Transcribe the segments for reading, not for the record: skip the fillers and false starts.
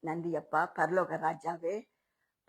நன்றி அப்பா. பரலோக ராஜாவே,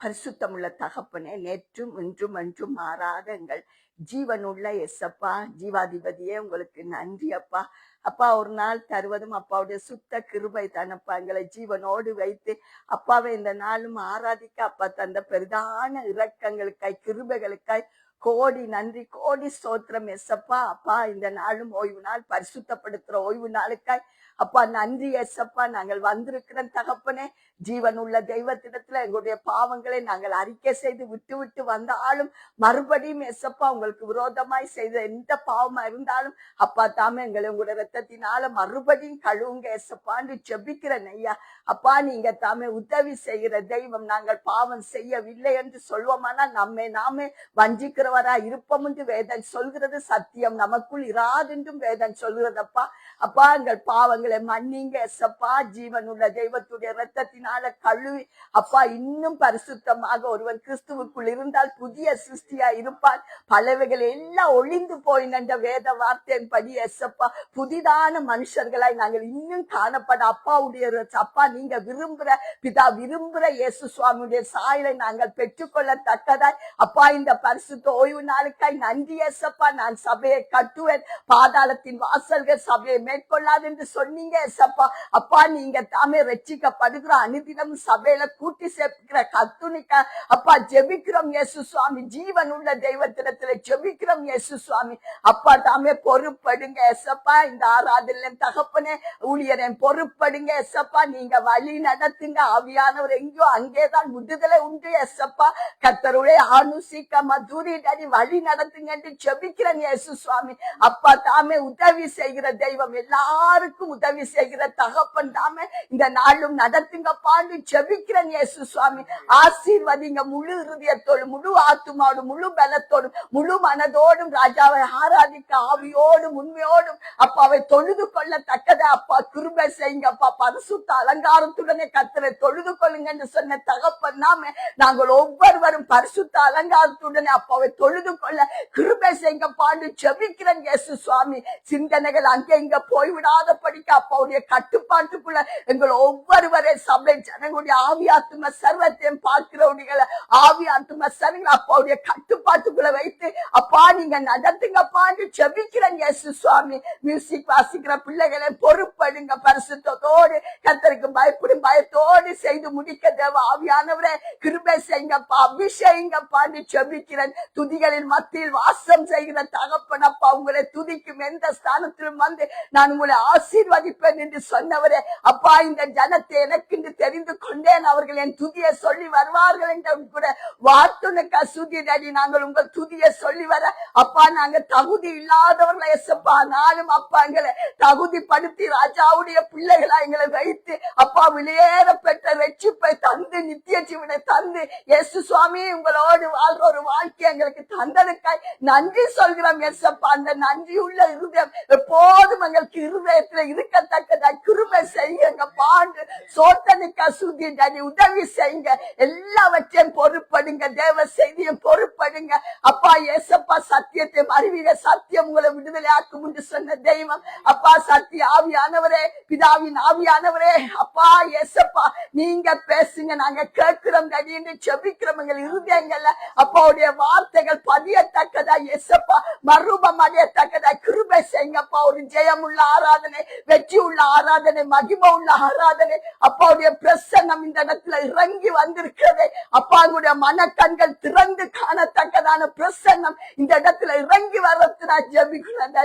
பரிசுத்தமுள்ள தகப்பனே, நேற்றும் இன்றும் என்றும் மாறாத எங்கள் ஜீவனுள்ள எஸ்அப்பா, ஜீவாதிபதியே, உங்களுக்கு நன்றி அப்பா. அப்பா, ஒரு நாள் தருவதும் அப்பாவுடைய சுத்த கிருபை தானப்பா. எங்களை ஜீவனோடு வைத்து அப்பாவை இந்த நாளும் ஆராதிக்க அப்பா தந்த பெரிதான இரக்கங்களுக்காய், கிருபைகளுக்காய் கோடி நன்றி, கோடி ஸ்தோத்திரம் எஸ்அப்பா. அப்பா, இந்த நாளும் ஓய்வு நாள், பரிசுத்தப்படுத்துற ஓய்வு நாளுக்காய் அப்பா நன்றி எஸ்அப்பா. நாங்கள் வந்திருக்கிற தகப்பனே, ஜீவனுள்ள தெய்வத்திடத்துல எங்களுடைய பாவங்களை நாங்கள் அறிக்கை செய்து விட்டு விட்டு வந்தாலும் மறுபடியும் எஸ்அப்பா உங்களுக்கு விரோதமாய் செய்த எந்த பாவமா இருந்தாலும் அப்பா தாமே எங்களை உங்களுடைய ரத்தத்தினால மறுபடியும் கழுவுங்க எஸ்அப்பான்னு செபிக்கிறேன் ஐயா. அப்பா, நீங்க தாமே உதவி செய்கிற தெய்வம். நாங்கள் பாவம் செய்யவில்லை என்று சொல்வோமானா நம்மை நாமே வஞ்சிக்கிறவரா இருப்போம் என்று வேதன் சொல்கிறது சத்தியம். நமக்குள் இராதென்றும் வேதன் சொல்கிறதப்பா. அப்பா, எங்கள் பாவங்களை மன்னிங்க எஸ்அப்பா. ஜீவனுள்ள தெய்வத்துடைய ரத்தத்தினால கழுவி அப்பா இன்னும் பரிசுத்தமாக ஒருவன் கிறிஸ்துவுக்குள் இருந்தால் புதிய சிருஷ்டியா இருப்பான். பலவைகள் எல்லாம் ஒளிந்து போயின வேத வார்த்தையின் படி எஸ்அப்பா புதிதான மனுஷர்களாய் நாங்கள் இன்னும் காணப்பட அப்பாவுடைய அப்பா நீங்க விரும்புற பிதா விரும்புற இயேசு சுவாமியுடைய சாயலை நாங்கள் பெற்றுக்கொள்ளத்தக்கதாய் அப்பா இந்த பரிசுத்த ஓய்வு நாளுக்காய் நன்றி எஸ்அப்பா. நான் சபையை கட்டுவேன், பாதாளத்தின் வாசல்கள் சபையை மேற்கொள்ளாது என்று சொன்னீங்க எஸ்அப்பா. அப்பா, நீங்க தாமே ரட்சிக்கப்படுகிற அனுதினம் சபையில கூட்டி சேர்க்கிற கத்துனிக்க அப்பா ஜெபிக்கிறோம் இயேசு சுவாமி. ஜீவன் உள்ள தெய்வத்திடத்துல ஜெபிக்கிறோம் இயேசு சுவாமி. அப்பா தாமே பொறுப்படுங்க எஸ்அப்பா. இந்த ஆராதனை தகப்பனே ஊழியரை பொறுப்படுங்க எஸ்அப்பா. நீங்க வழி நடத்துங்க ஆவியானவர். எங்கேயோ அங்கேதான் விடுதலை உண்டு எஸ்அப்பா. கர்த்தருடைய ஆனுசிக்க மதுரி அடி வழி நடத்துங்க என்று ஜெபிக்கிறேன் இயேசு சுவாமி. அப்பா தாமே உதவி செய்கிற தெய்வம், எல்லாருக்கும் உதவி செய்கிற தகப்பன் தாமே இந்த நாளும் நடத்துங்கப்பான்னு ஜெபிக்கிறேன் இயேசு சுவாமி. ஆசீர்வதிங்க முழு இருதயத்தோடும், முழு ஆத்துமாவோடும், முழு பலத்தோடும், முழு மனதோடும் ராஜாவை ஆராதிக்க ஆவியோடும் உண்மையோடும் அப்பாவை தொழுது கொள்ளத்தக்கத அப்பா கிருபை செய்யுங்க அப்பா. பரிசுத்த அலங்காரத்துடனே கர்த்தரை தொழுது கொள்ளுங்க என்று சொன்ன தகப்பன் நாமே நாங்கள் ஒவ்வொருவரும் பரிசுத்த அலங்காரத்துடனே அப்பாவை தொழுது கொள்ள கிருபை செய்யுங்கப்பான்னு ஜெபிக்கிறேன் இயேசு சுவாமி. சிந்தனைகள் அங்கே இங்க போய்விடாத படிக்க அப்பாவுடைய கட்டுப்பாட்டுக்குள்ள எங்கள் ஒவ்வொருவரை சபை ஜனங்களுடைய ஆவியாத்தும சர்வத்தையும் பார்க்கிறவர்கள் ஆவியாத்தும சர்வங்களை அப்பாவுடைய கட்டுப்பாட்டுக்குள்ள வைத்து அப்பா நீங்க நடத்துங்கப்பான்னு ஜெபிக்கிறேன் இயேசு சுவாமி. மியூசிக் வாசிக்கிற பிள்ளைகளை பொறுப்படுங்க பரிசுத்தத்தோடு கர்த்தருக்கு பயப்படும் பயத்தோடு செய்து முடிக்க தேவ ஆவியானவரே கிருபை செய்யுங்கப்பா, அபிஷேகங்கப்பான்னு ஜெபிக்கிறேன். துதிகளின் மத்தியில் வாசம் செய்கிற தகப்பனப்பா, உங்களை துதிக்கும் எந்த ஸ்தானத்திலும் வந்து நான் உங்களை ஆசீர்வதிப்பேன் என்று சொன்னவரே அப்பா. இந்த ஜனத்தை எனக்கு தெரிந்து கொண்டேன், அவர்கள் என் துதியை சொல்லி வருவார்கள் என்று கூட வார்த்தைக்கா சுதியடி நாங்கள் உங்கள் துதியை சொல்லி வர அப்பா நாங்க தகுதி இல்லாதவர்களை எசப்பா நாளும் அப்பா எங்களை தகுதிப்படுத்தி ராஜாவுடைய பிள்ளைகளா எங்களை வைத்து அப்பா வெளியேற பெற்ற வெற்றிப்பை தந்து நித்திய ஜீவனை தந்து இயேசு சுவாமி உங்களோடு வாழ்ற ஒரு வாழ்க்கை எங்களுக்கு தந்ததுக்காய் நன்றி சொல்கிறோம் எசப்பா. அந்த நன்றி உள்ள இருதயம் எப்போதும் எங்களுக்கு இருதயத்துல இருக்கத்தக்கதா கிருபை செய்யுங்க பாண்டு சோத்தனுக்கா சுதியடி உதவி செய்யுங்க. எல்லாவற்றையும் பொறுப்படுங்க, தேவ செய்தியும் பொறுப்படுங்க அப்பா. ஏசப்பா சத்தியத்தை அறிவிங்க, சத்தியம் உங்களை விடுதலை ஆக்கும் என்று சொன்ன தெய்வம் அப்பா. சத்திய ஆவியானவரே, பிதாவின் ஆவியானவரே அப்பா ஏசப்பா நீங்க பேசுங்க, நாங்க கேட்கிறோம் என்று செபிக்கிறோம். எங்கள் இருதயங்கள்ல அப்பாவுடைய வார்த்தைகள் பதியத்தக்கதா ஏசப்பா, மறுபம் அடையத்தக்கதா கிருபை செய்யுங்கப்பா. ஒரு ஜெயம் உள்ள ஆராதனை, வெற்றி உள்ள ஆராதனை, மகிமை உள்ள ஆராதனை அப்பாவுடைய பிரசன்னம் இந்த இடத்துல இறங்கி வந்திருக்கிறது அப்பா. உங்களுடைய மனக்கண்கள் திறந்து காணத்தக்கதான பிரசன்னம் இந்த இடத்துல இறங்கி வர்றதுனா ஜெபிக்கிறேன்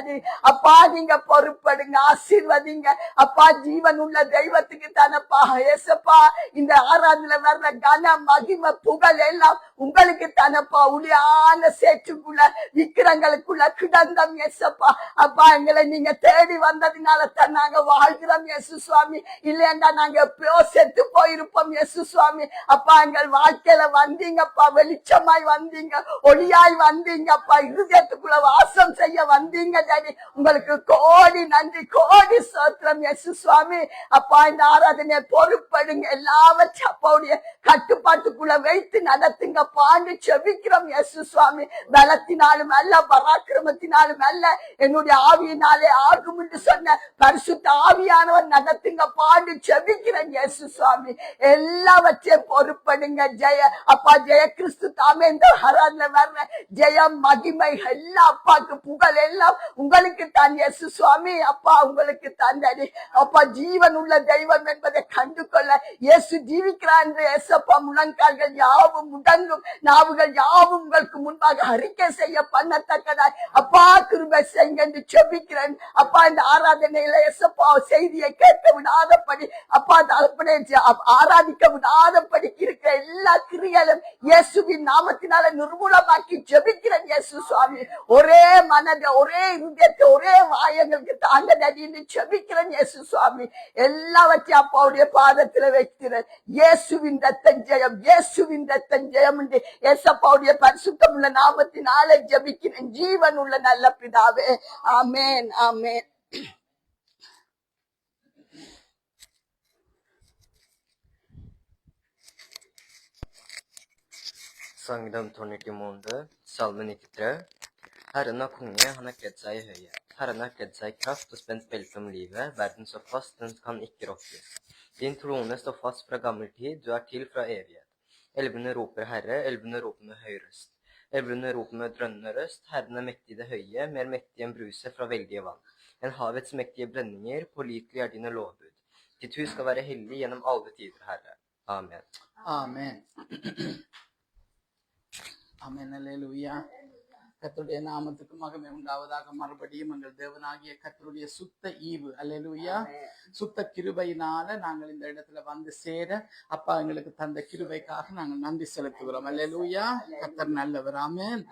அப்பா. நீங்க பொறுப்படுங்க, ஆசீர்வதிங்க அப்பா. ஜீவன் உள்ள தெய்வத்துக்கு தானப்பா ஏசப்பா இந்த ஆராதனை வர்ற கன மகிமை புகழ் எல்லாம் உங்களுக்கு தானப்பா. உளியான சேற்றுக்குள்ள விக்கிரங்களுக்குள்ள கிடந்தம் ஏசப்பா அப்பா. எங்களை நீங்க தேடி வந்ததுனால தான் நாங்க வாழ்கிறோம் இயேசு சுவாமி. இல்லையா நாங்க எப்பயோ செத்து போயிருப்போம் இயேசு சுவாமி அப்பா. எங்கள் வாழ்க்கையில வந்தீங்கப்பா, வெளிச்சமாய் வந்தீங்க, ஒளியாய் வந்தீங்கப்பா, இருதயத்துக்குள்ள வாசம் செய்ய வந்தீங்க டாடி. உங்களுக்கு கோடி நன்றி, கோடி ஸ்தோத்திரம் இயேசு சுவாமி அப்பா. இந்த ஆராதனை பொறுப்படுங்க, எல்லாவற்றையும் அப்பாவுடைய கட்டுப்பாட்டுக்குள்ள வைத்து நடத்துங்க பாண்டு செபிக்கிறோம் இயேசு சுவாமி. பலத்தினாலும் அல்ல, பராக்கிரமத்தினாலும் அல்ல, என்னுடைய ஆவியினாலே ஆகும் என்று சொன்ன பரிசுத்த ஆவியானவர் நடத்துங்க பாண்டு செபிக்கிறேன் இயேசு சுவாமி. சுவாமி. எல்லாவற்றையும் பொறுப்படுங்க. அப்பா ஜெய கிறிஸ்து தாமே இந்த ஆராதனை வர்ற ஜெயம் மகிமை எல்லாம் அப்பாக்கு புகழ் எல்லாம் உங்களுக்கு தான் இயேசு சுவாமி. அப்பா உங்களுக்கு தந்தடி அப்பா ஜீவன் உள்ள தெய்வம் என்பதை கண்டு கொள்ள இயேசு ஜீவிக்கிறார் என்று இயேசப்பா முழங்கால்கள் யாவும் முடங்கும், நாவுகள் யாவும் உங்களுக்கு முன்பாக அறிக்கை செய்ய பண்ணத்தக்கதாய் அப்பா கிருபை செய்யுங்க என்று செபிக்கிறேன். அப்பா இந்த ஆராதனையில இயேசப்பா செய்தியை கேட்க விடாதபடி அப்பா ஆராதிக்க விடாதபடி இருக்கிற எல்லா கிரியைகளும் இயேசுவின் நாமத்தினால நிர்மூலமாக்கி ஜெபிக்கிறேன் இயேசு சுவாமி. ஒரே மனதை ஒரே இருதயத்தை ஒரே வாயங்களுக்கு தாங்க நடின்னு ஜெபிக்கிறேன் இயேசு சுவாமி. எல்லாவற்றையும் அப்பாவுடைய பாதத்துல வைக்கிறேன். இயேசுவின் ரத்தம் ஜெயம், இயேசுவின் ரத்தம் ஜெயம் என்று இயேசப்பாவுடைய பரிசுத்தம் உள்ள நாமத்தினாலே ஜெபிக்கிறேன் ஜீவன் உள்ள நல்ல பிதாவே. ஆமென் ஆமென். Sangdom 93, Salme 93. Herren er konge, han er kledd seg i høyhet. Herren er kledd seg i kraft og spent belte om livet. Verden står fast, den kan ikke rokkes. Din trone står fast fra gammel tid, du er til fra evighet. Elvene roper Herre, elvene roper med høy røst. Elvene roper med drønnende røst. Herren er mektig i det høye, mer mektig enn bruset fra veldige vann. En havets mektige brenninger, pålitelig er dine lovbud. Ditt hus skal være hellig gjennom alle tider, Herre. Amen. ஆமென். ஆமென். அல்லேலூயா. கர்த்தருடைய நாமத்துக்கு மகிமை உண்டாவதாக. மறுபடியும் எங்கள் தேவனாகிய கர்த்தருடைய சுத்த ஈவு அல்லேலூயா சுத்த கிருபையினால நாங்கள் இந்த இடத்துல வந்து சேர அப்பா எங்களுக்கு தந்த கிருபைக்காக நாங்கள் நன்றி செலுத்துகிறோம். அல்லேலூயா. கர்த்தர் நல்லவர். ஆமென்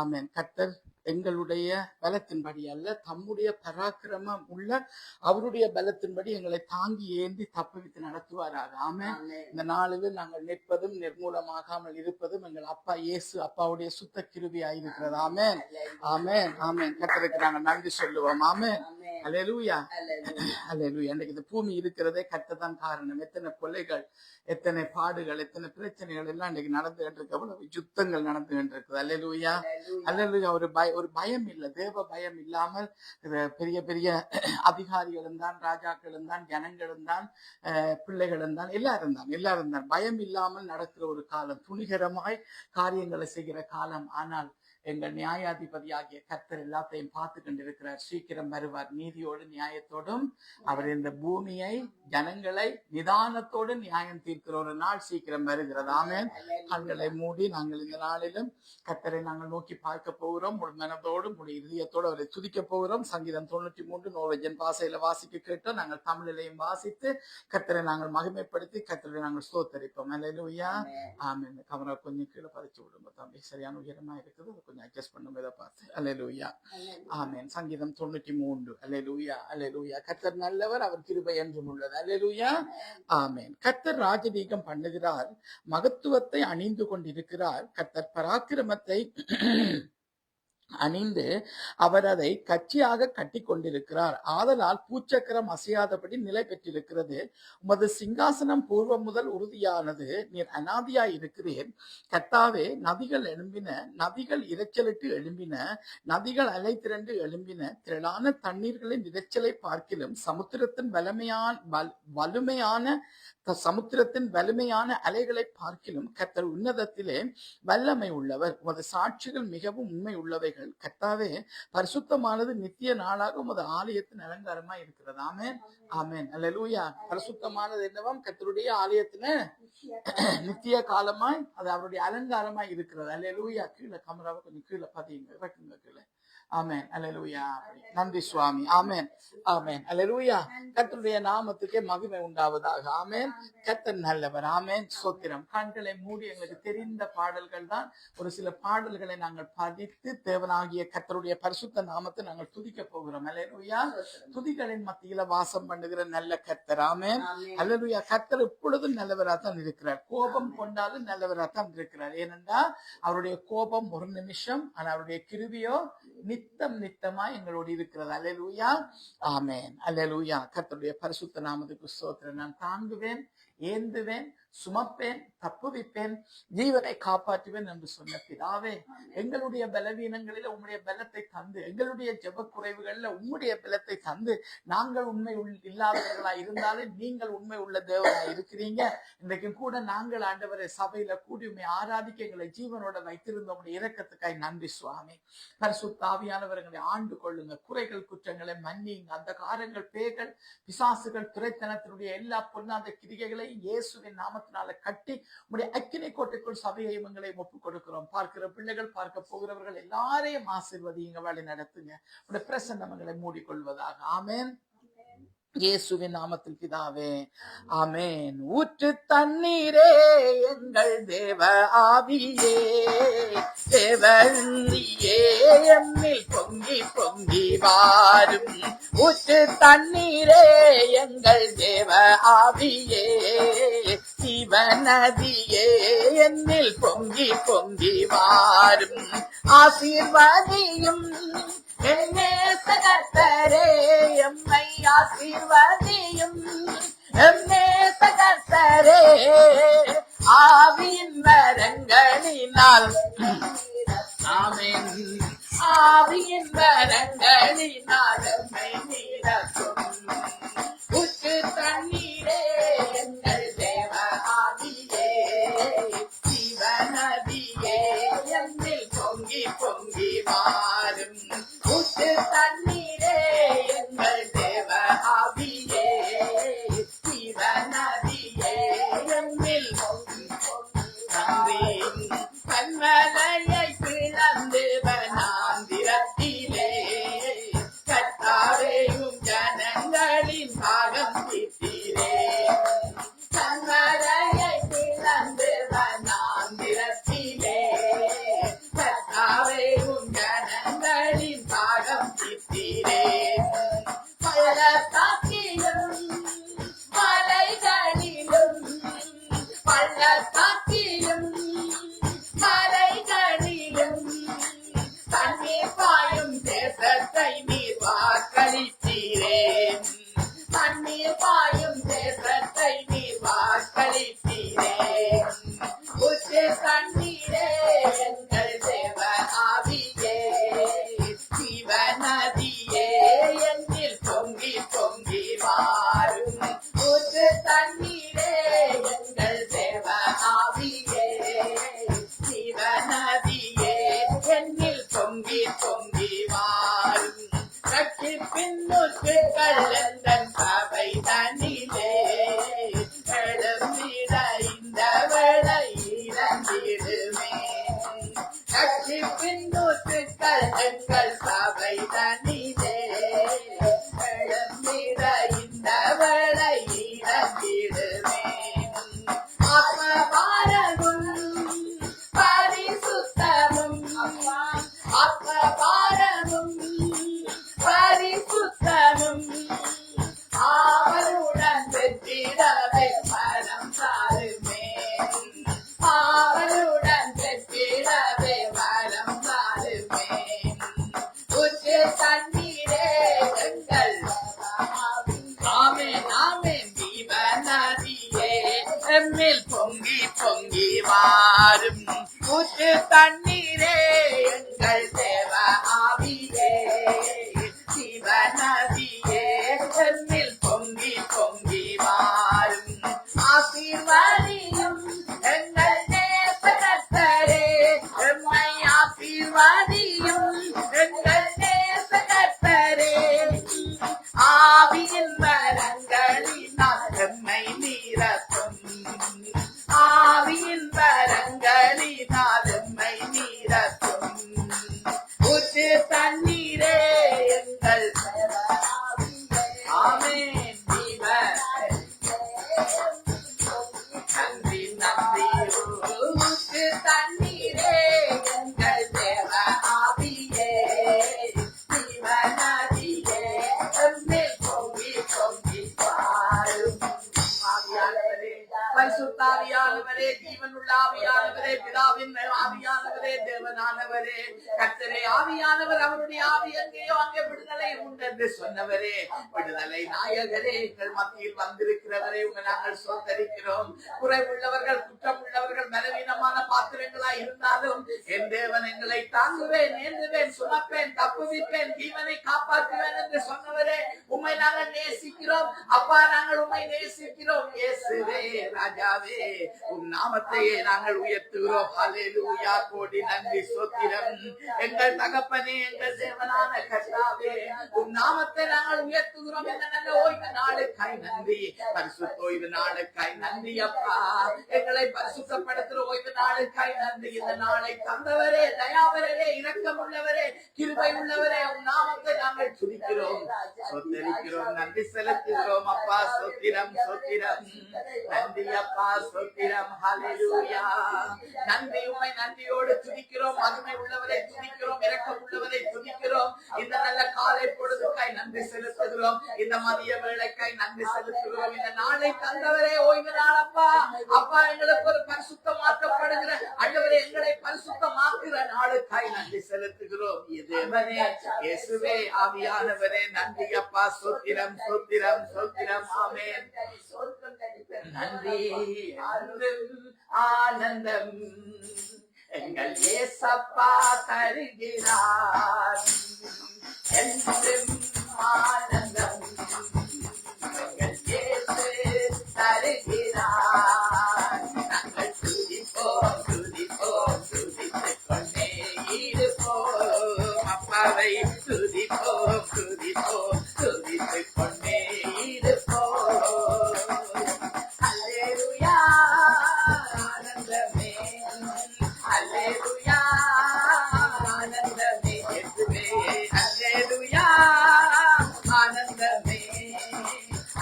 ஆமென். கர்த்தர் எங்களுடைய பலத்தின்படி அல்ல, தம்முடைய பராக்கிரமம் உள்ள அவருடைய பலத்தின்படி எங்களை தாங்கி ஏந்தி தப்புவித்து நடத்துவாராக. ஆமென். இந்த நாளில் நாங்கள் நிற்பதும் நிர்மூலமாகாமல் இருப்பதும் எங்கள் அப்பா இயேசு அப்பாவுடைய சுத்த கிருபையா இருக்கிறது. ஆமென் ஆமென் ஆமென். கர்த்தருக்கு நாங்கள் நன்றி சொல்லுவோம். ஆமென். அல்லேலூயா அல்லேலூயா. இன்றைக்கு இந்த பூமி இருக்கிறதே கர்த்தர் தான் காரணம். எத்தனை கொலைகள், எத்தனை பாடுகள், எத்தனை பிரச்சனைகள் எல்லாம் இன்றைக்கு நடந்துகிட்டு இருக்கு. அவ்வளவு யுத்தங்கள் நடந்துகிட்டு இருக்குது. அல்லேலூயா அல்லேலூயா. ஒரு பயம் இல்லை, தேவ பயம் இல்லாமல் பெரிய பெரிய அதிகாரிகளும் தான், ராஜாக்களும் தான், ஜனங்களும் தான், பிள்ளைகளும் தான், எல்லாரும் தான் பயம் இல்லாமல் நடக்கிற ஒரு காலம், துணிகரமாய் காரியங்களை செய்கிற காலம். ஆனால் எங்கள் நியாயாதிபதியாகிய கர்த்தர் எல்லாத்தையும் பார்த்து கொண்டிருக்கிறார். சீக்கிரம் வருவார் நீதியோடு நியாயத்தோடும். அவர் இந்த பூமியை ஜனங்களை நிதானத்தோடு நியாயம் தீர்க்கிற ஒரு நாள் சீக்கிரம் வருகிறது. ஆமென். கண்களை மூடி நாங்கள் இந்த நாளிலும் கர்த்தரை நாங்கள் நோக்கி பார்க்க போகிறோம். முழு மனதோடு முழு இதயத்தோடு அவரை துதிக்க போகிறோம். சங்கீதம் 93 நோர்வேஜன் பாசையில வாசிக்க கேட்டோம். நாங்கள் தமிழிலையும் வாசித்து கர்த்தரை நாங்கள் மகிமைப்படுத்தி கர்த்தரை நாங்கள் ஸ்தோத்தரிப்போம். அல்லேலூயா ஆமென். இந்த கமரா கொஞ்சம் கீழே பதிச்சு விடுங்க தம்பி, சரியான உயரமா இருக்குது, கொஞ்சம் அட்ஜஸ்ட் பண்ணும் இதை பார்த்து. அல்லேலூயா ஆமென். சங்கீதம் 93. அல்லேலூயா அல்லேலூயா. கர்த்தர் நல்லவர், அவர் கிருபை என்றும் உள்ளது. அல்லேலூயா ஆமென். கர்த்தர் ராஜரீகம் பண்ணுகிறார், மகத்துவத்தை அணிந்து கொண்டிருக்கிறார். கர்த்தர் பராக்கிரமத்தை அணிந்து அவர் அதை கட்சியாக கட்டி கொண்டிருக்கிறார். ஆதலால் பூச்சக்கரம் அசையாதபடி நிலை பெற்றிருக்கிறது. உமது சிங்காசனம் பூர்வம் முதல் உறுதியானது. நீர் அநாதியாய் இருக்கிறேன். கர்த்தாவே, நதிகள் எழும்பின, நதிகள் இரைச்சலிட்டு எழும்பின, நதிகள் அலை திரண்டு எழும்பின. திரளான தண்ணீர்களின் இரைச்சலை பார்க்கிலும் சமுத்திரத்தின் வலிமையான அலைகளை பார்க்கிலும் கர்த்தர் உன்னதத்திலே வல்லமை உள்ளவர். உமது சாட்சிகள் மிகவும் உண்மை உள்ளவைகள். கர்த்தாவே, பரிசுத்தமானது நித்திய நாளாக உமது ஆலயத்தின் அலங்காரமா இருக்கிறது. ஆமென் ஆமென். அல்லேலூயா. பரிசுத்தமானது என்னவாம்? கர்த்தருடைய ஆலயத்தின நித்திய காலமாய் அது அவருடைய அலங்காரமாய் இருக்கிறது. அல்லேலூயா. கீழே கமராவை கொஞ்சம் கீழே பதியுங்க, வைக்குங்க கீழே. ஆமென். அல்லேலூயா. நன்றி சுவாமி. ஆமென் ஆமென். அல்லேலூயா. கர்த்தருடைய நாமத்துக்கே மகிமை உண்டாவதாக. ஆமென். கர்த்தர் நல்லவர். ஆமென். ஸ்தோத்திரம். கண்களை மூடி எங்களுக்கு தெரிந்த பாடல்கள் தான், ஒரு சில பாடல்களை நாங்கள் படித்து தேவனாகிய கர்த்தருடைய பரிசுத்த நாமத்தை நாங்கள் துதிக்க போகிறோம். அல்லேலூயா. துதிகளின் மத்தியில வாசம் பண்ணுகிற நல்ல கர்த்தர். ஆமென். அல்லேலூயா. கர்த்தர் எப்பொழுதும் நல்லவராத்தான் இருக்கிறார். கோபம் கொண்டாலும் நல்லவராத்தான் இருக்கிறார். ஏனென்றால் அவருடைய கோபம் ஒரு நிமிஷம், ஆனா அவருடைய கிருபையோ நித்தமா எங்களோடு இருக்கிறது. அல்லேலூயா ஆமென். அல்லேலூயா. கர்த்தருடைய பரிசுத்த நாமத்துக்கு ஸ்தோத்திரம். நான் தாங்குவேன், ஏந்துவேன், சுமப்பேன், தப்புவிப்பேன், ஜீவனை காப்பாற்றுவேன் என்று சொன்ன பிதாவே, எங்களுடைய பலவீனங்களில உம்முடைய பலத்தை தந்து, எங்களுடைய ஜெப குறைவுகளில் உம்முடைய பலத்தை தந்து, நாங்கள் உண்மை இல்லாதவர்களா இருந்தாலும் நீங்கள் உண்மை உள்ள தேவனா இருக்கிறீங்க. இன்றைக்கு கூட நாங்கள் ஆண்டவரை சபையில கூடி உண்மை ஆராதிக்க எங்களை ஜீவனோட வைத்திருந்த உங்களுடைய இரக்கத்துக்காய் நன்றி சுவாமி. பரிசுத்த ஆவியானவர்களை ஆண்டு கொள்ளுங்க, குறைகள் குற்றங்களை மன்னிங்க, அந்த காரங்கள், பேய்கள், பிசாசுகள், துரைத்தனத்தினுடைய எல்லா பொன்னாத கிரிகைகளை இயேசுவின் நாமத்தினால கட்டி உடைய அக்கினி கோட்டைக்குள் சபையை எங்களை ஒப்புக் கொடுக்கிறோம். பார்க்கிற பிள்ளைகள், பார்க்க போகிறவர்கள் எல்லாரையும் ஆசீர்வதிங்க, வழி நடத்துங்க. உடைய பிரசன்னங்களை மூடிக்கொள்வதாக. ஆமேன். இயேசுவின் நாமத்தில் பிதாவே, ஆமேன். ஊற்று தண்ணீரே எங்கள் தேவ ஆவியே, தேவந்தியே எம்மில் பொங்கி பொங்கி வாரும். ஊற்று தண்ணீரே எங்கள் தேவ ஆவியே, சிவநதியே என்னில் பொங்கி பொங்கி வாரும். ஆசீர்வதியும் கர்த்தரே, எம்மை ஆசீர்வதியும் கர்த்தரே, ஆவியின் வரங்களினால். ஆமென். ஆவியின் வரங்களினால் எம்மை நிரப்பும். ஊற்று தண்ணீரே எங்கள் தேவ ஆவியே, சிவநதியே என்னில் பொங்கி பொங்கி வாரும். ஊற்று தண்ணீரே எங்கள் தேவ ஆவியே, சிவநதியே என்னில் பொங்கி பொங்கி கண்மலையை பிளந்து வனாந்திரத்திலே கர்த்தாவேயும் ஜனங்களின் பாகம் தீர்த்தீரே. கண்மலையை பிளந்து வனாந்திரத்திலே கர்த்தாவேயும் ஜனங்களின் பாகம் தீர்த்தீரே. பள்ளத்தாக்கிலும் மலைகளிலும், பள்ளத்தாக்கிலும் மலைகளிலும் தண்ணீர் பாயும் தேசத்தை நீர் வாக்களித்தீரே. தண்ணீர் பாயும் தேசத்தை நீர் வாக்களித்தீரே. ஊற்று தண்ணீரே எங்கள் தேவ ஆவியே, சிவநதியே என்னில் பொங்கி பொங்கி வாரும். ஊற்று தண்ணீரே எங்கள் தேவ ஆவியே, சிவநதியே என்னில் பொங்கி பொங்கி வாரும். ரட்சிப்பின் ஊற்றுக்கள் எந்தன் சபை தனிலே எழுந்திட இந்த வேளை இறந்திடுமே. ரட்சிப்பின் ஊற்றுக்கள் எங்கள் சபை தனிலே எழுந்திட இந்த வேளை இறந்திடுமே. ஆத்மபாரமும் பரிசுத்தமும், ஆத்மபாரமும் பரிசுத்தமும் அவருடன் பெற்றிடவே வரம் தாருமே. அவருடன் பெற்றிடவே வரம் தாருமே. ஊற்று தண்ணீரே எங்கள் ஆமென் ஆமென் ஜீவநதியே எம்மில் பொங்கி பொங்கி வாரும். ஊற்று தண்ணீரே எங்கள் தேவ ஆவியே, சிவநதியே எம்மில் பொங்கி பொங்கி வாரும். ஆசீர்வதியும் எங்கள் நேச கர்த்தரே, எம்மை ஆசீர்வதியும் எங்கள் நேச கர்த்தரே, ஆவியின் வரங்களினால் எம்மை நிரப்பும். ஆவியின் வரங்களினால் எம்மை நிரப்பும். ஊற்று தண்ணீரே எங்கள் ஆமென் நன்றி நன்றி. ஊற்று தண்ணீரே எங்கள் தேவ ஆவியே, சிவநதியே எம்மில் பொங்கி பொங்கி வாரும். ஆவியானவரே, பரிசுத்தாவியானவரே, ஜீவனுள்ள ஆவியானவரே, பிதாவின் ஆவியானவரே, தேவனானவரே, கர்த்தரே ஆவியானவர், அவருடைய ஆவி எங்கேயோ அங்கே விடுதலை உண்டு என்று சொன்னவரே, விடுதலை நாயகரே, எங்கள் மத்தியில் வந்திருக்கிறவரே, உங்க நாங்கள் சோதரிக்கிறோம். குறைவுள்ளவர்கள், குற்றம் உள்ளவர்கள், பலவீனமான பாத்திரங்களா இருந்தாலும் என் தேவன் எங்களை தாங்குவேன், ஏந்துவேன், சுமப்பேன், தப்புவிப்பேன், ஜீவனை காப்பாற்றுவேன் என்று சொன்னவரே, உம்மை நாங்கள் நேசிக்கிறோம். அப்பா, நாங்கள் உம்மை நேசிக்கிறோம். இயேசுவே, ராஜாவே, உம் நாமத்தையே நாங்கள் உயர்த்துகிறோம். ஹல்லேலூயா. கோடி நன்றி, ஸ்தோத்திரம். எங்கள் தகப்பனே, எங்கள் தேவனான கர்த்தாவே, உம் நாமத்தை நாங்கள் உயர்த்துகிறோம். இந்த நல்ல ஓய்வு நாளுக்காய் நன்றி. பரிசுத்த ஓய்வு நாளுக்காய் நன்றி அப்பா. எங்களை பரிசுத்தப்படுத்துகிற ஓய்வு நாளுக்காய் நன்றி. இந்த நாளை தந்தவரே, தயாவரே, இரக்கம் உள்ளவரே, கிருபை உள்ளவரே, உம் நாமத்தை நாங்கள் துதிக்கிறோம், சொத்தரிக்கிறோம், நன்றி செலுத்துகிறோம் அப்பா. சொத்திரம், சொத்திரம். நன்றி அப்பா, சொத்திரம். ஹல்லேலூயா. நன்றி, உம்மை நன்றியோடு துதிக்கிறோம். மகிமை உள்ளவரை துதிக்கிறோம், இரக்கம் உள்ளவரை துதிக்கிறோம். இந்த நல்ல காலை பொழுதுக்காய் நன்றி செலுத்துகிறோம். இந்த மதிய வேளைக்காய் நன்றி செலுத்துகிறோம். இந்த நாளை தந்தவரே, ஓய்வு நாள் அப்பா. அப்பா, எங்களுக்கு ஒரு பரிசுத்தமாக்கப்படுகிற ஆண்டவரே, எங்களை பரிசுத்தமாக்குகிற நாளுக்காய் நன்றி செலுத்துகிறோம். தேவனே, இயேசுவே, ஆவியானவரே, நன்றி அப்பா. சொத்திரம், சொத்திரம், சொத்திரம். ஆமென். நன்றி, ஆனந்தம் எங்கள் இயேசப்பா தருகிறார். என்றும் ஆனந்தம் எங்கள் இயேசு தருகிறார். நாங்கள் துதிப்போம், துதிப்போம், துதித்துக் கொண்டே இருப்போம். அப்பாவை துதிப்போம், துதிப்போம், துதித்துக் கொண்டே இருப்போம். அல்லேலூயா. ஆனந்தமே, அல்லேலூயா. ஆனந்தமே, இயேசுவே. அல்லேலூயா. ஆனந்தமே,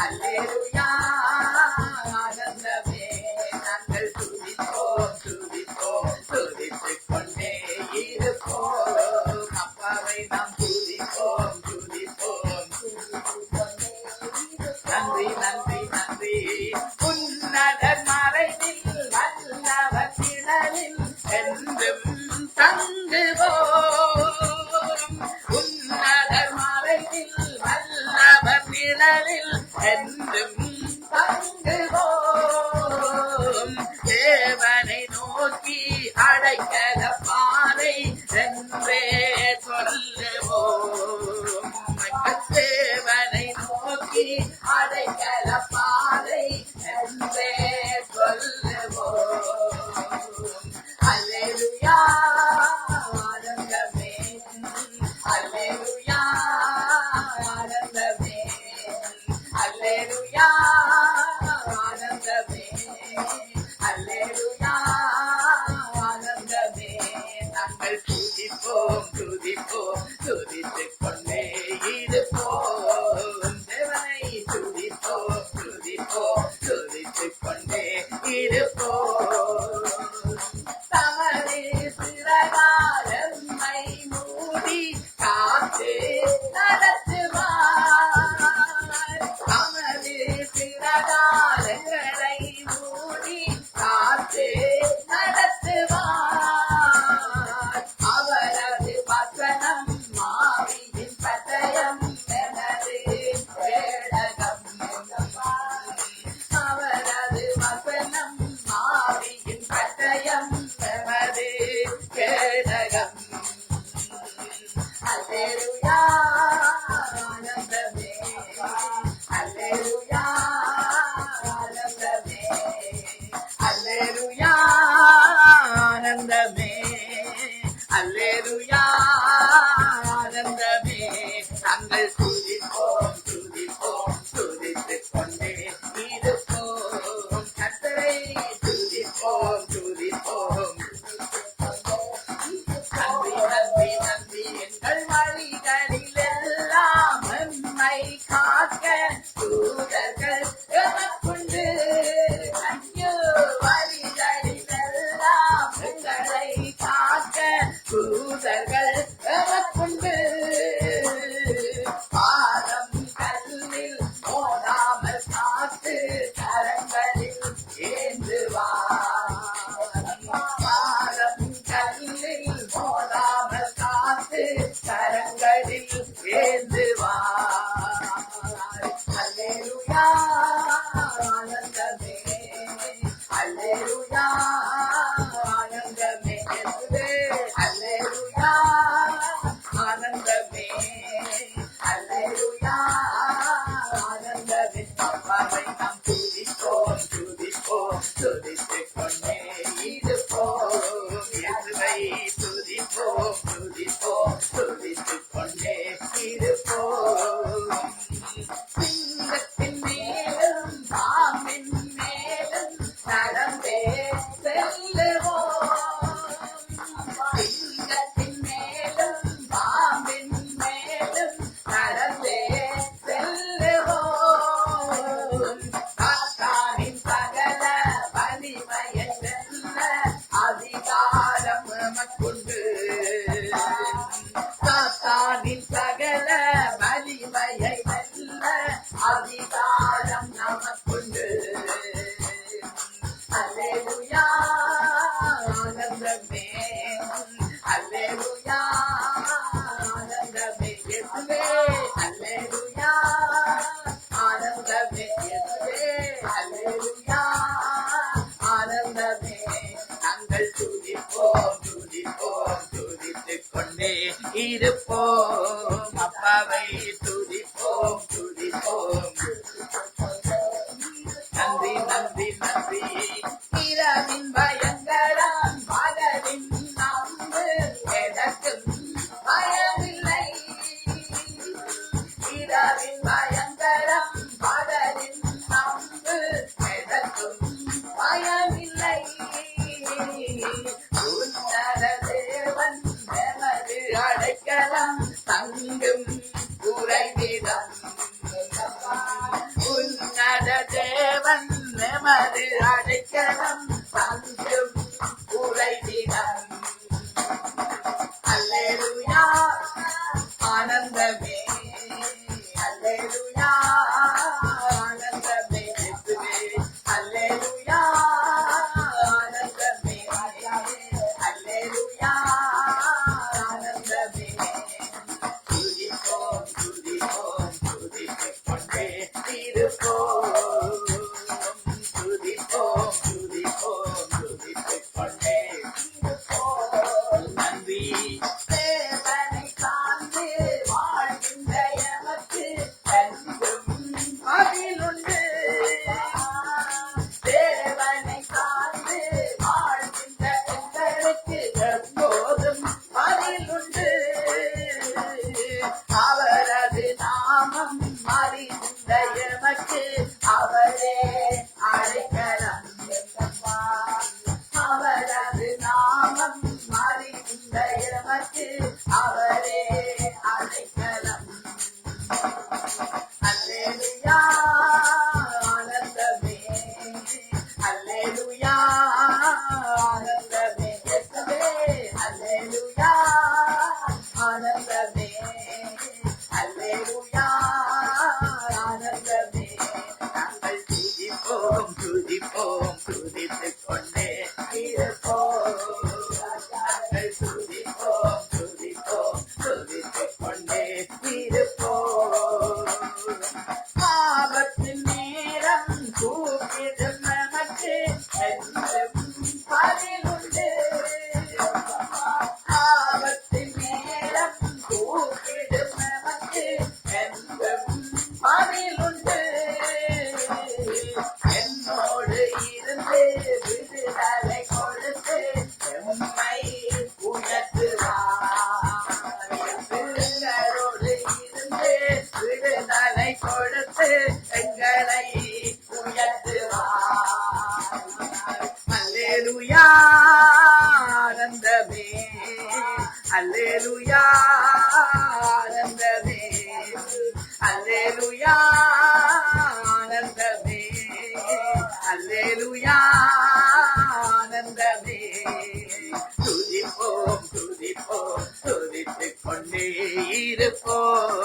அல்லேலூயா. ஆனந்தமே, நாங்கள் துதிப்போம், துதிப்போம், துதித்துக் கொண்டே இருப்போம். அப்பாவை நாம் துதிப்போம், துதிப்போம், துதித்துக் கொண்டே இருப்போம். நன்றி, நன்றி, நன்றி. உன்னதர் மறைவில் வல்லவர் நிழலில் என்றும் தங்குவோம். உன்னதர் மறைவில் வல்லவர் நிழலில் என்றும் தங்குவோம். ஆனந்தமே அல்லேலூயா ஆனந்தமே இயேசுவே அல்லேலூயா ஆனந்தமே அல்லேலூயா ஆனந்தமே அப்பாவை நாம் துதிப்போம் துதிப்போம் துதித்துக் கொண்டே இருப்போம் இயேசுவை துதிப்போம் துதிப்போம் துதித்துக் கொண்டே இருப்போம் சிங்கத்தின் மேலும் பாம்பின் மேலும் நடந்தே செல்லுவோம் சிங்கத்தின் மேலும் பாம்பின் மேலும் நடந்தே செல்லுவோம் சாத்தானின் சகல வலிமையை வெல்ல அதிகாரம் நமக்குண்டு சாத்தானின் சகல வலிமையை வெல்ல அதிகாரம் நமக்குண்டு அல்லேலூயா ஆனந்தமே அல்லேலூயா ஆனந்தமே இயேசுவே அல்லேலூயா ஆனந்தமே இயேசுவே அல்லேலூயா ஆனந்தமே நாங்கள் துதிப்போம் துதிப்போம் துதித்துக் கொண்டே இருப்போம் அப்பாவை துதிப்போம் துதிப்போம் நன்றி நன்றி நன்றி இரவின் பயங்கரம் பகலின் நம்பு எதற்கும் பயமில்லை இரவின் பயங்கரம் பகலின் நம்பு எதற்கும் பயமில்லை உன்னத தேவன் எமது அடைக்கலம் தங்கும் உறைவிடம் உன்னத தேவன் எமது அடைக்கலம் தங்கும் உறைவிடம் அல்லேலூயா ஆனந்தமே அல்லேலூயா ஆனந்தமே இயேசுவே அல்லேலூயா ஆனந்தமே அல்லேலூயா ஆனந்தமே துதிப்போம் துதிப்போம் துதித்துக் கொண்டே இருப்போம் துதிப்போம் துதிப்போம் துதித்துக் கொண்டே இருப்போம் நன்றி தேவனை காண்பு வாழ்கின்ற எமக்கு என்றும் மகிழுண்டு தேவனை காண்பு வாழ்கின்ற எங்களுக்கு எப்போதும் மகிழுண்டு அவரது நாமம் அறிந்த எமக்கு அவரே அடைக்கலம் அவரது நாமம் அறிந்த எமக்கு அவரே அடைக்கலம் அல்லேலூயா ஆனந்தமே அல்லேலூயா ஆனந்தமே இயேசுவே அல்லேலூயா ஆனந்தமே அல்லேலூயா ஆனந்தமே நாங்கள் துதிப்போம் துதிப்போம் துதித்துக் கொண்டே இருப்போம் நாங்கள் துதிப்போம் துதிப்போம் துதித்துக் கொண்டே இருப்போம் ஆபத்தின் நேரம் கூப்பிடும் நமக்கு என்றும் பதிலுண்டு ஆபத்தின் நேரம் கூப்பிடும் நமக்கு என்றும் பதிலுண்டு என்னோடு இருந்து விடுதலை கொடுத்து எம்மை உயர்த்துவார் எங்களோடு இருந்து விடுதலை கொடுத்து எங்களை உயர்த்துவார் அல்லேலூயா ஆனந்தமே அல்லேலூயா ஆனந்தமே அல்லேலூயா ஆனந்தமே அல்லேலூயா ஆனந்தமே துதிப்போம் துதிப்போம் துதித்துக் கொண்டே இருப்போம்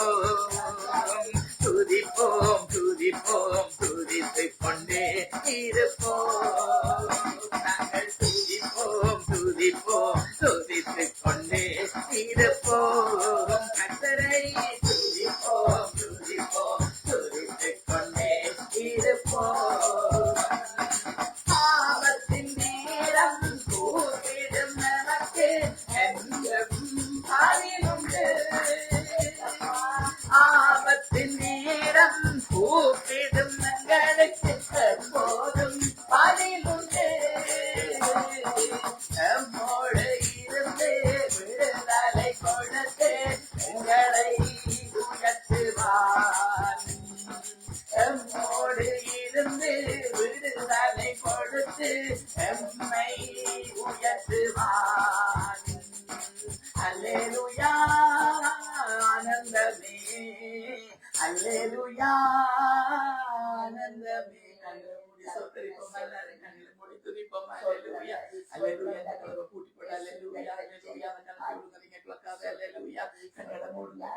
துதிப்போம் துதிப்போம் துதித்துக் கொண்டே இருப்போம் நாங்கள் துதிப்போம் துதிப்போம் துதித்துக் கொண்டே இருப்போம் கர்த்தரை துதிப்போம் துதிப்போம் துதித்துக் கொண்டே இருப்போம் எப்போதும் பதிலுண்டு நம்மோடு இருந்து விடுதலை கொடுத்து எங்களை உயர்த்துவார் நம்மோடு இருந்து விடுதலை கொடுத்து எம்மை உயர்த்துவார் அல்லேலூயா ஆனந்தமே அல்லேலூயா ஆனந்தமே சோதரிப்போம் எல்லாரும் கண்ணில் மூடி துதிப்போம் அல்லேலூயா அல்லேலூயா கண்களை கூட்டி போட அல்லேலூயா அல்லேலூயா கண்களை கிளக்காத அல்லேலூயா கண்களை மூடுங்க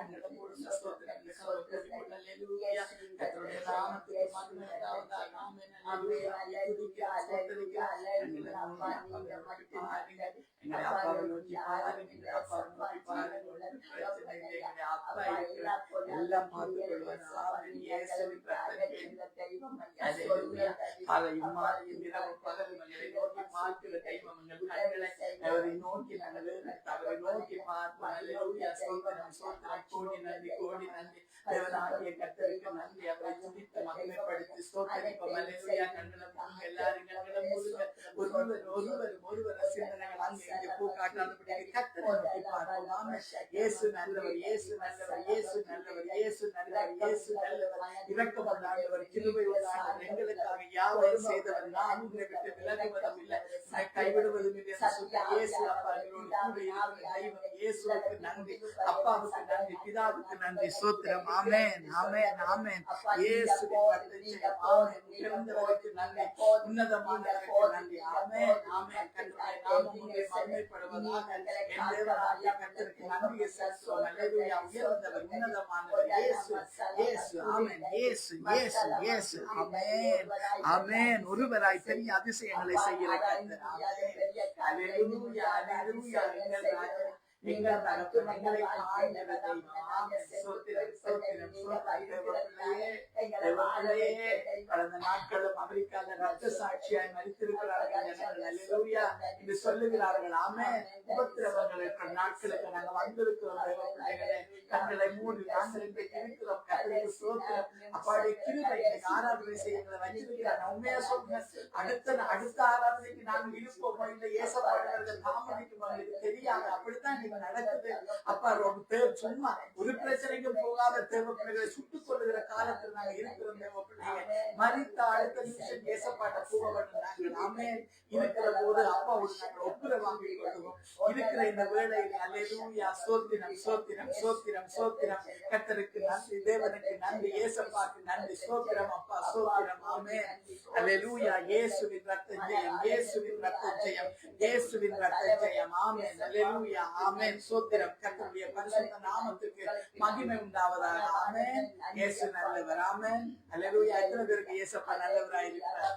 சோதரிங்க சோதரி போட அல்லேலூயா கர்த்தருடைய நாமத்துக்கு மகிமை உண்டாவதாக ஆமென் அல்லேலூயா துதிக்க சோதரிக்க கண்களை பாருங்க எங்களை அப்பாவை நோக்கி பாருங்க எங்களை அப்பாவை நோக்கி பாருங்க எங்களை அப்பா எல்லாம் பார்த்துக் கொள்வார் ஆமென் இயேசுவின் அதையும் இரவு பகல் மகளை நோக்கி பார்க்கிற தெய்வம் எங்கள் கண்களை அவரை நோக்கி நாங்கள் அவரை நோக்கி பார்ப்போம் அல்லேலூயா சோதனம் சோதனம் கோடி நன்றி தேவனாகிய கர்த்தருக்கு நன்றி அவரை துதித்து மகிமைப்படுத்தி ஸ்தோத்திரிப்போம் அல்லேலூயா கண்களை மூடுங்க எல்லாரும் கண்களை மூடுங்க ஒருவர் சிந்தனைகள் அங்கே இங்கே பூ காட்டாதபடி கர்த்தரை நோக்கி பார்ப்போம் ஆமென் இயேசு நல்லவர் இயேசு நல்லவர் இயேசு நல்லவர் இயேசு நல்லவர் இயேசு நல்லவர் இரக்கமுள்ள ஆண்டவர் கிருபை உள்ள ஆண்டவர் எங்களுக்காக யாவையும் செய்தவர் நான் உன்னை விட்டு விலகுவதும் இல்லை கைவிடுவதும் இல்லை இயேசு அப்பா எங்களோடு கூட இருக்கிற தெய்வம் இயேசுவுக்கு நன்றி அப்பாவுக்கு நன்றி பிதாவுக்கு நன்றி ஸ்தோத்திரம் ஆமென் ஆமென் ஆமென் இயேசுவின் வார்த்தைக்கு ஆமென் பிறந்தவருக்கு நன்றி உன்னதமானவருக்கு நன்றி ஆமென் ஆமென் கர்த்தருடைய நாமம் உங்களை மகிமைப்படுவதாக என் தேவனாகிய கர்த்தருக்கு நன்றியை செலுத்துவோம் அல்லேலூயா உயர்ந்தவர் உன்னதமானவர் இயேசு இயேசு ஆமென் இயேசு இயேசு இயேசு ஆமென் ஆமென் ஒருவராய் பெரிய அதிசயங்களை செய்கிற கர்த்தர் அல்லேலூயா அல்லேலூயா எங்கள் ராஜா எங்கள் தகப்பன் எங்களை காண்கிற தெய்வம் ஆமென் ஸ்தோத்திரம் ஸ்தோத்திரம் தேவப்பிள்ளையே கடந்த நாட்களும் அமெரிக்கால ரத்த சாட்சியாய் மரித்திருக்கிறார்கள் ஜனங்கள் அல்லேலூயா என்று சொல்லுகிறார்கள் ஆமென் உபத்திரவங்களுக்கு நாட்களுக்கு நாங்கள் வந்திருக்கிறோம் தேவப்பிள்ளைகளே கண்களை மூடி நாங்கள் இன்றைக்கு இருக்கிறோம் கர்த்தருக்கு ஸ்தோத்திரம் அப்பாவுடைய கிருபை இன்னைக்கு ஆராதனை செய்யங்களை வச்சிருக்கிறார் நான் உண்மையா சொல்றேன் அடுத்த ஆராதனைக்கு நாங்கள் இருப்போமோ இல்லை ஏசப்பாடுவர்கள் தாமதிக்குமோ எனக்கு தெரியாது அப்படித்தான் நீங்க நடக்குது அப்பா ரொம்ப சும்மா ஒரு பிரச்சனைக்கும் போகாத தேவப்பிள்ளைகளை சுட்டுக் கொள்ளுகிற காலத்தில் நாங்க இருக்கிறோம் தேவப்பிள்ளைங்க மரித்த அடுத்த நிமிஷம் ஏசப்பாட்ட போகப்பட்ட நாங்கள் ஆமென் இருக்கிற போது அப்பாவோடு நாங்கள் ஒப்புரை வாங்கிக் கொள்வோம் இருக்கிற இந்த வேளையில் அல்லேலூயா ஸ்தோத்திரம் ஸ்தோத்திரம் ஸ்தோத்திரம் ஸ்தோத்திரம் கர்த்தருக்கு நன்றி தேவனுக்கு நன்றி ஏசப்பாக்கு நன்றி ஸ்தோத்திரம் அப்பா ஸ்தோத்திரம் ஆமென் அல்லேலூயா இயேசுவின் ரத்த ஜெயம் இயேசுவின் ரத்த ஜெயம் இயேசுவின் ரத்த ஜெயம் ஆமென் அல்லேலூயா ஆமென் ஸ்தோத்திரம் கர்த்தருடைய பரிசுத்த நாமத்துக்கு மகிமை உண்டாவதாக ஆமென் இயேசு நல்லவர் ஆமென் அல்லேலூயா எத்தனை பேருக்கு இயேசப்பா நல்லவராய் இருக்கிறார்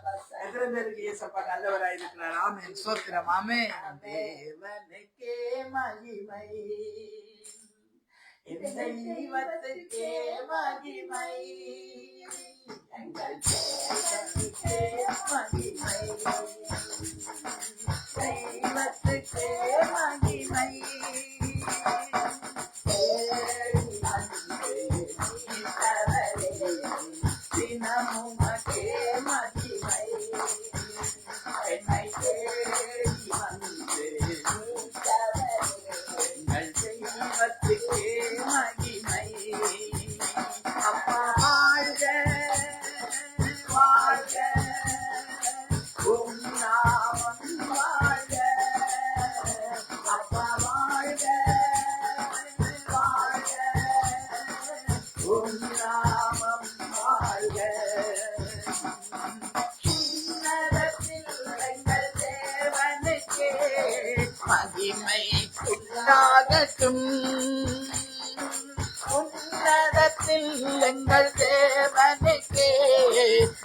எத்தனை பேருக்கு இயேசப்பா நல்லவராய் இருக்கிறார் ஆமென் ஸ்தோத்திரம் ஆமென் தேவனுக்கே மகிமை என் தெய்வத்துக்கே மகிமை எங்கள் தேவனுக்கே மகிமை தெய்வத்துக்கே மகிமை தினமுமக்கே மகிமை என்னை தேடி வந்து எங்கள் தெய்வத்துக்கே மகிமை அப்பா வாழ்க வாழ்க உம் நாமம் வாழ்க அப்பா வாழ்க வாழ்க உம் நாமம் வாழ்க எங்கள் தேவனுக்கே மகிமை உண்டாகட்டும் உன்னதத்தில் எங்கள் தேவனுக்கே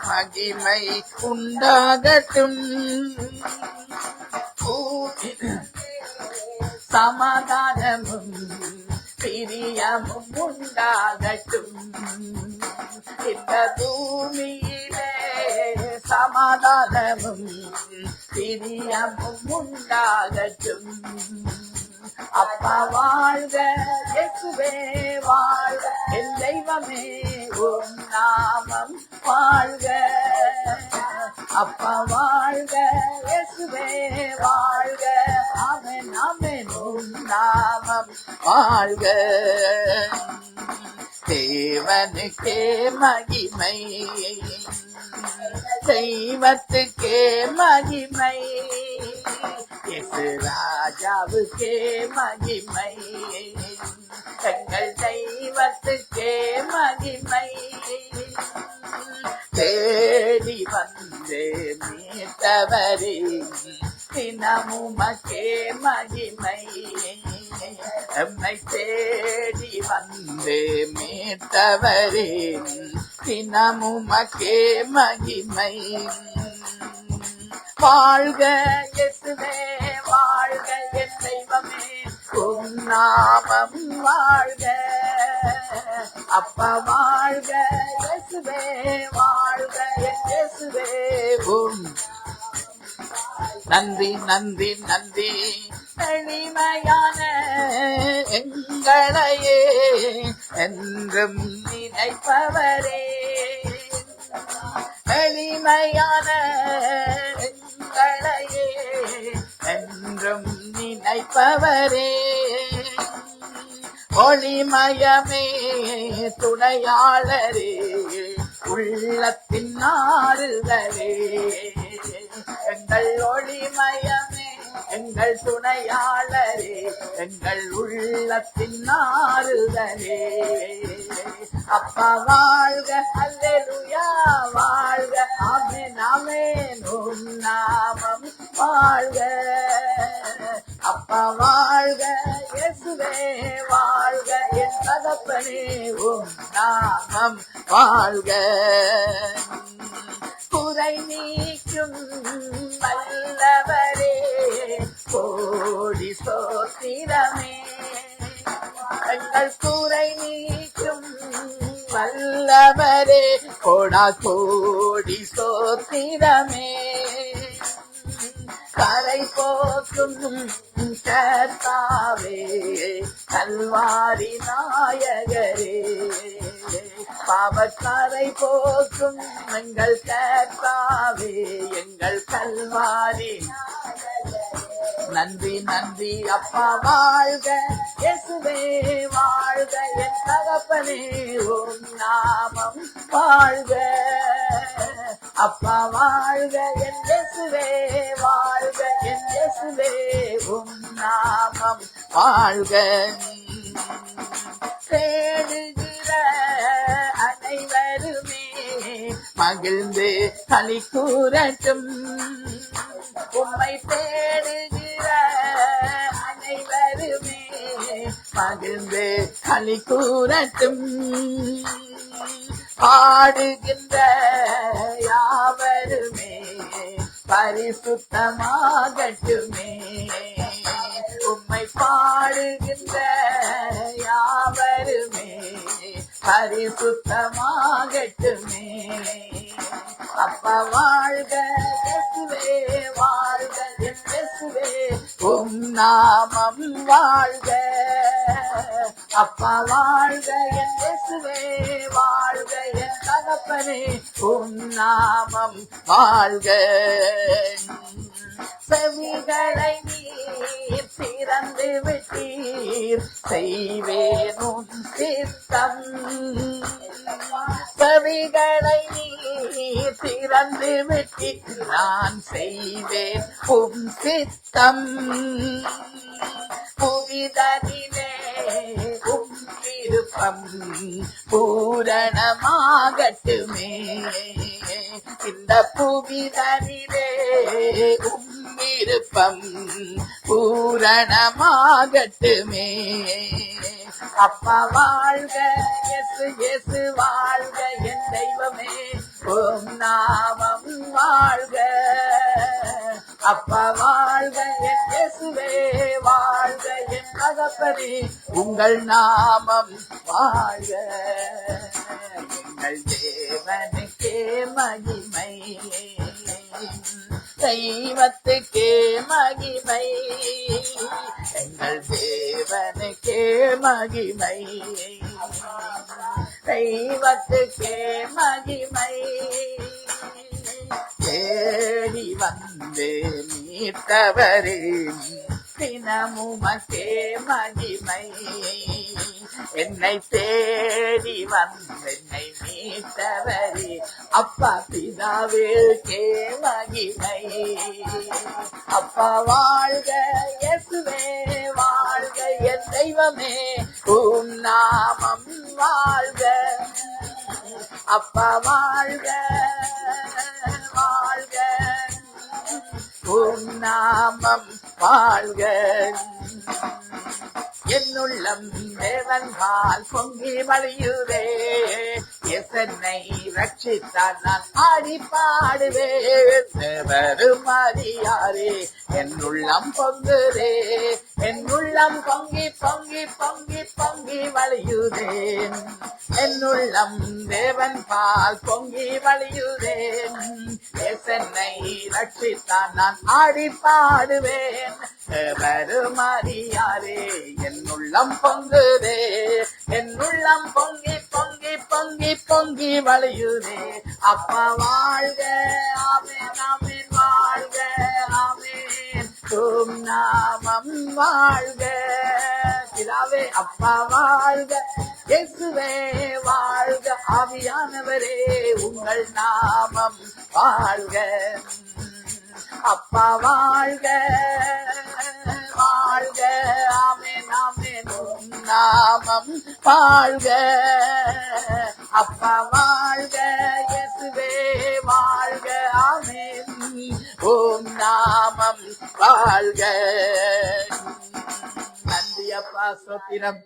மகிமை உண்டாகட்டும் சமாதானமும் பிரியமும் உண்டாகட்டும் இந்த பூமியிலே சமாதானமும் பிரியமும் உண்டாகட்டும் அப்பா வாழ்க இயேசுவே வாழ்க என் தெய்வமே உம் நாமம் வாழ்க அப்பா வாழ்க, இயேசுவே வாழ்க, ஆமென் ஆமென் உம் நாமம் வாழ்க. தேவனுக்கே மகிமை, தெய்வத்துக்கே மகிமை, இயேசு ராஜாவுக்கே மகிமை, எங்கள் தெய்வத்துக்கே மகிமை. தேடி வந்தே மீட்டவரே தினமுமக்கே மகிமை, எம்மை தேடி வந்தே மீட்டவரே தினமுமக்கே மகிமை. வாழ்க இயேசுவே வாழ்க, என் தெய்வமே உம் நாமம் வாழ்க. அப்பா வாழ்க, இயேசுவே வாழ்க, என் இயேசுவே உம். நன்றி நன்றி நன்றி, எளிமையான எங்களையே என்றும் நினைப்பவரே, எளிமையான எங்களையே என்றும் நினைப்பவரே, ஒளிமயமே துணையாளரே, உள்ளத்தின் ஆறுதலே, எங்கள் ஒளிமயமே எங்கள் துணையாளரே, எங்கள் உள்ளத்தின் ஆறுதலே. அப்பா வாழ்க, அல்லேலூயா வாழ்க, ஆமென் ஆமென் உம் நாமம் வாழ்க. அப்பா வாழ்க, இயேசுவே வாழ்க, என் தகப்பனே உம் நாமம் வாழ்க. குறை நீக்கும் வல்லவரே கோடி ஸ்தோத்திரமே, எங்கள் குறை நீக்கும் வல்லவரே கோடா கோடி ஸ்தோத்திரமே, கரை போக்கும் கர்த்தாவே கல்வாரி நாயகரே, பாவக்கரை போக்கும் எங்கள் கர்த்தாவே எங்கள் கல்வாரி. நன்றி நன்றி அப்பா வாழ்க, இயேசுவே வாழ்க, என் தகப்பனே உம் நாமம் வாழ்க. அப்பா வாழ்க, என் இயேசுவே வாழ்க, என் இயேசுவே உம் நாமம் வாழ்க. தேடுகிற அனைவருமே மகிழ்ந்து களி கூறட்டும், உம்மை தேடுகிற அனைவருமே மகிழ்ந்து களி கூறட்டும், பாடுகின்ற யாவருமே பரிசுத்தமாகட்டுமே, உம்மை பாடுகின்ற யாவருமே பரிசுத்தமாகட்டுமே. அப்பா வாழ்க, இயேசுவே வாழ்க, என் இயேசுவே உம் நாமம் வாழ்க. அப்பா வாழ்க, என் இயேசுவே வாழ்க, என் தகப்பனே உம் நாமம் வாழ்க. செவிகளை நீர் திறந்து விட்டீர், செய்வேன் உம் சித்தம். செவிகளை நீர் திறந்து விட்டீர், நான் செய்வேன் உம் சித்தம். புவிதனிலே உம் விருப்பம் பூரணமாகட்டுமே, இந்த புவிதனிலே உம் விருப்பம் பூரணமாகட்டுமே. அப்பா வாழ்க, இயேசு இயேசு வாழ்க, என் தெய்வமே உம் நாமம் வாழ்க. அப்பா வாழ்க, என் இயேசுவே வாழ்க, என் தகப்பனே உங்கள் நாமம் வாழ்க. எங்கள் தேவனுக்கே மகிமை, தெய்வத்துக்கே மகிமை, எங்கள் தேவனுக்கே மகிமை, தெய்வத்துக்கே மகிமை. தேடி வந்து மீட்டவரே தினமுமக்கே மகிமை. என்னை தேடி வந்தென்னை மீட்டவரே அப்பா பிதாவுக்கே மகிமை. அப்பா வாழ்க இயேசுவே வாழ்க என் தெய்வமே உம் நாமம் வாழ்க. அப்பா வாழ்க வாழ்க உம் நாமம் வாழ்க. என்னுள்ளம் தேவன்பால் பொங்கி வழியுதே என்னை ரட்சித்தார் நான் ஆடி பாடுவேன். தேவரும் அறியாரே என் உள்ளம் பொங்குதே என் உள்ளம் பொங்கி பொங்கி பொங்கி பொங்கி வழியுதேன். என் உள்ளம் தேவன் பால் பொங்கி வழியுதேன். என்னை ரட்சித்தார் நான் ஆடி பாடுவேன். தேவரும் அறியாரே என் உள்ளம் பொங்குதே என் உள்ளம் பொங்கி பொங்கி பொங்கி பொங்கி வழியுதே. அப்பா வாழ்க ஆமென் ஆமென் வாழ்க ஆமென் உம் நாமம் வாழ்க. பிதாவே அப்பா வாழ்க இயேசுவே வாழ்க ஆவியானவரே உங்கள் நாமம் வாழ்க. அப்பா வாழ்க வாழ்க ஆமென் ஆமென் உம் நாமம் வாழ்க. அப்பா வாழ்க இயேசுவே வாழ்க ஆமென் உம் நாமம் வாழ்க. நன்றி அப்பா ஸ்தோத்திரம்.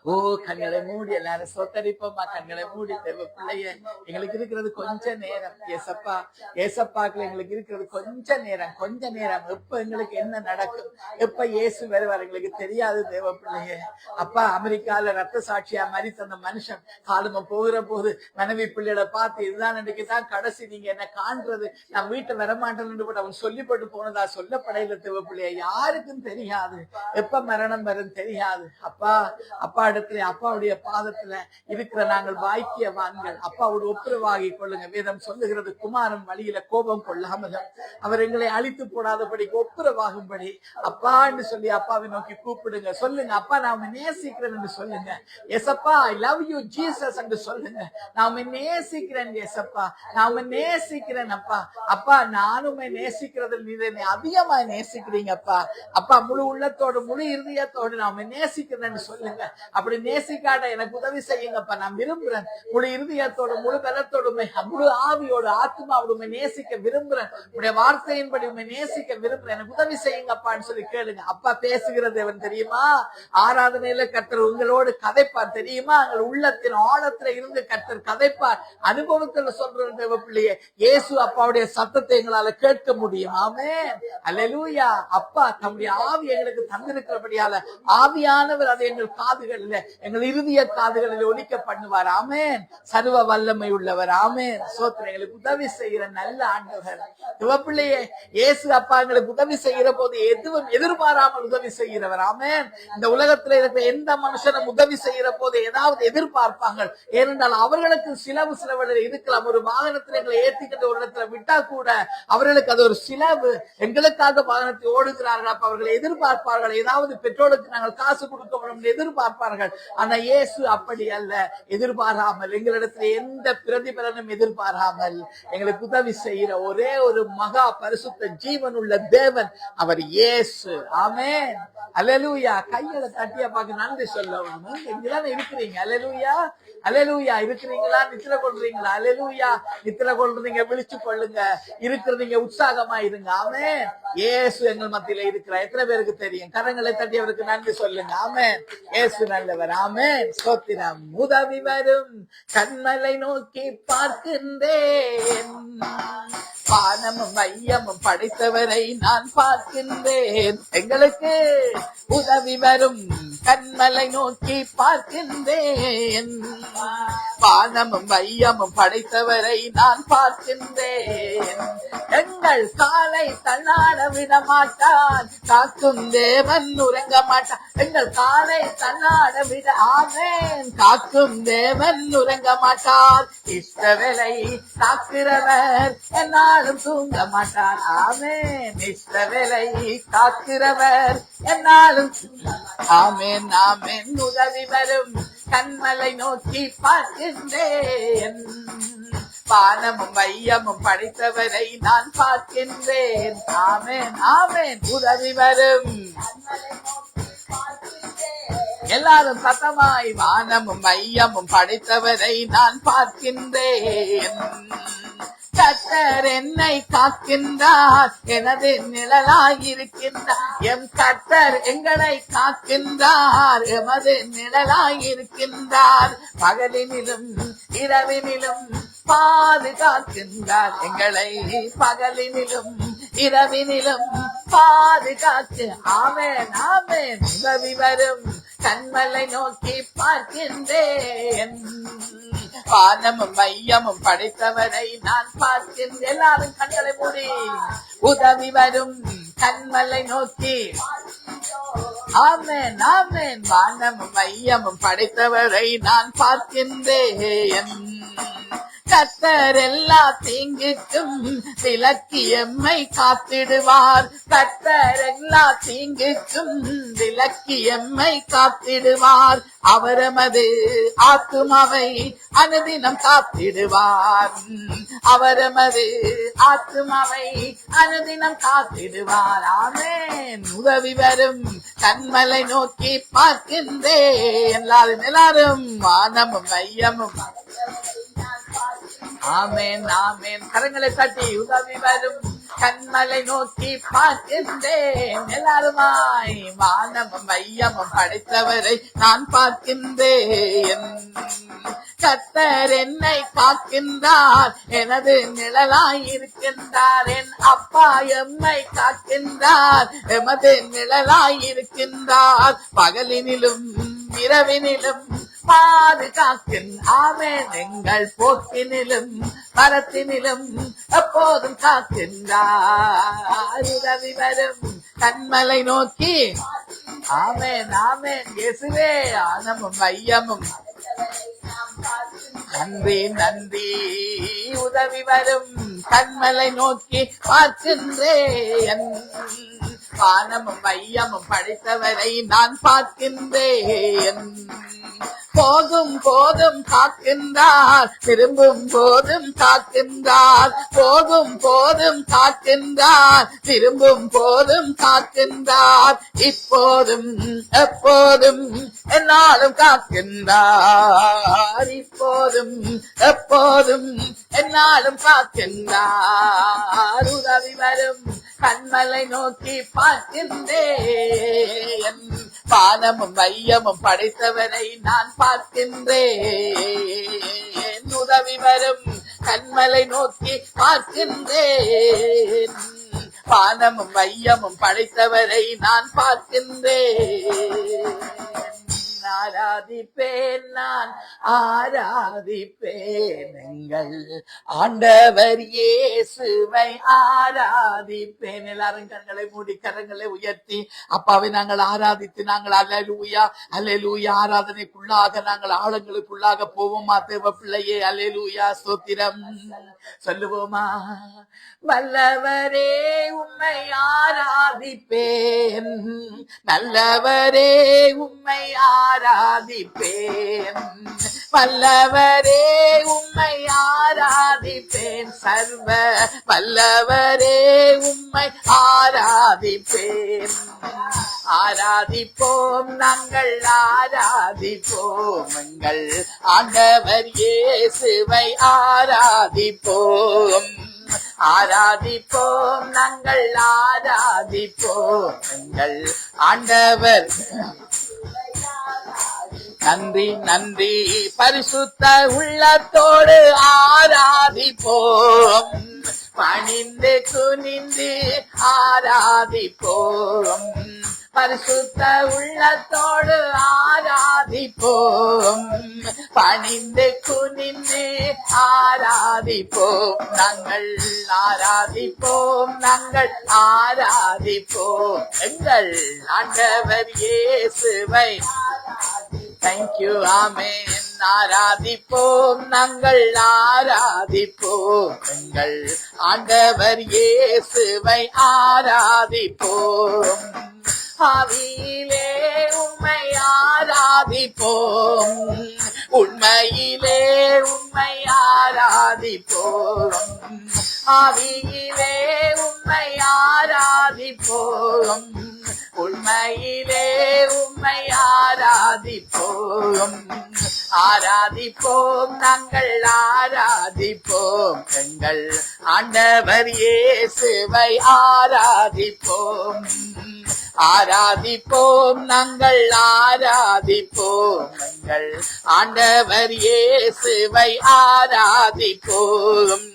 ஓ கண்களை மூடி எல்லாரும் சொத்தரிப்போமா. கண்களை மூடி தேவ பிள்ளைய எங்களுக்கு இருக்கிறது கொஞ்ச நேரம். ஏசப்பா ஏசப்பாக்குல எங்களுக்கு இருக்கிறது கொஞ்ச நேரம். எப்ப எங்களுக்கு என்ன நடக்கும் எப்ப இயேசு வருவார் எங்களுக்கு தெரியாது தேவ பிள்ளைய. அப்பா அமெரிக்கால ரத்த சாட்சியா மரித்த அந்த மனுஷன் காலமா போகிற போது மனைவி பிள்ளைகளை பார்த்து இதுதான் இன்னைக்குதான் கடைசி நீங்க என்ன காண்றது நான் வீட்டை வரமாட்டேன்னு போட்டு அவன் சொல்லிப்பட்டு போனதா சொல்லப்படையில தேவ பிள்ளைய. யாருக்கும் தெரியாது எப்ப மரணம் வரும் தெரியாது. அப்பா அப்பா இடத்துல அப்பாவுடைய பாதத்துல இருக்கிற நாங்கள் பாக்கியவான்கள். அப்பாவோட ஒப்புரவாகி கொள்ளுங்க. வேதம் சொல்லுகிறது குமாரன் வழியில கோபம் கொள்ளாமல் அவர் எங்களை அழித்து போடாதபடிக்கு ஒப்புரவாகும்படி அப்பா என்று சொல்லி அப்பாவை நோக்கி கூப்பிடுங்க. சொல்லுங்க அப்பா நான் உம்மை நேசிக்கிறேன் என்று சொல்லுங்க. எசப்பா ஐ லவ் யூ ஜீசஸ் என்று சொல்லுங்க. நான் உம்மை நேசிக்கிறேன் எசப்பா நான் உம்மை நேசிக்கிறேன் அப்பா. அப்பா நான் உம்மை நேசிக்கிறதில் நீர் என்னை அதிகமா நேசிக்கிறீங்க அப்பா. அப்பா முழு உள்ளத்தோடு முழு இருதயத்தோடு நான் உம்மை நேசிக்கிறேன்னு சொல்லுங்க. அப்படி நேசிக்காட எனக்கு உதவி செய்யுங்கப்பா. நான் விரும்புறேன் முழு இருதயத்தோடு முழு பலத்தோடு முழு ஆவியோடு ஆத்மாவோடு நேசிக்க விரும்புறேன். உடைய வார்த்தையின்படி உண்மை நேசிக்க விரும்புறேன். எனக்கு உதவி செய்யுங்கப்பான்னு சொல்லி கேளுங்க. அப்பா பேசுகிற தேவன் தெரியுமா. ஆராதனையில கர்த்தர் உங்களோடு கதைப்பார் தெரியுமா. எங்கள் உள்ளத்தின் ஆழத்துல இருந்து கர்த்தர் கதைப்பார். அனுபவத்துல சொல்ற தேவ பிள்ளையே இயேசு அப்பாவுடைய சத்தத்தை எங்களால கேட்க முடியும். ஆமென் அல்லேலூயா. அப்பா தம்முடைய ஆவி எங்களுக்கு தந்திருக்கிறபடியால ஆவியானவர் அதை எங்கள் காதுகளில் எங்கள் இறுதிய காதுகளில் ஒலிக்க பண்ணுவார். ஆமென். சர்வ வல்லமை உள்ளவர். ஆமென். சோத்திரம். எங்களுக்கு உதவி செய்கிற நல்ல ஆண்டவர் சிவப்பிள்ளையே. இயேசு அப்பா எங்களுக்கு உதவி செய்கிற போது எதுவும் எதிர்பாராமல் உதவி செய்கிறவர். ஆமென். இந்த உலகத்துல இருக்கிற எந்த மனுஷனும் உதவி செய்கிற போது ஏதாவது எதிர்பார்ப்பாங்க. ஏனென்றால் அவர்களுக்கு சிலவு இருக்கலாம். ஒரு வாகனத்தில் எங்களை ஏற்றிக்கிட்டு ஒரு இடத்துல விட்டா கூட அவர்களுக்கு அது ஒரு சிலவு. எங்களுக்காக வாகனத்தை ஓடுகிறார்கள். அப்ப அவர்கள் எதிர்பார்ப்பார்கள் ஏதாவது பெட்ரோலுக்கு நாங்கள் காசு கொடுக்க வேண்டும் எதிர்பார்ப்பார்கள். ஆனா இயேசு அப்படி அல்ல. எதிர்பாராமல் எங்களிடத்துல எந்த பிரதிபலனும் எதிர்பாராமல் எங்களுக்கு உதவி செய்கிற ஒரே ஒரு மகா பரிசுத்த ஜீவன் உள்ள தேவன் அவர் இயேசு. ஆமென் அல்லேலூயா. கையில தட்டியா பார்க்க நன்றி சொல்லணும். இங்கதானே இருக்கிறீங்க. அல்லேலூயா அல்லேலூயா. இருக்கிறீங்களா? நித்திர கொள்றீங்களா? அல்லேலூயா. நித்திர கொள்றீங்க விழிச்சு கொள்ளுங்க. இருக்கிறீங்க உற்சாகமா இருங்க. ஆமென். இயேசு எங்கள் மத்தியில இருக்கிறார். எத்தனை பேருக்கு தெரியும்? கரங்களை தட்டி அவருக்கு நன்றி சொல்லுங்க. ஆமென். இயேசு நல்லவர். ஆமென். ஸ்தோத்திரம். உதவி வரும் கண்மலை நோக்கி பார்க்கின்றேன். வானமும் மையமும் படைத்தவரை நான் பார்க்கின்றேன். எங்களுக்கு உதவி வரும் கண்மலை நோக்கி பார்க்கின்றேன். வானமும் வையமும் படைத்தவரை நான் பார்க்கின்றேன். எங்கள் காலை தள்ளாட விட மாட்டான், காக்கும் தேவன் உறங்க மாட்டான். எங்கள் காலை தள்ளாட விட ஆமேன், காக்கும் தேவன் உறங்க மாட்டார். இஷ்டவேளை காக்கிறவர் என்னாலும் தூங்க மாட்டார். ஆமேன், இஷ்டவேளை காக்கிறவர் என்னாலும். ஆமேன் ஆமேன். உதவி வரும் கண்மலை நோக்கி பார்க்கின்றேன். வானமும் வையமும் படைத்தவரை நான் பார்க்கின்றேன். ஆமேன் ஆமேன். உதவி வரும். எல்லாரும் சத்தமாய், வானமும் மையமும் படைத்தவரை நான் பார்க்கின்றேன். கர்த்தர் என்னை காக்கின்றார், எனது நிழலாயிருக்கின்றார். எம் கர்த்தர் எங்களை காக்கின்றார், எமது நிழலாயிருக்கின்றார். பகலினிலும் இரவினிலும் பாதுகாக்கின்றார் எங்களை, பகலினிலும் இரவினிலும் பாதுகாத்து. ஆமென் ஆமென். உதவி வரும் கண்மலை நோக்கி பார்க்கின்றேன். வானமும் மையமும் படைத்தவரை நான் பார்க்கின்றேன். எல்லாரும் கண்களை மூடி. உதவி வரும் கண்மலை நோக்கி. ஆமென் ஆமென். வானமும் மையமும் படைத்தவரை நான் பார்க்கின்றேன். கர்த்தர் எல்லா தீங்குக்கும் விலக்கி எம்மை காத்திடுவார். கர்த்தர் எல்லா தீங்குக்கும் விலக்கி எம்மை காத்திடுவார். அவரமது ஆத்துமாவை அனுதினம் காத்திடுவார். அவரமது ஆத்துமாவை அனுதினம் காத்திடுவார். ஆமென். உதவி வரும் கண்மலை நோக்கி பார்க்கின்றேன். எல்லாரும் வானமும் மையமும். ஆமென் ஆமென். கரங்களை தட்டி. உதவி வரும் கண்மலை நோக்கி பார்க்கின்றேன். எல்லாருமாய், வானமும் மையமும் படைத்தவரை நான் பார்க்கின்றேன். கர்த்தர் என்னை காக்கின்றார், எனது நிழலாயிருக்கின்றார். என் அப்பா எம்மை காக்கின்றார், எமது நிழலாயிருக்கின்றார். பகலினிலும் இரவினிலும் பாதுகாக்கின்றார். ஆமென். எங்கள் போக்கினிலும் மரத்தினிலும் எப்போதும் காக்கின்றார். உதவி வரும் கண்மலை நோக்கி. ஆமென் ஆமென். இயேசுவே, ஆனமும் மையமும். நன்றி நன்றி. உதவி வரும் கண்மலை நோக்கி பார்க்கின்றேன். வானமும் மையமும் படைத்தவரை நான் பார்க்கின்றேன். போகும் போதும் காக்கின்றார், திரும்பும் போதும் காக்கின்றார். போகும் போதும் காக்கின்றார், திரும்பும் போதும் காக்கின்றார். இப்போதும் எப்போதும் என்னாலும் காக்கின்றார். இப்போதும் எப்போதும் என்னாலும் காக்கின்றார். உதவி வரும் கண்மலை நோக்கி பார்க்கின்றேன். வானமும் மையமும் படைத்தவரை நான் பார்க்கின்றேன். உதவி வரும் கண்மலை நோக்கி பார்க்கின்றேன். வானமும் மையமும் படைத்தவரை நான் பார்க்கின்றேன். ஆராதிப்பேன், நான் ஆராதிப்பேன். எங்கள் ஆண்டவர் இயேசுவை ஆராதிப்பேன். எல்லாரும் கண்களை மூடி கரங்களை உயர்த்தி அப்பாவை நாங்கள் ஆராதித்து நாங்கள் அல்லேலூயா அல்லேலூயா ஆராதனைக்குள்ளாக நாங்கள் ஆழங்களுக்குள்ளாக போவோமா தேவ பிள்ளையே? அல்லேலூயா ஸ்தோத்திரம் சொல்லுவோமா? வல்லவரே உம்மை ஆராதிப்பேன், நல்லவரே உம்மை ஆராதிப்பேன். வல்லவரே உம்மை ஆராதிப்பேன், சர்வ வல்லவரே உம்மை ஆராதிப்பேன். ஆராதிப்போம் நாங்கள் ஆராதிப்போம், எங்கள் ஆண்டவர் இயேசுவை ஆராதிப்போம். ஆராதிப்போம் நாங்கள் ஆராதிப்போம், எங்கள் ஆண்டவர். நன்றி நன்றி. பரிசுத்த உள்ளத்தோடு ஆராதிப்போம், பணிந்து குனிந்து ஆராதிப்போம். பரிசுத்த உள்ளத்தோடு ஆராதிப்போம், பணிந்து குனிந்து ஆராதிப்போம், நாங்கள் ஆராதிப்போம், நாங்கள் ஆராதிப்போம் எங்கள் ஆண்டவர் இயேசுவை. தேங்க்யூ, ஆமென். ஆராதிப்போம், நாங்கள் ஆராதிப்போம் எங்கள் ஆண்டவர் இயேசுவை ஆராதிப்போம். ஆவியிலே உம்மை ஆராதிப்போம், உண்மையிலே உம்மை ஆராதிப்போம், ஆவியிலே உம்மை ஆராதிப்போம், உண்மையிலே உம்மை ஆராதிப்போம். ஆராதிப்போம், நாங்கள் ஆராதிப்போம் எங்கள் ஆண்டவர் இயேசுவை ஆராதிப்போம். ஆராதிப்போம், நாங்கள் ஆராதிப்போம் எங்கள் ஆண்டவர் இயேசுவை ஆராதிப்போம்.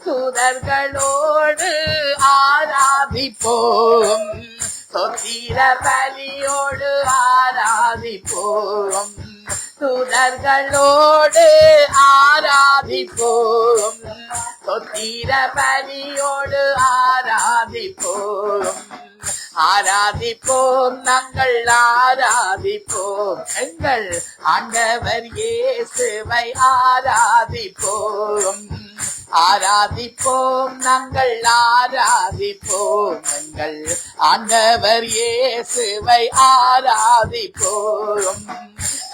தூதர்களோடு ஆராதிப்போம், சொத்திர பலியோடு ஆராதிப்போம், தூதர்களோடு ஆராதிப்போம், சொத்திர பலியோடு ஆராதிப்போம். ஆராதிப்போம், நாங்கள் ஆராதிப்போம் எங்கள் ஆண்டவர் இயேசுவை ஆராதிப்போம். ஆராதிப்போம், நாங்கள் ஆராதிப்போம் எங்கள் ஆண்டவர் இயேசுவை ஆராதிப்போம்.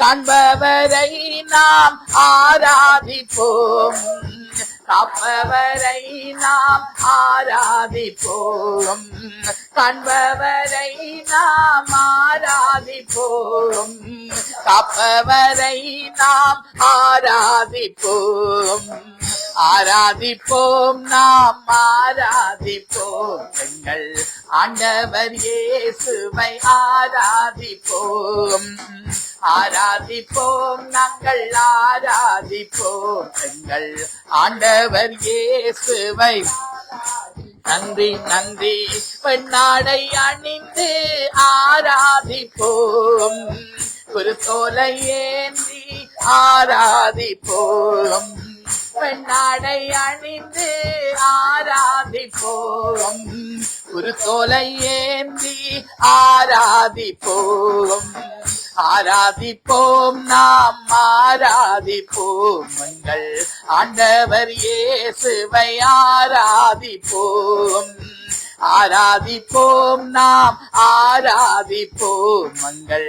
காண்பவரை நாம் ஆராதிப்போம், காப்பவரை நாம் ஆராதிப்போம், காண்பவரை நாம் ஆராதிப்போம், காப்பவரை நாம் ஆராதிப்போம். ஆராதிப்போம், நாம் ஆராதிப்போம் எங்கள் ஆண்டவர் இயேசுவை ஆராதிப்போம். ஆராதிப்போம், நாங்கள் ஆராதிப்போம் எங்கள் ஆண்டவர் இயேசுவை. நன்றி நன்றி, பெண்ணாடை அணிந்து ஆராதிப்போம், குருத்தோலை ஏந்தி ஆராதிப்போம், பெண்ணாடை அணிந்து ஆராதிப்போம், குருத்தோலை ஏந்தி ஆராதிப்போம். ஆராதிப்போம், நாம் ஆராதிப்போம் எங்கள் ஆண்டவர் இயேசுவை ஆராதிப்போம். ஆராதிப்போம், நாம் ஆராதிப்போம் எங்கள்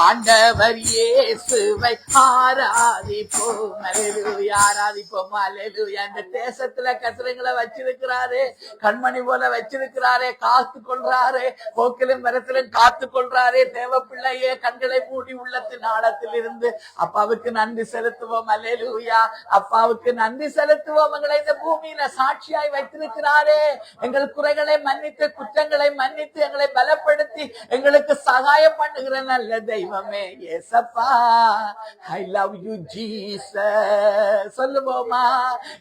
ஆண்டவர் இயேசுவை ஆராதிப்போம். அல்லேலூயா, ஆராதிப்போம். அல்லேலூயா. இந்த தேசத்துல கத்திரங்களை வச்சிருக்கிறாரே, கண்மணி போல வச்சிருக்கிறாரே, காத்து கொள்றாரே, போக்கிலும் மரத்திலும் காத்து கொள்றாரே. தேவ பிள்ளையே, கண்களை மூடி உள்ளத்தின் ஆழத்தில் இருந்து அப்பாவுக்கு நன்றி செலுத்துவோம். அல்லேலூயா, அப்பாவுக்கு நன்றி செலுத்துவோம். எங்களை இந்த பூமியில சாட்சியாய் வைத்திருக்கிறாரே, எங்கள் குறைகளை மன்னித்து, குற்றங்களை மன்னித்து, எங்களை பலப்படுத்தி எங்களுக்கு சகாயம் பண்ணுகிற நல்ல தெய்வமே ஏசப்பா. I love you Jesus. சொல்லுவோமா?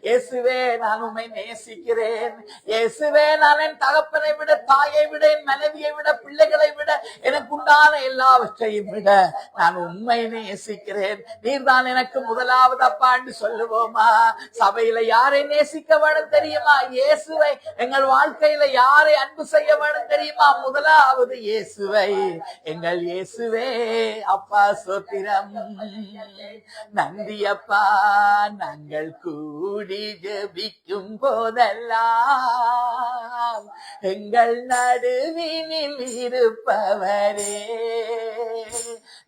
இயேசுவே, நான் உம்மை நேசிக்கிறேன். இயேசுவே, நான் என் தகப்பனை விட, தாயை விட, என் மனைவியை விட, பிள்ளைகளை விட, எனக்கு உண்டான எல்லாவற்றையும் விட நான் உம்மை நேசிக்கிறேன். நீர்தான் எனக்கு முதலாவது அப்பா என்று சொல்லுவோமா? சபையில யாரை நேசிக்க வேணும் தெரியுமா? இயேசுவை. எங்கள் வாழ்க்கையில யாரை அன்பு செய்ய வேணும் தெரியுமா? முதலாவது இயேசுவை. எங்கள் இயேசுவே அப்பா, சோத்திரம். நன்றி அப்பா. நாங்கள் கூடி ஜெபிக்கும் போதெல்லாம் எங்கள் நடுவினில் இருப்பவரே,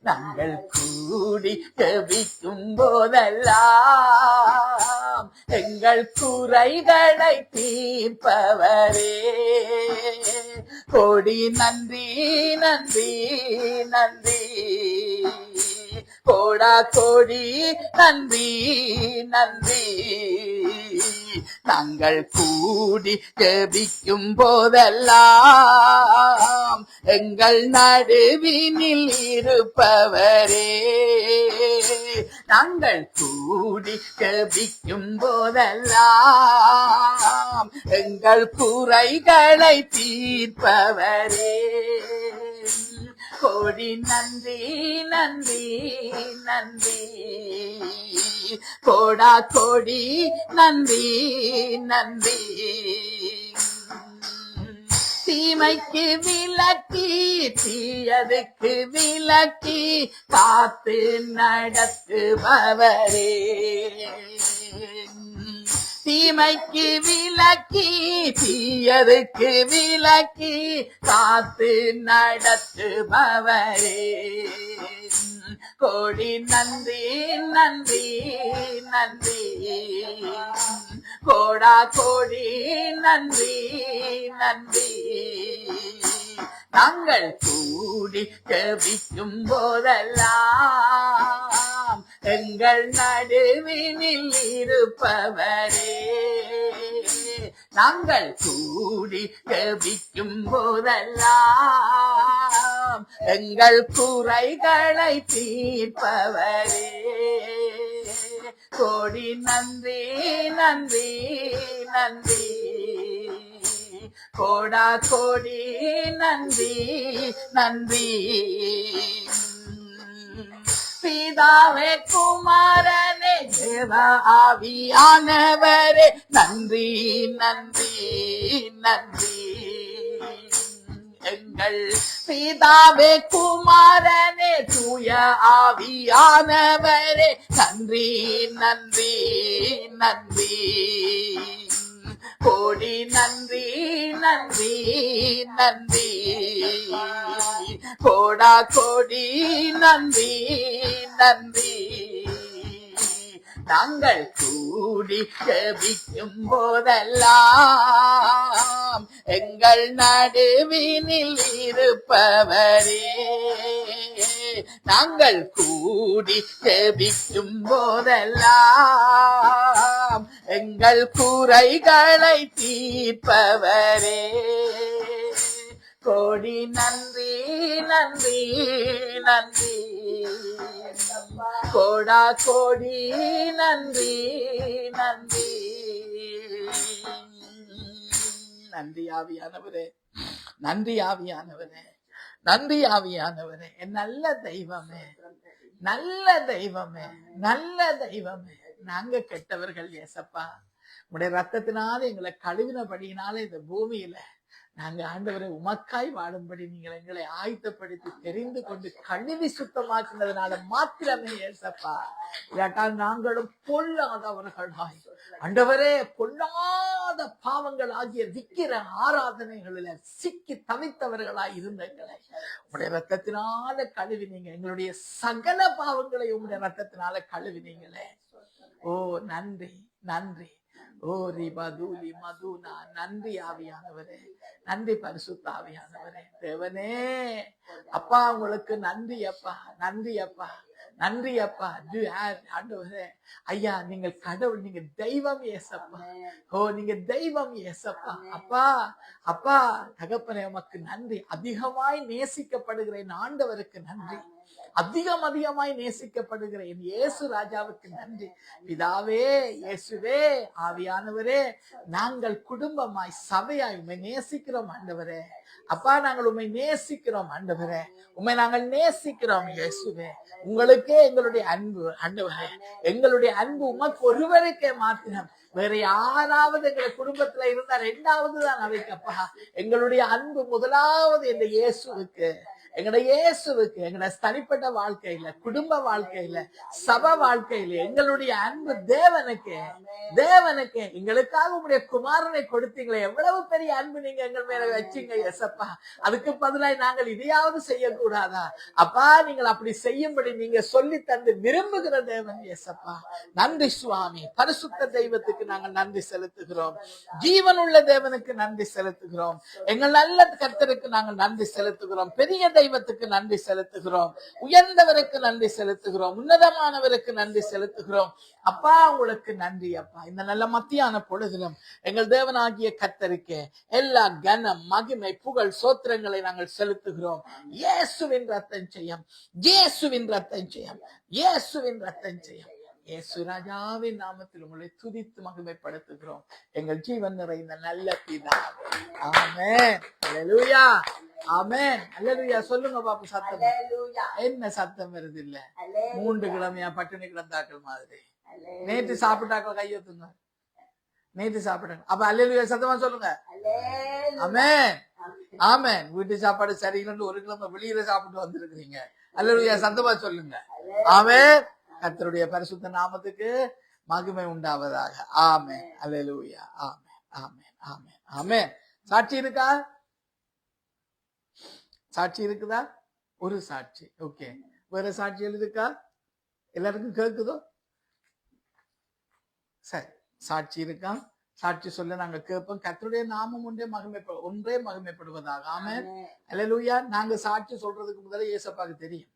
நாங்கள் கூடி ஜெபிக்கும் போதெல்லாம் எங்கள் குறைகளை தீர்ப்பவரே, கோடி நன்றி நன்றி நன்றி, கோடா கோடி நன்றி நன்றி. நாங்கள் கூடி ஜெபிக்கும் போதெல்லாம் எங்கள் நடுவினில் இருப்பவரே, நாங்கள் கூடி ஜெபிக்கும் போதெல்லாம் எங்கள் குறைகளை தீர்ப்பவரே. கோடி நன்றி நன்றி நன்றி, கோடா கோடி நன்றி நன்றி. தீமைக்கு விலக்கி தீயதுக்கு விலக்கி காத்து நடத்துபவரே, தீமைக்கு விலக்கி தீயதுக்கு விலக்கி காத்து நடத்துபவரே, கோடி நன்றி நன்றி நன்றி, கோடா கோடி நன்றி நன்றி. நாங்கள் கூடி ஜெபிக்கும் போதெல்லாம் எங்கள் நடுவினில் இருப்பவரே, நாங்கள் கூடி ஜெபிக்கும் போதெல்லாம் எங்கள் குறைகளை தீர்ப்பவரே, கோடி நன்றி நன்றி நன்றி, கோடா கோடி நன்றி நன்றி. பிதாவே குமாரனே தேவ ஆவியானவரே நன்றி நன்றி நன்றி. எங்கள் பிதாவே குமாரனே தூய ஆவியானவரே நன்றி நன்றி நன்றி, கோடி நன்றி நன்றி நன்றி, கோடா கோடி நன்றி நன்றி. நாங்கள் கூடி ஜெபிக்கும் போதெல்லாம் எங்கள் நடுவினில் இருப்பவரே, நாங்கள் கூடி ஜெபிக்கும் போதெல்லாம் எங்கள் குறைகளை தீர்ப்பவரே, கோடி நன்றி நன்றி நன்றி, கோடா கோடி நன்றி நன்றி. நன்றி ஆவியானவரே, நன்றி ஆவியானவரே, நன்றி ஆவியானவரே, என் நல்ல தெய்வமே, நல்ல தெய்வமே, நல்ல தெய்வமே. நாங்க கெட்டவர்கள் ஏசப்பா, உடைய ரத்தத்தினால எங்களை கழுவினபடியினால இந்த பூமியில நாங்க ஆண்டவரை உமக்காய் வாழும்படி நீங்கள் எங்களை ஆயத்தப்படுத்தி தெரிந்து கொண்டு கழுவி சுத்தமாக்குனதுனால மாத்திரமே ஏசப்பா. இல்லாட்டால் நாங்களும் பொல்லாதவர்களாய் ஆண்டவரே, பொல்லாத பாவங்கள் ஆகிய விக்கிர ஆராதனைகளில சிக்கி தவித்தவர்களாய் இருந்தங்களை உங்களுடைய ரத்தத்தினால கழுவினீங்க. எங்களுடைய சகல பாவங்களை உங்களுடைய ரத்தத்தினால கழுவினீங்களே. ஓ நன்றி நன்றி. ஓ ரிபதுலி மதுனா. நன்றி ஆவியானவரே, நன்றி பரிசுத்த ஆவியானவரே. தேவனே அப்பா, உங்களுக்கு நன்றி அப்பா, நன்றி அப்பா, நன்றி அப்பா. ஆண்டவரே ஐயா, நீங்கள் கடவுள், நீங்க தெய்வம் ஏசப்பா. ஓ நீங்க தெய்வம் ஏசப்பா. அப்பா அப்பா தகப்பனே உமக்கு நன்றி. அதிகமாய் நேசிக்கப்படுகிறேன் ஆண்டவருக்கு நன்றி. அதிகமாய் நேசிக்கப்படுகிறேன் இயேசு ராஜாவுக்கு நன்றி. பிதாவே, இயேசுவே, ஆவியானவரே, நாங்கள் குடும்பமாய் சபையாய் உம்மை நேசிக்கிறோம் ஆண்டவரே. அப்பா நாங்கள் உம்மை நேசிக்கிறோம் ஆண்டவரே, உம்மை நாங்கள் நேசிக்கிறோம் இயேசுவே. உங்களுக்கே எங்களுடைய அன்பு ஆண்டவரே, எங்களுடைய அன்பு உமக்கு ஒருவருக்கே மாத்திரம். வேற யாராவது எங்க குடும்பத்துல இருந்தா ரெண்டாவது தான் அவைக்கப்பா. எங்களுடைய அன்பு முதலாவது இந்த இயேசுவுக்கு, எங்களுடைய இயேசுவுக்கு. எங்களுடைய தனிப்பட்ட வாழ்க்கையில, குடும்ப வாழ்க்கையில, சபை வாழ்க்கையில எங்களுடைய அன்பு தேவனுக்கு, தேவனுக்கு. எங்களுக்காக உங்களுடைய குமாரனை கொடுத்தீங்களே, எவ்வளவு பெரிய அன்பு நீங்க எங்கள் மேல வச்சீங்க ஏசப்பா. அதுக்கு பதிலாக நாங்கள் இதையாவது செய்யக்கூடாதா அப்பா? நீங்கள் அப்படி செய்யும்படி நீங்க சொல்லி தந்து விரும்புகிற தேவன் ஏசப்பா. நன்றி சுவாமி. பரிசுத்த தெய்வத்துக்கு நாங்கள் நன்றி செலுத்துகிறோம். ஜீவனுள்ள தேவனுக்கு நன்றி செலுத்துகிறோம். எங்கள் நல்ல கர்த்தருக்கு நாங்கள் நன்றி செலுத்துகிறோம். பெரிய தெய்வத்துக்கு நன்றி செலுத்துகிறோம். உயர்ந்தவருக்கு நன்றி செலுத்துகிறோம். உன்னதமானவருக்கு நன்றி செலுத்துகிறோம். அப்பா உங்களுக்கு நன்றி அப்பா. இந்த நல்ல மத்தியான பொழுதிலும் எங்கள் தேவனாகிய கர்த்தருக்கு எல்லா கனம், மகிமை, புகழ், சோத்திரங்களை நாங்கள் செலுத்துகிறோம். இயேசுவின் ரத்தம் செய்யும், இயேசுவின் ரத்தம் செய்யும், இயேசுவின் ரத்தம் செய்யும். இயேசு ராஜாவின் நாமத்தில் உங்களை துதித்து மகிமைப்படுத்துகிறோம். எங்கள் ஜீவன் நிறைந்த நல்ல பிதாவே. ஆமென். அல்லேலூயா, ஆமென். அல்லேலூயா. சொல்லுங்க பாப்பு சத்தம். அல்லேலூயா. என்ன சத்தம் வருது இல்ல? அல்லேலூயா. 3 கிழமையா பட்டினி கிடந்தாக்கள் மாதிரி. அல்லேலூயா. நேற்று சாப்பிட்டாக்கள் கையெழுத்துங்க. நேற்று சாப்பிட்டாங்க. அப்ப அல்லேலூயா சத்தமா சொல்லுங்க. அல்லேலூயா. ஆமென். ஆமென். ஆமென். வீட்டு சாப்பாடு சரியில்லைன்னு ஒரு கிழமை வெளியில சாப்பிட்டு வந்திருக்கிறீங்க. அல்லேலூயா சத்தமா சொல்லுங்க. ஆமென். கர்த்தருடைய பரிசுத்த நாமத்துக்கு மகிமை உண்டாவதாக. ஆமென். அல்லேலூயா. ஆமென். ஆமென். ஆமென். ஆமென். சாட்சி இருக்கா? சாட்சி இருக்குதா? ஒரு சாட்சி. ஓகே. வேற சாட்சிகள் இருக்கா? எல்லாருக்கும் கேக்குதோ? சரி. சாட்சி இருக்கா? சாட்சி சொல்ல நாங்க கேட்போம். கர்த்தருடைய நாமம் ஒன்றே மகிமைப்படுவதாக. ஆமென். அல்லேலூயா. நாங்க சாட்சி சொல்றதுக்கு முதல்ல இயேசப்பாக்கு தெரியும்.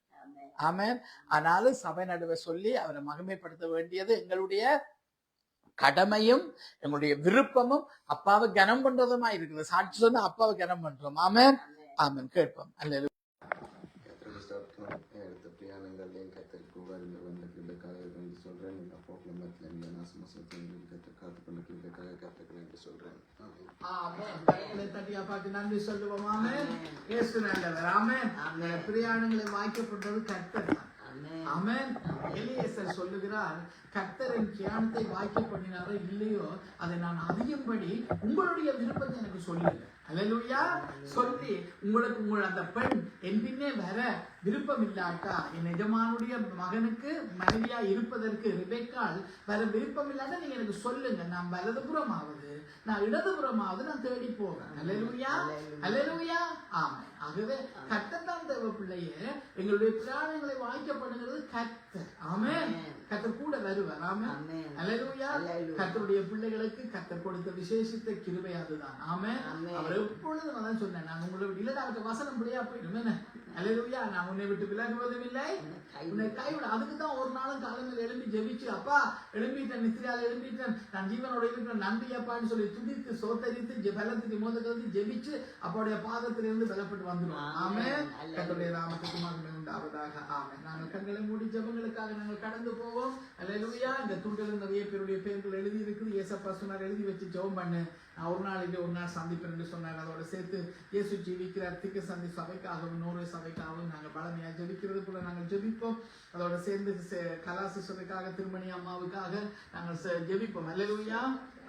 ஆமென். ஆனாலும் சபை நடுவே சொல்லி அவரை மகிமைப்படுத்த வேண்டியது எங்களுடைய கடமையும் எங்களுடைய விருப்பமும் அப்பாவை கனம் பண்றதுமா இருக்குது. சாட்சி சொன்னா அப்பாவை கனம் பண்றோம். ஆமென். ஆமென். கேட்போம். அல்லேலூயா. எடுத்த பிரியாணங்களையும் கத்திற்கு வருந்த வந்த கிருபைக்காக என்று சொல்றேன். இந்த போக்கில் மத்தியில் இந்த நாசமோசத்தையும் கற்று காத்து கொண்ட கிருபைக்காக கத்துக்கள் என்று சொல்றேன். தட்டி அப்பாக்கு நன்றி சொல்லுவோம். ஆமென். இயேசு நல்லவர். ஆமென். பிரியாணங்களை வாய்க்கப்பட்டது கர்த்தர். ஆமென். எலியேசர் சொல்லுகிறார், கர்த்தரின் தியானத்தை வாய்க்க பண்ணினாரோ இல்லையோ அதை நான் அறியும்படி உங்களுடைய விருப்பத்தை எனக்கு சொல்லுங்க. அல்லேலூயா. சொல்லி உங்களுக்கு அந்த பெண் என் பின்னே வர விருப்பம் இல்லாட்டா, என் எஜமானுடைய மகனுக்கு மனைவியா இருப்பதற்கு ரெபெக்காள் வர விருப்பம் இல்லாட்டா நீங்க எனக்கு சொல்லுங்க. நான் வலதுபுறமாவது நான் இடதுபுறமாவது நான் தேடி போவேன். அல்லேலூயா. அல்லேலூயா. ஆமென். ஆகவே கர்த்தர் தான் தேவ பிள்ளையே. எங்களுடைய பிராணங்களை வாய்க்க பண்ணுகிறது கர்த்தர். ஆமென். கர்த்தர் கூட வருவார். ஆமென். அல்லேலூயா. கர்த்தருடைய பிள்ளைகளுக்கு கர்த்தர் கொடுத்த விசேஷித்த கிருபை அதுதான். ஆமென். அவர் எப்பொழுதும் அதான் சொன்னேன், நான் உங்களை விட்டு இல்ல அவருக்கு வசனம் பிள்ளையா போயிடும். அல்லேலூயா. நான் உன்னை விட்டு விலகுவதும் இல்லை, உன்னை கைவிட. அதுக்கு தான் ஒரு நாளும் காலங்கள் எழும்பி ஜெபிச்சு, அப்பா எழும்பிட்டேன், நித்திரையால எழும்பிட்டேன், நான் ஜீவனோட இருக்கிறேன், நன்றி அப்பான்னு சொல்லி துதித்து சோத்தரித்து பலத்துக்கு மோதக்கிறது ஜெபிச்சு அப்போடைய பாதத்திலிருந்து பலப்பட்டு வந்துடும். ஆமென். கர்த்தருடைய நாமத்துக்கு மகிமை உண்டாவதாக. ஆமென். நாங்கள் கண்களை மூடி ஜெபங்களுக்காக நாங்கள் கடந்து போவோம். அல்லேலூயா. இந்த துண்டுல நிறைய பேருடைய பெயர்கள் எழுதி இருக்குது. ஏசப்பா சொன்னார், எழுதி வச்சு ஜெபம் பண்ணு, நான் ஒரு நாள் இல்லை ஒரு நாள் சந்திப்பேன் என்று சொன்னார். அதோட சேர்த்து இயேசு ஜீவிக்கிற திக்கு சந்தி சபைக்காகவும் நோர்வே சபைக்காகவும் நாங்கள் பழமையா ஜெபிக்கிறது போல நாங்கள் ஜெபிப்போம். அதோட சேர்ந்து கலாசிஸ்வருக்காக திருமணி அம்மாவுக்காக நாங்கள் ஜெபிப்போம். அல்லேலூயா.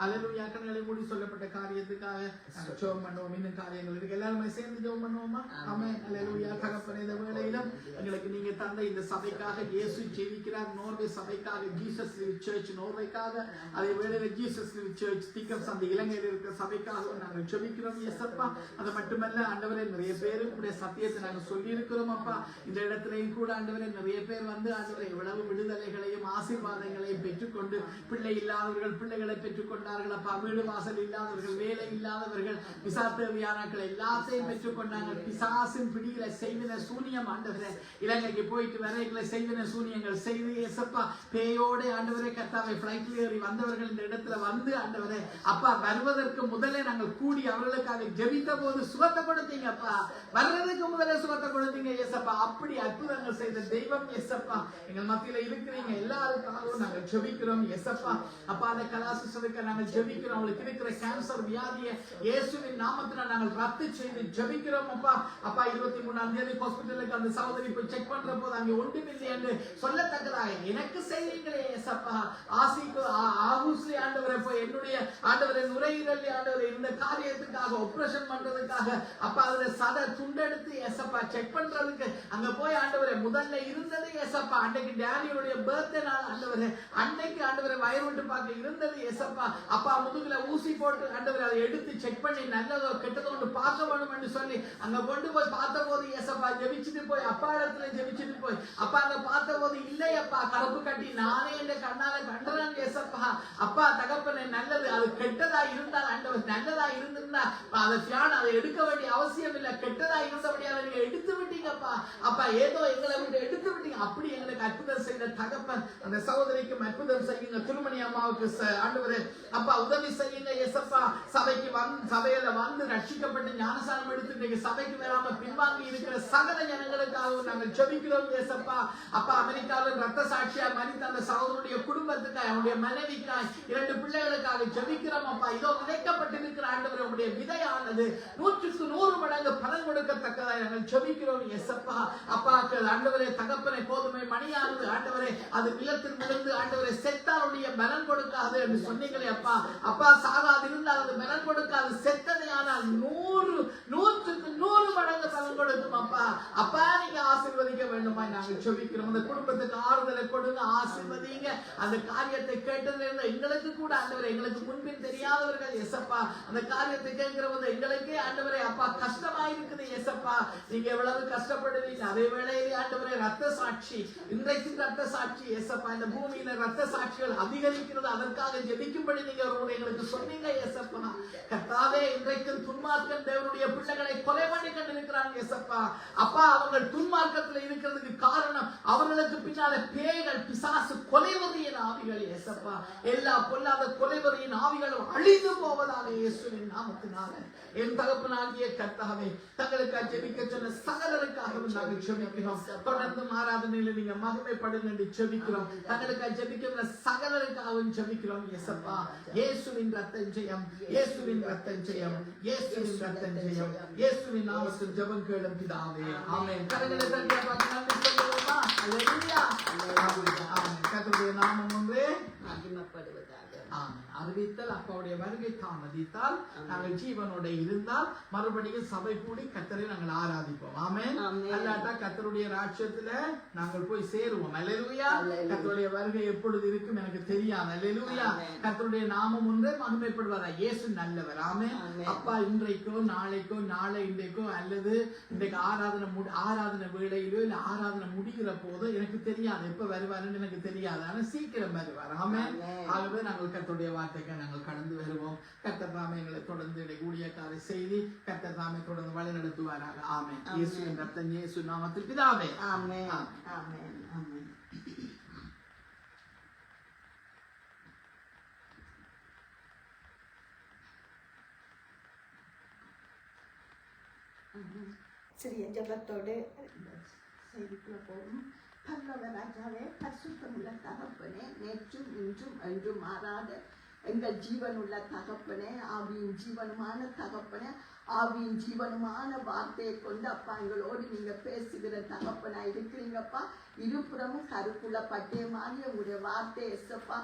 அல்லேலூயா. கண்களை மூடி சொல்லப்பட்ட காரியத்துக்காக நாங்கள் ஜெபம் பண்ணுவோம். இன்னும் காரியங்கள் இருக்கு, எல்லாருமே சேர்ந்து ஜெபம் பண்ணுவோமா? ஆமென். அல்லேலூயா. தகப்பனே, இந்த வேளையிலும் எங்களுக்கு நீங்க தந்த இந்த சபைக்காக, இயேசு ஜீவிக்கிறார் நோர்வே சபைக்காக, ஜீசஸ் சர்ச் நோர்வேக்காக, அதே வேளையில ஜீசஸ் சர்ச் திக்கம் சந்தி இலங்கையில் இருக்கிற சபைக்காக நாங்கள் ஜெபிக்கிறோம். இயேசப்பா, அது மட்டுமல்ல ஆண்டவரே, நிறைய பேரு உடைய சத்தியத்தை நாங்கள் சொல்லி இருக்கிறோம். அப்பா, இந்த இடத்திலையும் கூட ஆண்டவரே நிறைய பேர் வந்து ஆண்டவரை எவ்வளவு விடுதலைகளையும் ஆசீர்வாதங்களையும் பெற்றுக்கொண்டு, பிள்ளை இல்லாதவர்கள் பிள்ளைகளை பெற்றுக்கொண்டார்கள். அப்பா, வீடு வாசல் இல்லாதவர்கள், வேலை இல்லாதவர்கள், விசா தேவையானாக்கள் எல்லாத்தையும் பெற்றுக்கொண்டாங்க. பிசாசின் பிடிகளை செய்வின சூனியம் ஆண்டவரே, இலங்கைக்கு போயிட்டு வரைகளை செய்வின சூனியங்கள் செய்து இயேசப்பா, பேயோட ஆண்டவரே கர்த்தாவை பிளைட்ல ஏறி வந்தவர்கள் இந்த இடத்துல வந்து ஆண்டவரே அப்பா வருவதற்கு முதலே நாங்கள் கூடி அவர்களுக்காக ஜெபித்த போது சுகத்தை கொடுத்தீங்க. அப்பா, வர்றதுக்கு முதலே சுகத்தை கொடுத்தீங்க இயேசப்பா. அப்படி அற்புதங்கள் செய்த தெய்வம் இயேசப்பா எங்கள் மத்தியில இருக்கிறீங்க. எல்லாருக்காகவும் நாங்கள் ஜெபிக்கிறோம் இயேசப்பா. அப்பா, அந்த கலாசிஸ்வருக்கு நாங்கள் ஜெபிக்கிறோம். அவங்களுக்கு இருக்கிற கேன்சர் வியாதியை இயேசுவின் நாமத்தினால் நாங்கள் ரத்து செய்து ஜெபிக்கிறோம். அப்பா, அப்பா 23ஆம் தேதி ஹாஸ்பிட்டலுக்கு அந்த சகோதரி போய் செக் பண்ற போது அங்கே ஒன்றுமில்லை என்று சொல்லத்தக்கதாக எனக்கு செய்வீங்களே இயேசப்பா. ஆகூஸ்லி ஆண்டவரை போய் என்னுடைய ஆண்டவரை நுரையீரல் ஆண்டவரை இந்த காரியத்துக்காக ஆபரேஷன் பண்றதுக்காக அப்பா அதுல சத துண்டெடுத்து இயேசப்பா செக் பண்றதுக்கு அங்க போய் ஆண்டவரை முதல்ல இருந்தது இயேசப்பா. அன்னைக்கு டேனியோட பர்த்டே நாள் ஆண்டவரே, அன்னைக்கு ஆண்டவரை வயிறு விட்டு பார்க்க இருந்தது இயேசப்பா. அப்பா முதுகுல ஊசி போட்டு ஆண்டவரை அதை எடுத்து செக் பண்ணி நல்லதோ கெட்டதோ ஒன்று பார்க்க வேணும் என்று சொல்லி அங்க கொண்டு போய் பார்த்த போது இயேசப்பா ஜெபிச்சுட்டு போய் அப்பா இடத்துல ஜெபிச்சுட்டு போய் அப்பா அங்க பார்த்த போது இல்லை அப்பா, கருப்பு கட்டி நானே என்ற கண்ணால கண்டறேன் இயேசப்பா. அப்பா தகப்பனே, நல்லது அது கெட்டதா இருந்தால் ஆண்டவர் நல்லதா இருந்திருந்தா அதை தியானம் அதை எடுக்க வேண்டிய அவசியம் இல்லை. கெட்டதா இருந்தபடி அதை நீங்க எடுத்து விட்டீங்கப்பா. அப்பா ஏதோ எங்களை விட்டு எடுத்து விட்டீங்க. அப்படி எங்களுக்கு அற்புதம் செய்த தகப்பன் அந்த சகோதரிக்கும் அற்புதம் செய்யுங்க. திருமணி அம்மாவுக்கு ஆண்டவரே அப்பா உதவி செய்யுங்க ஏசப்பா. சபையில வந்து ரட்சிக்கப்பட்டு ஞானசானம் எடுத்து சபைக்கு வராம பின்வாங்கி இருக்கிற சகல ஜனங்களுக்காகவும் நாங்கள் ஜெபிக்கிறோம் ஏசப்பா. அப்பா அமெரிக்காவில் ரத்த சாட்சியா மரித்த அந்த சகோதரனுடைய குடும்பத்துக்காய், அவனுடைய மனைவிக்காய், 2 பிள்ளைகளுக்காக ஜெபிக்கிறோம் அப்பா. இதோ விதைக்கப்பட்டிருக்கிற ஆண்டவரே, உங்களுடைய விதையானது 100க்கு 100 மடங்கு பலன் கொடுக்கத்தக்கதாக நாங்கள் ஜெபிக்கிறோம் ஏசப்பா. அப்பா ஆண்டவரே தகப்பனை கோதுமை மணியானது ஆண்டவரே அது நிலத்தில் விழுந்து ஆண்டவரே செத்தாருடைய பலன் கொடுக்காது என்று சொன்னீங்களே அப்பா. அப்பா சாகாது இருந்தால் அது பலன் கொடுக்காது, செத்ததை ஆனால் 100க்கு 100 மடங்கு பலன் கொடுக்கும் அப்பா. அப்பா நீங்க ஆசீர்வதிக்க வேண்டுமா நாங்கள் ஜெபிக்கிறோம். அந்த குடும்பத்துக்கு ஆறுதலை கொடுங்க, ஆசீர்வதிங்க. அந்த காரியத்தை கேட்டதிலிருந்து எங்களுக்கு கூட ஆண்டவரே, எங்களுக்கு முன்பின் தெரியாதவர்கள் ஏசப்பா, அந்த காரியத்தை கேட்கிற போது எங்களுக்கே ஆண்டவரே அப்பா கஷ்டமா இருக்குது ஏசப்பா. நீங்க எவ்வளவு கஷ்டப்படுவீங்க. அதே வேளையிலே ஆண்டவரே ரத்த சாட்சி, இன்றைக்கு ரத்த சாட்சி ஏசப்பா, இந்த பூமியில ரத்த சாட்சிகள் அதிகரிக்கிறது, அதற்காக ஜெபிக்கும்படி நீங்க எங்களுக்கு சொன்னீங்க ஏசப்பா. கர்த்தாவே இன்றைக்கு துன்மார்க்கன் தேவனுடைய பிள்ளைகளை கொலை பண்ணி கொண்டிருக்கிறாங்க ஏசப்பா. அப்பா அவர்கள் துன்மார்க்கத்தில் இருக்கிறதுக்கு காரணம் அவர்களுக்கு பின்னால பேய்கள், பிசாசு, கொலைவரியின் ஆவிகள் ஏசப்பா. எல்லா பொல்லாத கொலைவரியின் ஆவிகளும் அழிந்து போவதாக இயேசுவின் நாமத்தினால என் தகப்பனாகிய கர்த்தாவே தங்களுக்காக ஜெபிக்க சொன்ன சகலருக்காகவும் நாங்கள் ஜெபிக்கிறோம். தொடர்ந்து ஆராதனையில நீங்க மகிமைப்படுங்க என்று ஜெபிக்கிறோம். தங்களுக்காக ஜெபிக்கிற சகலருக்காகவும் ஜெபிக்கிறோம் ஏசப்பா. இயேசுவின் ரத்தம் ஜெயம், இயேசுவின் ரத்தம் ஜெயம், இயேசுவின் ரத்தம் ஜெயம். இயேசுவின் நாமத்தில் ஜெபம் கேளும் பிதாவே, ஆமென். கரங்களை தட்டி நன்றி சொல்லுவோமா? அல்லேலூயா, ஆமென். கர்த்தருடைய நாமம் ஒன்றே மகிமைப்படுவதாக. ஆமென். அறிவித்தல் அப்பாவுடைய வருகை தாமதித்தால் நாங்கள் ஜீவனோட இருந்தால் மறுபடியும் சபை கூடி கர்த்தரை நாங்கள் ஆராதிப்போம். ஆமென். அல்லாட்டா கர்த்தருடைய ராஜ்யத்துல நாங்கள் போய் சேருவோம். அல்லேலூயா. கர்த்தருடைய வருகை எப்பொழுது இருக்கும் எனக்கு தெரியாது. அல்லேலூயா. கர்த்தருடைய நாமம் ஒன்றே மகிமைப்படுவதா. இயேசு நல்லவர். ஆமென். அப்பா இன்றைக்கோ நாளைக்கோ நாளை இன்றைக்கோ அல்லது இன்றைக்கு ஆராதனை வேளையிலோ இல்ல ஆராதனை முடிகிற போதோ எனக்கு தெரியாது, எப்ப வருவாருன்னு எனக்கு தெரியாது. ஆனா சீக்கிரம் வருவார். ஆமென். ஆகவே நாங்கள் கர்த்தருடைய வார்த்தைக்கு நாங்கள் கடந்து வருவோம். கர்த்தர் தாமே எங்களை தொடர்ந்து ஊழியக்காரை செய்தி கர்த்தர் தாமே தொடர்ந்து வழி நடத்துவாராக. ஆமென். இயேசுவின் ரத்தம், இயேசு நாமத்தில் பிதாவே, ஆமென். ஆமென். ஆமென். சிறிய ஜபத்தோடு செய்திக்குள்ள போகும். பல்லவ ராஜாவே, பரிசுத்தமுள்ள தகப்பனே, நேற்றும் இன்றும் என்றும் மாறாத எங்கள் ஜீவனுள்ள தகப்பனே, ஆவியின் ஜீவனுமான தகப்பனே, ஆவியின் ஜீவனுமான வார்த்தையை கொண்டு அப்பா எங்களோடு நீங்க பேசுகிற தகப்பனா இருக்கிறீங்கப்பா. இருபுறமும் கருப்புள்ள பட்டயமானி உங்களுடைய வார்த்தை ஏசப்பா.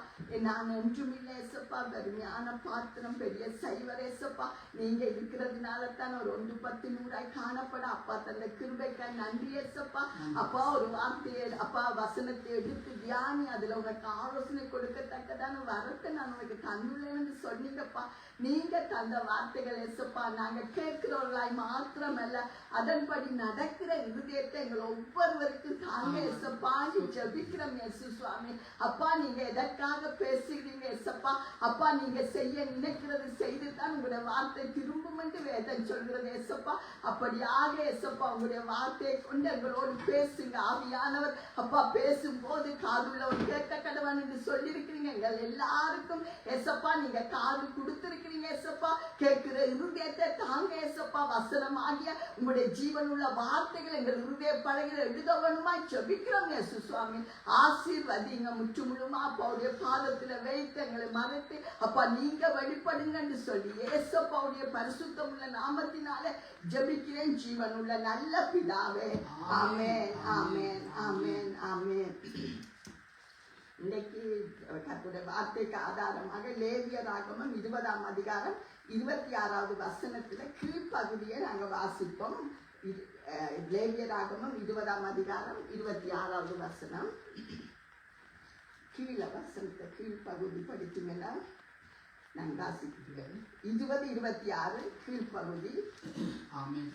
நான் ஒன்றும் இல்லை ஏசப்பா, வெறுமையான பாத்திரம், பெரிய சைவர் ஏசப்பா. நீங்க இருக்கிறதுனால தான் ஒரு 1 10 100 காணப்பட அப்பா தந்த கிருபைக்காய் நன்றி ஏசப்பா. அப்பா ஒரு வார்த்தையை அப்பா வசனத்தை எடுத்து தியானி அதுல உனக்கு ஆலோசனை கொடுக்கத்தக்கதான வரத்தை நான் உனக்கு தந்துள்ளேன்னு சொன்னீங்கப்பா. நீங்க தந்த வார்த்தைகள் ஏசப்பா நாங்க கேட்கிறவர்களாய் மாத்திரமல்ல அதன்படி நடக்கிற இருதயத்தை எங்களை ஒவ்வொருவருக்கும் தாங்க ஏசப்பா. ஜெபிக்கிறோம் இயேசு சுவாமி. அப்பா நீங்க எதற்காக பேசுகிறீங்க ஏசப்பா? அப்பா நீங்க செய்ய நினைக்கிறது செய்துதான் உங்களுடைய வார்த்தை திரும்பும் என்று வேதம் சொல்கிறது ஏசப்பா. அப்படியாக ஏசப்பா உங்களுடைய வார்த்தையை கொண்டு எங்களோடு பேசுங்க ஆவியானவர். அப்பா பேசும்போது காதுள்ளவர் கேட்க கடவன் என்று சொல்லியிருக்கிறீங்க. எங்கள் எல்லாருக்கும் ஏசப்பா நீங்க காது கொடுத்திருக்கிறீங்க ஏசப்பா. கேட்கிற இருதயத்தை தாங்க ஏசப்பா. வசனமாகிய உங்களுடைய ஜீவனுள்ள வார்த்தைகள் எங்கள் இருதய பலகையில் எழுதவனுமா ஜெபிக்கிறோம் இயேசு சுவாமி. ஆசீர்வதிங்க முற்றுமுழுமா அப்பாவுடைய பாதத்துல வைத்து எங்களை மறைத்து அப்பா நீங்க வெளிப்படுங்கன்னு சொல்லி ஏசப்பாவுடைய பரிசுத்தம் உள்ள நாமத்தினால ஜெபிக்கிறேன் ஜீவனுள்ள நல்ல பிதாவே. ஆமென், ஆமென், ஆமென், ஆமென். இன்னைக்கு கர்த்தருடைய வார்த்தைக்கு ஆதாரமாக லேவியராகமம் 20ஆம் அதிகாரம் 26வது வசனத்துல கீழ்ப்பகுதியை நாங்க வாசிப்போம். லேவியராகமம் 20ஆம் அதிகாரம் 26வது வசனம். கீழ வசனத்தை கீழ்ப்பகுதி படித்தீங்கன்னா நான் வாசிக்கிறேன். 20 26 கீழ்ப்பகுதி. ஆமென்.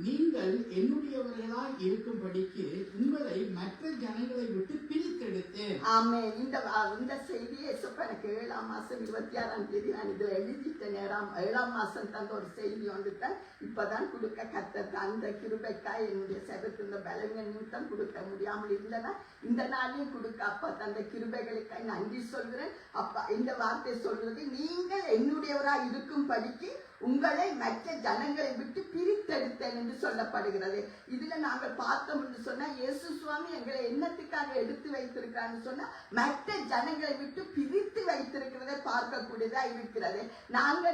நீங்கள் என்னுடையவர்களாய் இருக்கும்படிக்கு உங்களை மற்ற ஜனங்களை விட்டு பிரித்தெடுத்தேன். ஆமென். இந்த செய்தியை எனக்கு 7ஆம் மாசம் 26ஆம் தேதி நான் இதை எழுதிட்ட நேரம் 7ஆம் மாசம் தந்த ஒரு செய்தி வந்துட்டேன். இப்பதான் கொடுக்க கர்த்தர் அந்த கிருபைக்காய் என்னுடைய செபத்து இந்த பலவீன நிமித்தம் கொடுக்க முடியாமல் இருந்தன. இந்த நாளையும் கொடுக்க அப்பா தந்த கிருபைகளுக்காய் நன்றி சொல்கிறேன் அப்பா. இந்த வார்த்தை சொல்றது, நீங்கள் என்னுடையவராய் இருக்கும்படிக்கு உங்களை மற்ற ஜனங்களை விட்டு பிரித்தெடுத்தேன் என்று சொல்லப்படுகிறது. இதுல நாங்கள் பார்த்தோம் என்று சொன்னா, இயேசு சுவாமி எங்களை என்னத்துக்காக எடுத்து வைத்திருக்கான்னு சொன்னா, மற்ற ஜனங்களை விட்டு பிரித்து வைத்திருக்கிறதை பார்க்கக்கூடியதா இருக்கிறது. நாங்க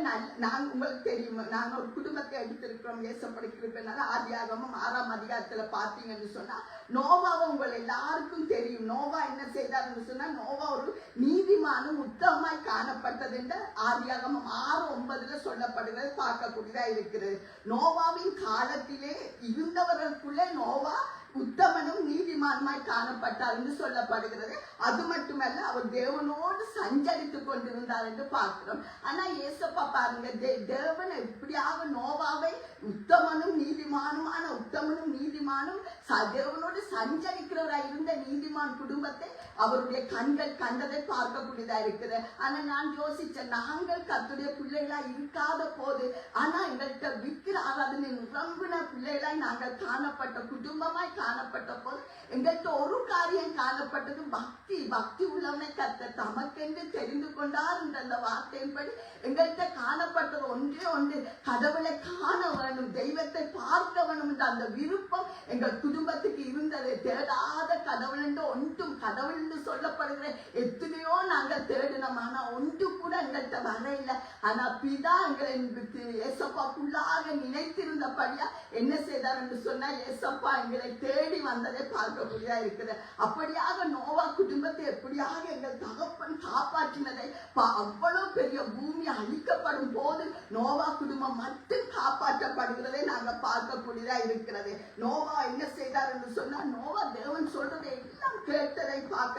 உங்களுக்கு தெரியும், நாங்க ஒரு குடும்பத்தை எடுத்திருக்கிறோம் ஏசப்படுகிறதுனால. ஆதியாகமம் 6ஆம் அதிகாரத்துல பார்த்தீங்கன்னு சொன்னா, நோவாவை உங்கள் எல்லாருக்கும் தெரியும். நோவா என்ன செய்தார்னு சொன்னா, நோவா ஒரு நீதிமானும் உத்தமமாய் காணப்பட்டது என்று ஆதியாகமம் 6:9 சொல்லப்படுகிறது, பார்க்கக்கூடியதா இருக்கிறது. நோவாவின் காலத்திலே இருந்தவர்களுக்குள்ளே நோவா உத்தமனும் நீதிமானுமாய் காணப்பட்டார் என்று சொல்லப்படுகிறது. அது மட்டுமல்ல, அவர் தேவனோடு சஞ்சரித்துக் கொண்டிருந்தார் என்று பார்க்கிறோம். ஆனா ஏசப்பா பாருங்க, தேவன் எப்படியாக நோவாவை உத்தமனும் நீதிமானுமான உத்தமனும் நீதிமானும் தேவனோடு சஞ்சரிக்கிறவராய் இருந்த நீதிமான் குடும்பத்தை அவருடைய கண்கள் கண்டதை பார்க்கக்கூடியதா இருக்குது. ஆனா நான் யோசிச்சேன், நாங்கள் கர்த்தருடைய பிள்ளைகளா இருக்காத போது, ஆனா எங்கள்கிட்ட விக்கிர ஆராதனை நிரம்பின பிள்ளைகளாய் நாங்கள் காணப்பட்ட குடும்பமாய் காணப்பட்ட போது எங்கள்கிட்ட ஒரு காரியம் காணப்பட்டது, பக்தி. பக்தி உள்ளவனை கர்த்தர் தமக்கென்று தெரிந்து கொண்டார் என்ற அந்த வார்த்தையின்படி எங்கள்கிட்ட காணப்பட்டது ஒன்றே ஒன்று, கடவுளை காண வேணும், தெய்வத்தை பார்க்க வேணும் என்ற அந்த விருப்பம் எங்கள் குடும்பத்துக்கு இருந்தது. தேடாத கடவுள் என்று ஒன்றும், கடவுள் என்று சொல்லப்படுகிற எத்தனையோ நாங்கள் தேடினோம், ஆனா ஒன்று கூட எங்கள்கிட்ட வர இல்லை. ஆனா பிதா எங்களை ஏசப்பாக்குள்ளாக நினைத்திருந்தபடியா என்ன செய்தார் என்று சொன்னா, ஏசப்பா எங்களை தேடி வந்ததை பார்க்கக்கூடியதா இருக்குது. அப்படியாக நோவா குடும்பத்தை எப்படியாக எங்கள் தகப்பன் காப்பாற்றினதை, அவ்வளவு பெரிய பூமி அழிக்கப்படும் போது நோவா குடும்பம் மட்டும் காப்பாற்றப்படுகிறதை நாங்கள் பார்க்கக்கூடியதா இருக்கிறது. நோவா என்ன செய்தார் என்று சொன்னா, நோவா தேவன் சொல்றதை எல்லாம் கேட்டதை பார்க்க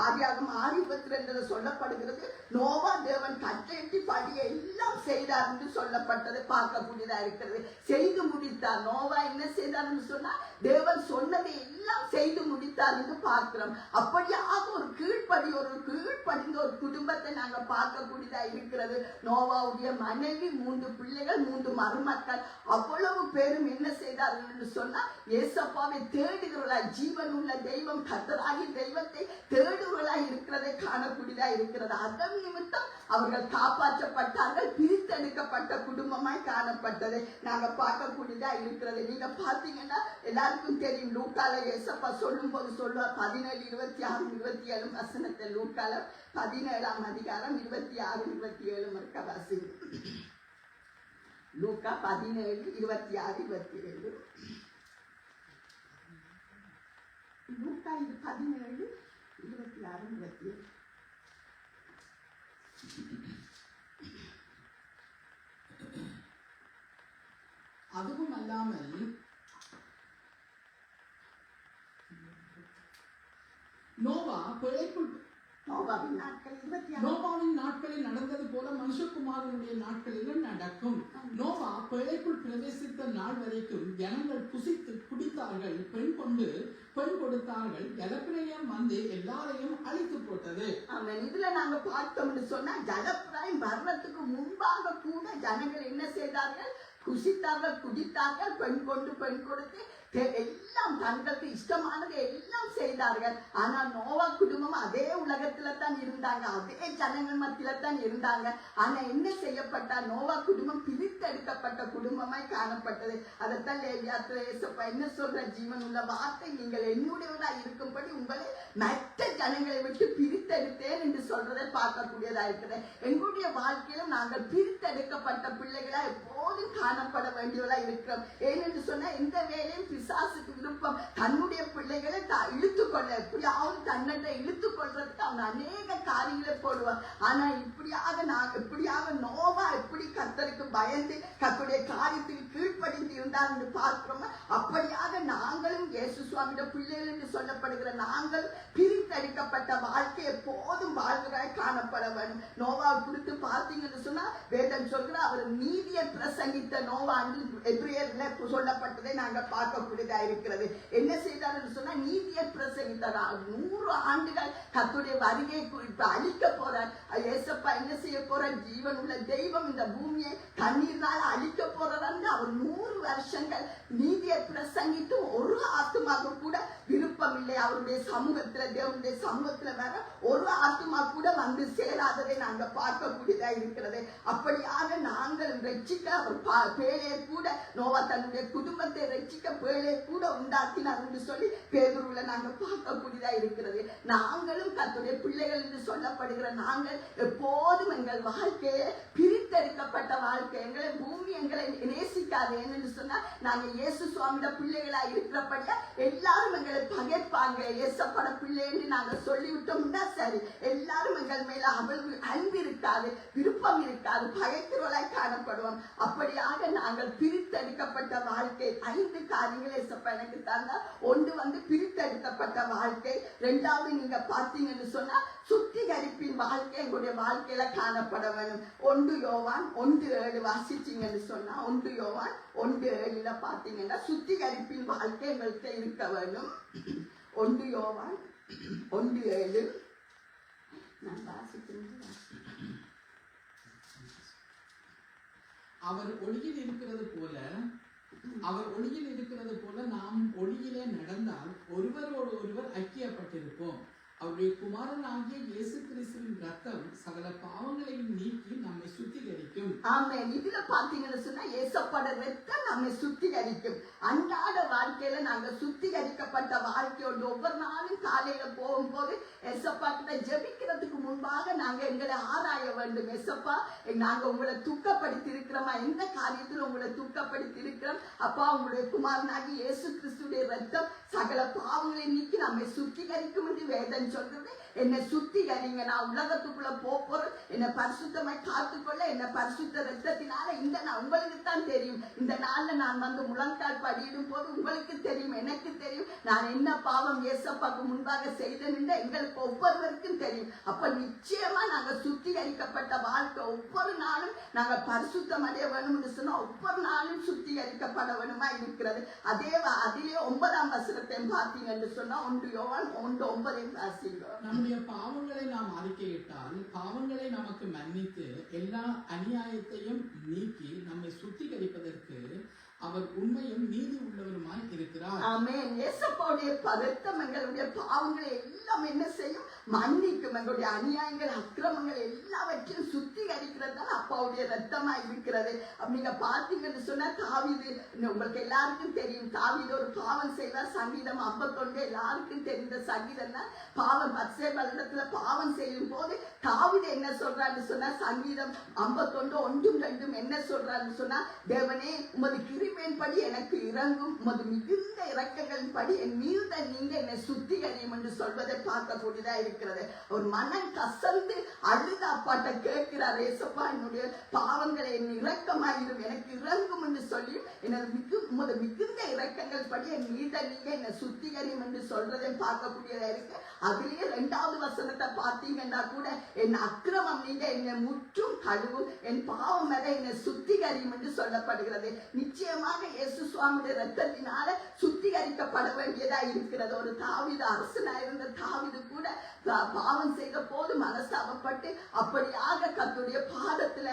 ஆதியாகமம் 6:22 சொல்லப்படுகிறது. நோவா தேவன் கட்டளையிட்டு படியை எல்லாம் செய்தார் என்று சொல்லப்பட்டதை பார்க்கக்கூடியதா இருக்கிறது. செய்து முடித்தார். நோவா என்ன செய்தார் என்று சொன்னா, தேவன் சொன்னதை எல்லாம் செய்து முடித்தார் என்று பார்க்கிறோம். அப்படியாக ஒரு கீழ்ப்படிந்த ஒரு குடும்பத்தை நாங்க பார்க்கக்கூடியதா இருக்கிறது. நோவாவுடைய மனைவி, 3 பிள்ளைகள், 3 மருமக்கள், அவ்வளவு பேரும் என்ன செய்தார்கள் என்று சொன்னா, ஏசப்பாவை தேடுகிறவர்களாய், ஜீவன் உள்ள தெய்வம் கர்த்தராகி தெய்வத்தை தேடுகிறவர்களாய் இருக்கிறதை காணக்கூடியதா இருக்கிறது. அதன் நிமித்தம் அவர்கள் காப்பாற்றப்பட்டார்கள், பிரித்தெடுக்கப்பட்ட குடும்பமாய் காணப்பட்டதை நாங்க பார்க்கக்கூடியதா இருக்கிறது. நீங்க பாத்தீங்கன்னா எல்லாருக்கும் தெரியும், லூக்கால ஏசப்பா சொல்லும் போது சொல்லுவார், 17, 26, 27 வசனத்தை, லூக்கால 17ஆம் அதிகாரம் 26, 27 இருக்க வாசி. லூக்கா 17, 26, 27. லூக்கா 17, 26, 27. அதுவும் அல்லாமல் நோவாவின் நாட்களில் நடந்தது போல மனுஷகுமாரனுடைய நாட்களிலும் நடக்கும். நோவா பிழைக்குள் பிரவேசித்த நாள் வரைக்கும் ஜனங்கள் புசித்து குடித்தார்கள், பெண் கொடுத்தார்கள், ஜலப்பிரளயம் வந்து எல்லாரையும் அழித்து போட்டது. இதுல நாங்க பார்த்தோம்னு சொன்னா, ஜலப்பிரளயம் வர்றதுக்கு முன்பாக கூட ஜனங்கள் என்ன செய்தார்கள்? குசித்தார்கள், குடித்தார்கள், பெண் கொடுத்து எல்லாம் தங்களுக்கு இஷ்டமானது எல்லாம் செய்தார்கள். ஆனா நோவா குடும்பம் அதே உலகத்துல தான் இருந்தாங்க, அதே ஜனங்கள் மத்தியில தான் இருந்தாங்க. ஆனா என்ன செய்யப்பட்டார்? நோவா குடும்பம் பிரித்தெடுக்கப்பட்ட குடும்பமாய் காணப்பட்டது. அதைத்தான் லேவியாத்துல ஏசப்பா என்ன சொல்ற? ஜீவன் உள்ள வார்த்தை, நீங்கள் என்னுடையவரா இருக்கும்படி உங்களை மற்ற ஜனங்களை விட்டு பிரித்தெடுத்தேன் என்று சொல்றதை பார்க்கக்கூடியதா இருக்கிறது. எங்களுடைய வாழ்க்கையிலும் நாங்கள் பிரித்தெடுக்கப்பட்ட பிள்ளைகளா எப்போதும் காணப்பட வேண்டியவர்களா இருக்கிறோம். ஏனென்று சொன்னா, எந்த வேலையும் பிசாசுக்கு விருப்பம், தன்னுடைய பிள்ளைகளை இழுத்துக்கொள்ள, எப்படியாவது தன்னை இழுத்து கொள்றதுக்கு அவன் அநேக காரியங்களை போடுவான். ஆனா இப்படியாக நோவா எப்படி கர்த்தருக்கு பயந்து கர்த்தருடைய காரியத்துக்கு கீழ்ப்படிந்து இருந்தார் என்று பார்க்கிறோம். அப்படியாக நாங்களும் இயேசு சுவாமியோட பிள்ளைகள் என்று சொல்லப்படுகிற நாங்கள் பிரித்தெடுக்கப்பட்ட வாழ்க்கை எப்போதும் வாழ்கிறாய் காணப்பட வேண்டும். நோவாவை குறித்து பார்த்தீங்கன்னு சொன்னா, வேதம் சொல்கிற அவர் நீதியை பிரசங்கித்த நோவா என்று எபிரேயர்ல சொல்லப்பட்டதை நாங்கள் பார்க்கக்கூடியதா இருக்கிறது. என்ன செய்தார் என்று சொன்னா, நீதியை பிரசங்கித்தார். 100 ஆண்டுகள் கர்த்தருடைய வருகை குறித்து அழிக்க போறார். ஏசப்பா என்ன செய்ய போறார்? ஜீவன் உள்ள தெய்வம் இந்த பூமியை தண்ணீர்னால அழிக்க போறார். அவர் 100 வருஷங்கள் நீதியை பிரசங்கித்து ஒரு ஆத்துமாக்கு கூட விருப்பம் இல்லை. அவருடைய சமூகத்துல, தேவனுடைய சமூகத்துல வேற ஒரு ஆத்துமா கூட வந்து சேராததை நாங்க பார்க்கக்கூடியதா இருக்கிறது. அப்படியாக நாங்கள் ரட்சிக்க அவர் பேழையை கூட, நோவா தன்னுடைய குடும்பத்தை ரட்சிக்க பேழையை கூட உண்டாக்கினார் என்று சொல்லி பேதுருவுல நாங்க பார்க்கக்கூடியதா இருக்கிறது. நாங்களும் கர்த்தருடைய பிள்ளைகள் என்று சொல்லப்படுகிற நாங்கள் எப்போதும் எங்கள் வாழ்க்கையை பிரித்தெடுக்கப்பட்ட வாழ்க்கை, எங்களை பூமி எங்களை நேசிக்காது. என்று சொன்னா நாங்க இயேசு சுவாமியோட பிள்ளைகளா இருக்கிறபடியா எல்லாரும் எங்களை பகைப்பாங்க. இயேசப்பட பிள்ளை என்று நாங்க சொல்லிவிட்டோம்னா சரி, எல்லாரும் எங்கள் மேல அவள் அன்பு இருக்காது, விருப்பம் இருக்காது, பகைக்கிறவளாய் காணப்படுவோம். அப்படியாக நாங்கள் பிரித்தெடுக்கப்பட்ட வாழ்க்கை 5 காரியங்கள் இயேசப்பா எனக்கு தந்தா. ஒன்று வந்து பிரித்தெடுக்கப்பட்ட வாழ்க்கை. 2வது நீங்க பார்த்தீங்கன்னு சொன்னா சுத்திகரிப்பின் வாழ்க்கை எங்களுடைய வாழ்க்கையில காணப்பட வேணும். 1 யோவான் 1:7 வாசிச்சீங்கன்னு சொன்னா 1 யோவான் 1:7 பாத்தீங்கன்னா சுத்திகரிப்பின் வாழ்க்கை எங்கள்கிட்ட இருக்க வேணும். 1 யோவான் 1:7 நான் வாசிக்கிறேன். அவர் ஒளியில் இருக்கிறது போல நாம் ஒளியிலே நடந்தால் ஒருவரோடு ஒருவர் ஐக்கியப்பட்டிருப்போம். அவருடைய குமாரனாகிய இயேசு கிறிஸ்துவின் ரத்தம் சகல பாவங்களையும் நீக்கி நம்மை சுத்திகரிக்கும். ஆமென். இதுல பாத்தீங்கன்னு சொன்னா இயேசப்பட ரத்தம் நம்மை சுத்திகரிக்கும். அன்றாட வாழ்க்கையில நாங்க சுத்திகரிக்கப்பட்ட வாழ்க்கையோடு ஒவ்வொரு நாளும் காலையில போகும்போது இயேசப்பா கிட்ட ஜெபிக்கிறதுக்கு முன்பாக நாங்க எங்களை ஆராய வேண்டும். இயேசப்பா, நாங்க உங்களை துக்கப்படுத்தி இருக்கிறோமா? எந்த காரியத்துல உங்களை துக்கப்படுத்தி இருக்கிறோம்? அப்பா, உங்களுடைய குமாரனாகி இயேசு கிறிஸ்துடைய ரத்தம் சகல பாவங்களை நீக்கி நம்மை சுத்திகரிக்கும் என்று வேதம் சொல்றது. என்னை சுத்திகரிங்க, நான் உலகத்துக்குள்ள போறேன், என்னை பரிசுத்தமாய் காத்துக்கொள்ள என்னை பரிசுத்த ரத்தத்தினால இந்த உங்களுக்கு தான் தெரியும். இந்த நாள்ல நான் வந்து முழங்கால் படியிடும் போது உங்களுக்கு தெரியும், எனக்கு தெரியும் நான் என்ன பாவம் இயேசப்பாக்கு முன்பாக செய்தேன் எங்களுக்கு ஒவ்வொருவருக்கும் தெரியும். அப்ப நிச்சயமா நாங்க சுத்திகரிக்கப்பட்ட வாழ்க்கை ஒவ்வொரு நாளும் நாங்க பரிசுத்தம் அடைய வேணும்னு சொன்னா ஒவ்வொரு நாளும் சுத்திகரிக்கப்பட வேணுமா இருக்கிறது. அதிலே 9ஆம் வசனத்தை பார்த்தீங்கன்னு சொன்னா 1 யோவான் 1:9 வாசிங்க. நம்முடைய பாவங்களை நாம் அறிக்கையிட்டால் பாவங்களை நமக்கு மன்னித்து எல்லா அநியாயத்தையும் நீக்கி நம்மை சுத்திகரிப்பதற்கு அவர் உண்மையும் நீதி உள்ளவருமாய் இருக்கிறார். ஆமென். இயேசுவுடைய ரத்தம் எங்களுடைய பாவங்களை எல்லாம் என்ன செய்யும்? மன்னிக்கும். எங்களுடைய அநியாயங்கள், அக்கிரமங்கள் எல்லாவற்றையும் சுத்திகரிக்கிறது தான் அப்பாவுடைய ரத்தமா இருக்கிறது. நீங்க பார்த்தீங்கன்னு சொன்னா தாவீது, உங்களுக்கு எல்லாருக்கும் தெரியும், தாவீது ஒரு பாவம் செய்வார். சங்கீதம் 51 எல்லாருக்கும் தெரிந்த சங்கீதம் தான். பாவம் பத்சேபாளிடத்துல பாவம் செய்யும் போது தாவீது என்ன சொல்றான்னு சொன்னா சங்கீதம் 51 1-2 என்ன சொல்றான்னு சொன்னா, தேவனே உமது கிருபையின்படி எனக்கு இறங்கும், உமது மிகுந்த இரக்கங்களின் படி என் மீத நீங்க என்னை சுத்திகரியும் என்று சொல்வதை பார்க்கக்கூடியதா இருக்கிறது. ஒரு மனம் கசந்து அழுத அப்பாட்ட கேட்கிறார், ஏசப்பா என்னுடைய பாவங்களை என் இரக்கமாயிரும், எனக்கு இறங்கும் என்று சொல்லி உமது மிகுந்த இரக்கங்கள் படி என் மீத நீங்க என்னை சுத்திகரியும் என்று சொல்றதை பார்க்கக்கூடியதா இருக்கு. அதுலயே 2வது வசனத்தை பார்த்தீங்கன்னா கூட, என் அக்கிரமம் நீங்க என்னை முற்றும் கழுவும், என் பாவம் வரை என்னை சுத்திகரியும் என்று சொல்லப்படுகிறது. நிச்சயமாக இயேசு சுவாமியுடைய ரத்தத்தினால சுத்திகரிக்கப்பட வேண்டியதா இருக்கிறது. ஒரு தாவீது அரசனா இருந்த தாவீது கூட பாவம் செய்த போது மனஸ்தாபப்பட்டு அப்படியாக கர்த்தருடைய பாதத்துல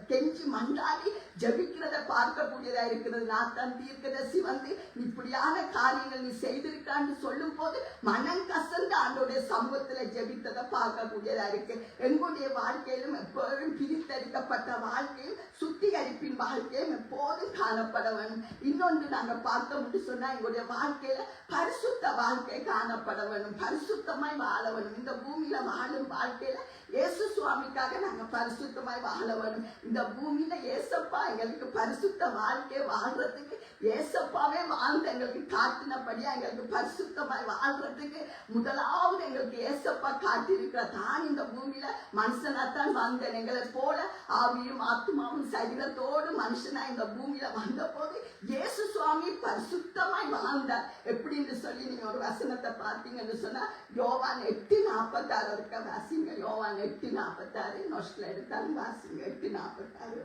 கெஞ்சி மன்றாடி ஜபிக்கிறத பார்க்கக்கூடியதா இருக்கிறது. நாத்தான் தீர்க்கதரிசி வந்து இப்படியான காரியங்கள் நீ செய்திருக்கான்னு சொல்லும் போது மனம் கசந்து ஆண்டோடைய சமூகத்துல ஜபித்ததை பார்க்கக்கூடியதா இருக்கு. எங்களுடைய வாழ்க்கையிலும் எப்போதும் பிரித்தெடுக்கப்பட்ட வாழ்க்கையும் சுத்திகரிப்பின் வாழ்க்கையும் எப்போதும் காணப்பட வேண்டும். இன்னொன்று நாங்க பார்த்தோம்னு சொன்னா எங்களுடைய வாழ்க்கையில பரிசுத்த வாழ்க்கை காணப்பட வேண்டும், பரிசுத்தமாய் வாழ வேண்டும். இந்த பூமியில வாழும் வாழ்க்கையில இயேசு சுவாமிக்காக நாங்க பரிசுத்தமாய் வாழ வேண்டும். இந்த பூமியில ஏசப்பா எங்களுக்கு பரிசுத்த வாழ்க்கையை வாழ்றதுக்கு ஏசப்பாவே வாழ்ந்து எங்களுக்கு காட்டினபடியா எங்களுக்கு பரிசுத்தமாய் வாழ்றதுக்கு முதலாவது எங்களுக்கு ஏசப்பா காட்டியிருக்கிற தான். இந்த பூமியில மனுஷனாத்தான் வந்தேன், எங்களை போல ஆவியும் ஆத்மாவும் சரீரத்தோடு மனுஷனா இந்த பூமியில வந்த போது இயேசு சுவாமி பரிசுத்தமாய் வாழ்ந்தார். எப்படின்னு சொல்லி நீங்க ஒரு வசனத்தை பார்த்தீங்கன்னு சொன்னா யோவான் 8:46 இருக்க வாசிங்க. யோவான் 8:46 நோட்ஸ்ல எடுத்தாலும் வாசிங்க. 8:46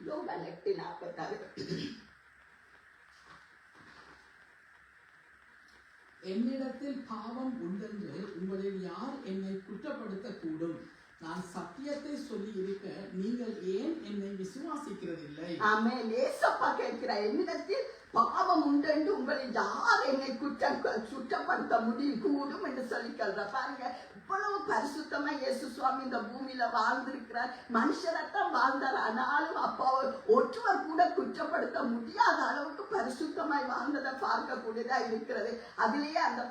யோவான் 8:46. என்னிடத்தில் பாவம் உண்டென்று உங்களில் யார் என்னை குற்றப்படுத்த கூடும்? நான் சத்தியத்தை சொல்லி இருக்க நீங்கள் ஏன் என்னை விசுவாசிக்கிறதில்லை? ஆமென். ஏசப்பா கேட்கிறார், என்னிடத்தில் பாவம் உண்டு என்று உங்களை யார் என்னை சுற்றப்படுத்த முடியும் கூடும் என்று சொல்லி சொல்ற. பாருங்க, இவ்வளவு பரிசுத்தமா இயேசு சுவாமி இந்த பூமியில வாழ்ந்திருக்கிறார். மனுஷரத்தான் வாழ்ந்தார். ஆனாலும் அப்பாவை ஒருவர் கூட குற்றப்படுத்த முடியாத அளவுக்கு பரிசுத்தமாய் வாழ்ந்ததை பார்க்கக்கூடியதா இருக்கிறது. அதிலேயே அந்த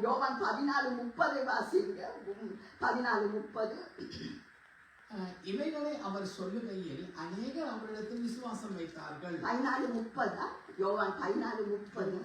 யோவான் 14:30 வாசிங்க. 14:30. இவைகளை அவர் சொல்லுகையில் அநேகர் அவரிடத்தில் விசுவாசம் வைத்தார்கள். 14:30. யோவான் 14:30.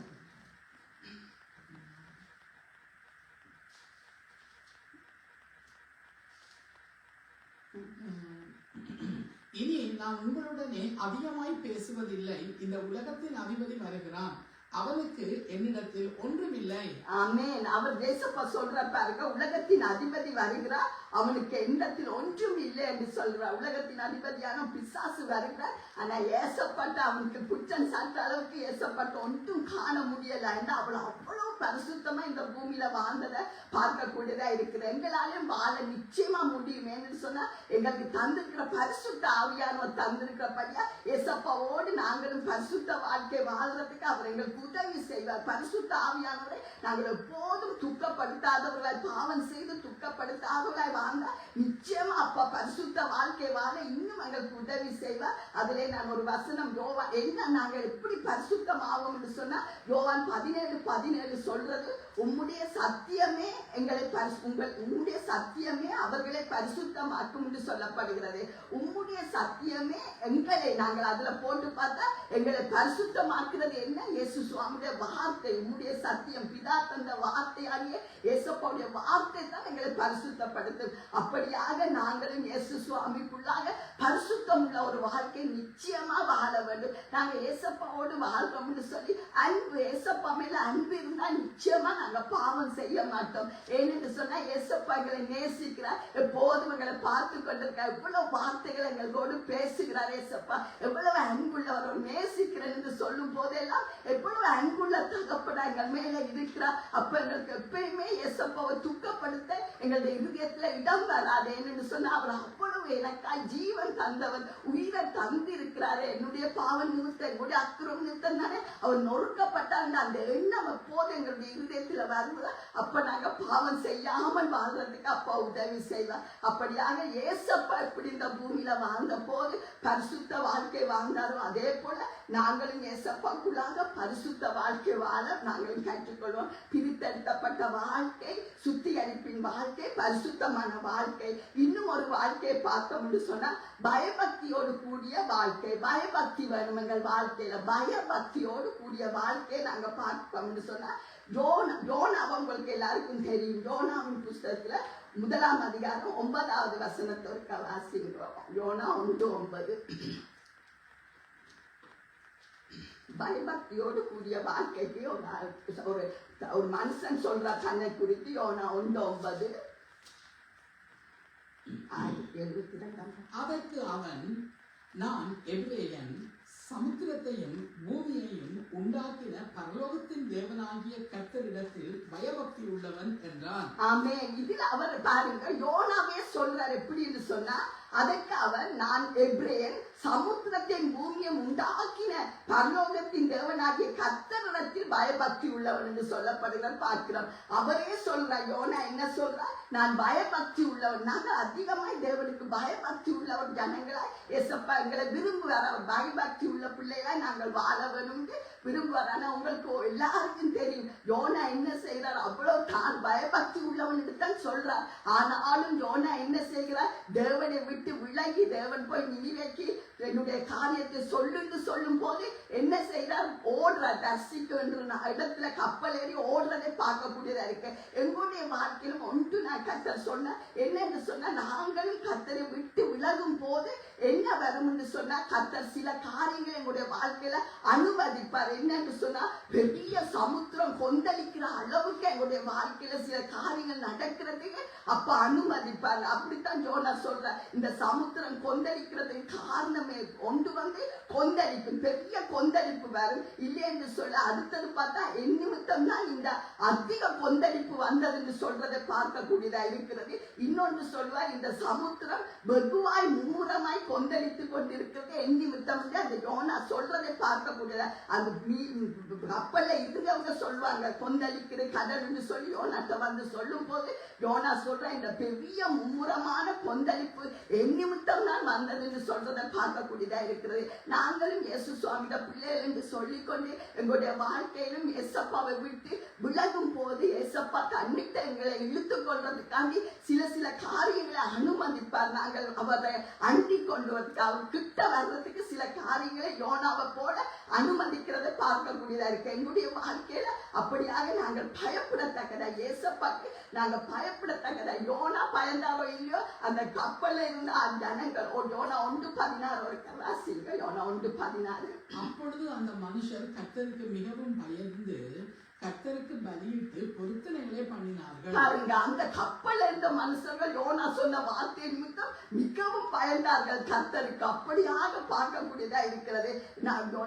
இனி நான் உங்களுடனே அதிகமாய் பேசுவதில்லை. இந்த உலகத்தின் அதிபதி வருகிறான், அவனுக்கு என்னிடத்தில் ஒன்றுமில்லை. ஆமென். அவர் ஏசப்பா சொல்ற பாருங்க, உலகத்தின் அதிபதி வருகிறார், அவனுக்கு என்னிடத்தில் ஒன்றும் இல்லை என்று சொல்றார். உலகத்தின் அதிபதியான பிசாசு வருகிறார். ஆனா ஏசப்பட்ட அவனுக்கு குற்றம் சாட்ட அளவுக்கு ஏசப்பட்ட ஒன்றும் காண முடியல என்று அவள் அவ்வளவு பரிசுத்தமா இந்த பூமியில வாழ்ந்ததை பார்க்கக்கூடியதா இருக்குது. எங்களாலும் வாழ நிச்சயமா முடியும். என்று சொன்னா எங்களுக்கு தந்திருக்கிற பரிசுத்த ஆவியானவர் தந்திருக்கிறபடியா ஏசப்பாவோடு நாங்களும் பரிசுத்த வாழ்க்கை வாழ்றதுக்கு அவர் எங்களுக்கு உதவி செய்வார். பரிசுத்த ஆவியானவரை நாங்கள் எப்போதும் துக்கப்படுத்தாதவர்களாய், பாவம் செய்து துக்கப்படுத்தாதவர்களாய் வாழ்ந்தா நிச்சயமா அப்பா பரிசுத்த வாழ்க்கை வாழ இன்னும் எங்களுக்கு உதவி செய்வார். அதிலே நான் ஒரு வசனம் யோவான் என்ன நாங்கள் எப்படி பரிசுத்தம் ஆவோம் என்று சொன்னா யோவான் 17:17 சொல்றது, உம்முடைய சத்தியமே எங்களை உம்முடைய சத்தியமே அவர்களை பரிசுத்தமாக்கும் என்று சொல்லப்படுகிறது. உம்முடைய சத்தியமே எங்களை, நாங்கள் அதுல போட்டு பார்த்தா எங்களை பரிசுத்தமாக்குறது என்ன? இயேசு சுவாமியுடைய வார்த்தை. உம்முடைய சத்தியம், பிதா தந்த வார்த்தையாகிய இயேசுவுடைய வார்த்தை தான் எங்களை பரிசுத்தப்படுத்தும். அப்படியாக நாங்களும் இயேசு சுவாமிக்குள்ளாக பரிசுத்தம் உள்ள ஒரு வாழ்க்கை நிச்சயமா வாழ வேண்டும். நாங்க ஏசப்பாவோடு வாழ்றோம்னு சொல்லி அன்பு, ஏசப்பா மேல அன்பு இருந்தா நிச்சயமா நாங்க பாவம் செய்ய மாட்டோம். ஏன்னு சொன்னா ஏசப்பா எங்களை நேசிக்கிறார், எப்போதும் எங்களை பார்த்து கொண்டிருக்கார். எவ்வளவு வார்த்தைகள் எங்களோடு பேசுகிறார் ஏசப்பா. எவ்வளவு அன்புள்ளவர், நேசிக்கிறேன் என்று சொல்லும் போதெல்லாம் எவ்வளவு அன்புள்ள தகப்பனா எங்கள் மேல இருக்கிறார். அப்ப எங்களுக்கு எப்பயுமே ஏசப்பாவை துக்கப்படுத்த எங்களுடைய இதயத்துல இடம் வராது. என்னன்னு சொன்னா அவர் அவ்வளவு எனக்காய் ஜீவன் தந்தவர், உயிரை தந்திருக்கிறாரு. என்னுடைய பாவம் நிமித்தம், என்னுடைய அக்கிரம் நிமித்தம் தானே அவர் நொறுக்கப்பட்டாங்க. அந்த எண்ணம் எப்போது எங்களுடைய இதயத்துல வரும்போது அப்ப நாங்க பாவம் செய்யாமல் வாழ்றதுக்கு அப்பா உதவி செய்வார். அப்படியாக ஏசப்பா எப்படி இந்த பூமியில வாழ்ந்த போது பரிசுத்த வாழ்க்கை வாழ்ந்தாரோ அதே போல நாங்களும் ஏசப்பாக்குள்ளாக பரிசுத்த வாழ்க்கை வாழ நாங்களும் கற்றுக்கொள்வோம். பிரித்தெடுக்கப்பட்ட வாழ்க்கை, சுத்திகரிப்பின் வாழ்க்கை, பரிசுத்தமான வாழ்க்கை. இன்னும் ஒரு வாழ்க்கையை பார்த்தோம்னு சொன்னா பயபக்தியோடு கூடிய வாழ்க்கை. பயபக்தி வேணும் எங்கள் வாழ்க்கையில. பயபக்தியோடு கூடிய வாழ்க்கையை நாங்க பார்த்தோம்னு சொன்னா யோனாவை உங்களுக்கு எல்லாருக்கும் தெரியும். யோனாவின் புஸ்தகத்துல 1ஆம் அதிகாரம் 9வது வசனத்திற்கு வாசிக்கிறோம். யோனா 1:9. பயபக்தியோடு கூடிய வாழ்க்கைக்கு ஒரு மனுஷன் சொல்ற தன்னை குறித்து யோனா 1:9. அதற்கு அவன், நான் எபிரேயன், சமுத்திரத்தையும் பூமியையும் உண்டாக்கின பரலோகத்தின் தேவனாகிய கர்த்தரிடத்தில் பயபக்தி உள்ளவன் என்றான். ஆமென். இதுல அவர் பாருங்க யோனாவே சொல்றார். எப்படின்னு சொன்னா அதற்கு அவர், நான் எபிரேயன், சமுத்திரத்தின் பூமியும் உண்டாக்கின பரலோகத்தின் தேவனாகிய கர்த்தரிடத்தில் பயபக்தி உள்ளவன் என்று சொல்லப்படுகிறார் பார்க்கிறோம். அவரே சொல்றார். யோனா என்ன சொல்றார்? நான் பயபக்தி உள்ளவன். நாங்கள் அதிகமாய் தேவனுக்கு பயபக்தி உள்ளவர் ஜனங்களாய் ஏசப்பா எங்களை விரும்புவார். அவர் பயபக்தி உள்ள பிள்ளைகளாய் நாங்கள் வாழ வேணும் விரும்புவார். ஆனா உங்களுக்கு எல்லாருக்கும் தெரியும் யோனா என்ன செய்யறார்? அவ்வளவு தான் பயபக்தி உள்ளவன் தான் சொல்றார். ஆனாலும் யோனா என்ன செய்கிறார்? தேவனை விட்டு விலகி தேவன் போய் நினைவேக்கி என்னுடைய காரியத்தை சொல்லுன்னு சொல்லும் போது என்ன செய்யறார்? ஓடுறார். தர்சிக்கு இடத்துல கப்பல் ஏறி ஓடுறதை பார்க்கக்கூடியதா இருக்கு. எங்களுடைய வாழ்க்கையிலும் ஒன்று நான் கர்த்தர் சொன்ன என்னன்னு சொன்னா, நாங்களும் கர்த்தரை விட்டு விலகும் போது என்ன வரும்னு சொன்னா கர்த்தர் சில காரியங்களை எங்களுடைய வாழ்க்கையில அனுமதிப்பார். என்னன்னு சொன்னா பெரிய சமுத்திரம் கொந்தளிக்கிற அளவுக்கு எங்களுடைய வாழ்க்கையில சில காரியங்கள் நடக்கிறதுக்கு அப்ப அனுமதிப்பார். அப்படித்தான் யோனா சொல்ற. இந்த சமுத்திரம் கொந்தளிக்கிறதுக்கு காரணம் கொண்டு வந்து கொந்தளிப்பு, பெரிய கொந்தளிப்பு வரும். இல்லை என்று சொல்ல அடுத்தது பார்த்தா என் நிமித்தம் தான் இந்த அதிக கொந்தளிப்பு வந்தது சொல்றதை பார்க்கக்கூடியதா இருக்கிறது. இன்னொன்று சொல்வார், இந்த சமுத்திரம் வெகுவாய் மும்முரமாய் கொந்தளித்து கொண்டிருக்கிறது என் நிமித்தம். அந்த யோனா சொல்றதை பார்க்கக்கூடியதா. அந்த கப்பல்ல இருந்தவங்க சொல்வாங்க கொந்தளிக்கிற கடல் என்று சொல்லி யோனாட்ட வந்து சொல்லும் போது யோனா சொல்ற இந்த பெரிய மும்முரமான கொந்தளிப்பு என் நிமித்தம் தான் வந்தது என்று சொல்றதை பார்க்கக்கூடியதா இருக்கிறது. நாங்களும் இயேசு சுவாமியோட பிள்ளைகள் என்று சொல்லிக்கொண்டு எங்களுடைய வாழ்க்கையிலும் ஏசப்பாவை விட்டு விலகும் போது ஏசப்பா தன்னிட்ட எங்களை இழுத்து கொள்றதுக்காண்டி சில காரியங்களை அனுமதிப்பார். நாங்கள் அவரை அண்டி கொண்டு வரதுக்கு, அவர் கிட்ட வர்றதுக்கு சில காரியங்களை யோனாவை போல அனுமதிக்கிறதை பார்க்கக்கூடியதா இருக்கு. எங்களுடைய வாழ்க்கையில அப்படியாக நாங்கள் பயப்படத்தக்கதா, ஏசப்பாக்கு நாங்க பயப்படத்தக்கதா. யோனா பயந்தாரோ இல்லையோ அந்த கப்பல்ல இருந்த ஜனங்கள் யோனா 1:16 வரைக்கும் வாசிங்க. யோனா 1:16. அப்பொழுது அந்த மனுஷர் கர்த்தருக்கு மிகவும் பயந்து கர்த்தருக்கு பலியிட்டு பொருத்தனைகளை பண்ணினார்கள். பாருங்க, அந்த கப்பல்ல இருந்த மனுஷர்கள் யோனா சொன்ன வார்த்தை நிமித்தம் மிகவும் பயந்தார்கள் கர்த்தருக்கு. அப்படியாக பார்க்கக்கூடியதா இருக்கிறது.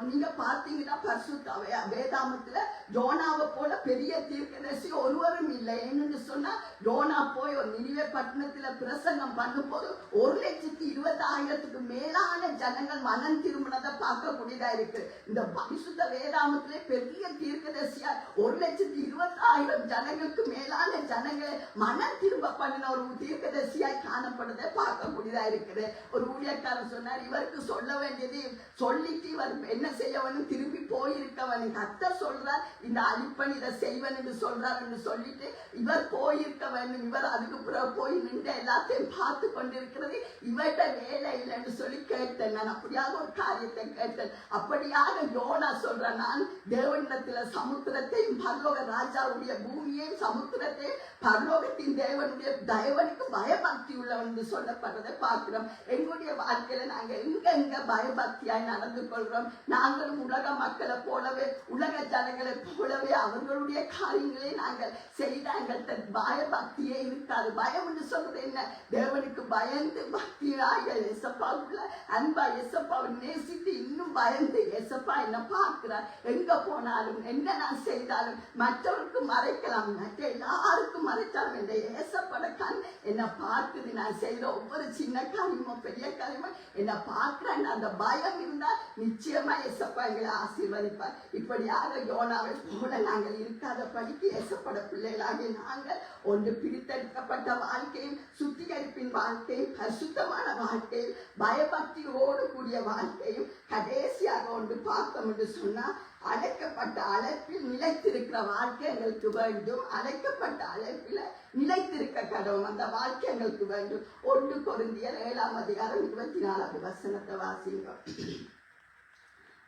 நீங்க பார்த்தீங்கன்னா பரிசுத்த வேதாமத்துல யோனாவை போல பெரிய தீர்க்கதரிசி ஒருவரும் இல்லை. என்னன்னு சொன்னா யோனா போய் ஒரு நினிவே பட்டணத்துல பிரசங்கம் பண்ணும் போது 1,20,000 மேலான ஜனங்கள் மனம் திரும்பினதை பார்க்கக்கூடியதா இருக்கு. இந்த பரிசுத்த வேதாமத்திலே பெரிய தீர்க்கதரிசியா 1,20,000 ஜனங்களுக்கு மேலான ஜனங்களை மனம் திரும்ப பண்ணின ஒரு தீர்க்கதரிசியாய் காணப்படுறதை பார்க்கக்கூடியதா இருக்குது. ஒரு ஊழியக்காரர் சொன்னார், இவருக்கு சொல்ல வேண்டியது சொல்லிட்டு இவர் என்ன செய்யவனும் திரும்பி போயிருக்கவன். கர்த்தர் சொல்றார் இந்த அழிப்பன் இதை செய்வன் என்று சொல்றார் என்று சொல்லிட்டு இவர் போயிருக்க வேண்டும். இவர் அதுக்கு பிறகு போய் நின்று எல்லாத்தையும் பார்த்து கொண்டிருக்கிறது இவர்கிட்ட வேலை இல்லை என்று சொல்லி கேட்டேன். நான் அப்படியாக ஒரு காரியத்தை கேட்டேன். அப்படியாக யோனா சொல்றேன், நான் தேவனிடத்துல சமுத்திரத்தையும் பரலோக ராஜாவுடைய பூமியையும் சமுத்திரத்தையும் பரலோகத்தின் தேவனுடைய தேவனுக்கு பயபக்தி உள்ளவன் என்று சொல்லப்பட்டதை பார்க்கிறோம். எங்களுடைய வாழ்க்கையில நாங்க எங்க பயபக்தியாய் நடந்து கொள்றோம். நாங்களும் உலக மக்களை போலவே உலக ஜனங்களை போலவே அவர்களுடைய காரியங்களை நாங்கள் செய்த எங்கள்கிட்ட பயபக்தியே இருக்காது. பயம் என்று சொல்றது என்ன? தேவனுக்கு பயந்து பக்தியாக எசப்பா உள்ள அன்பா எசப்பாவை நேசித்து இன்னும் பயந்து எசப்பா என்ன பார்க்கிறார். எங்க போனாலும் என்ன நான் செய்தாலும் மற்றவருக்கு மறைக்கலாம், மற்ற எல்லாருக்கும் மறைச்சாலும் என்ற ஏசப்பட கண் என்ன பார்க்குது. நான் செய்யற ஒவ்வொரு சின்ன காரியமோ பெரிய காரியமோ என்ன பார்க்கிறேன். அந்த பயம் இருந்தால் நிச்சயமா ஏசப்பா எங்களை ஆசீர்வதிப்பார். இப்படியாக யோனாவை போல நாங்கள் இருக்காத படிக்கு ஏசப்பட பிள்ளைகளாகி நாங்கள் ஒன்று பிரித்தெடுக்கப்பட்ட வாழ்க்கையும் சுத்திகரிப்பின் வாழ்க்கையும் பரிசுத்தமான வாழ்க்கையும் பயபக்தியோடு கூடிய வாழ்க்கையும் கடைசியாக ஒன்று பார்த்தோம் என்று சொன்னால் அழைக்கப்பட்ட அழைப்பில் நிலைத்திருக்கிற வாழ்க்கை எங்களுக்கு வேண்டும். அழைக்கப்பட்ட அழைப்பில் நிலைத்திருக்க கடவுள் அந்த வாழ்க்கை எங்களுக்கு வேண்டும். 1 கொரிந்தியர் 7:24 வசனத்தை வாசிங்க.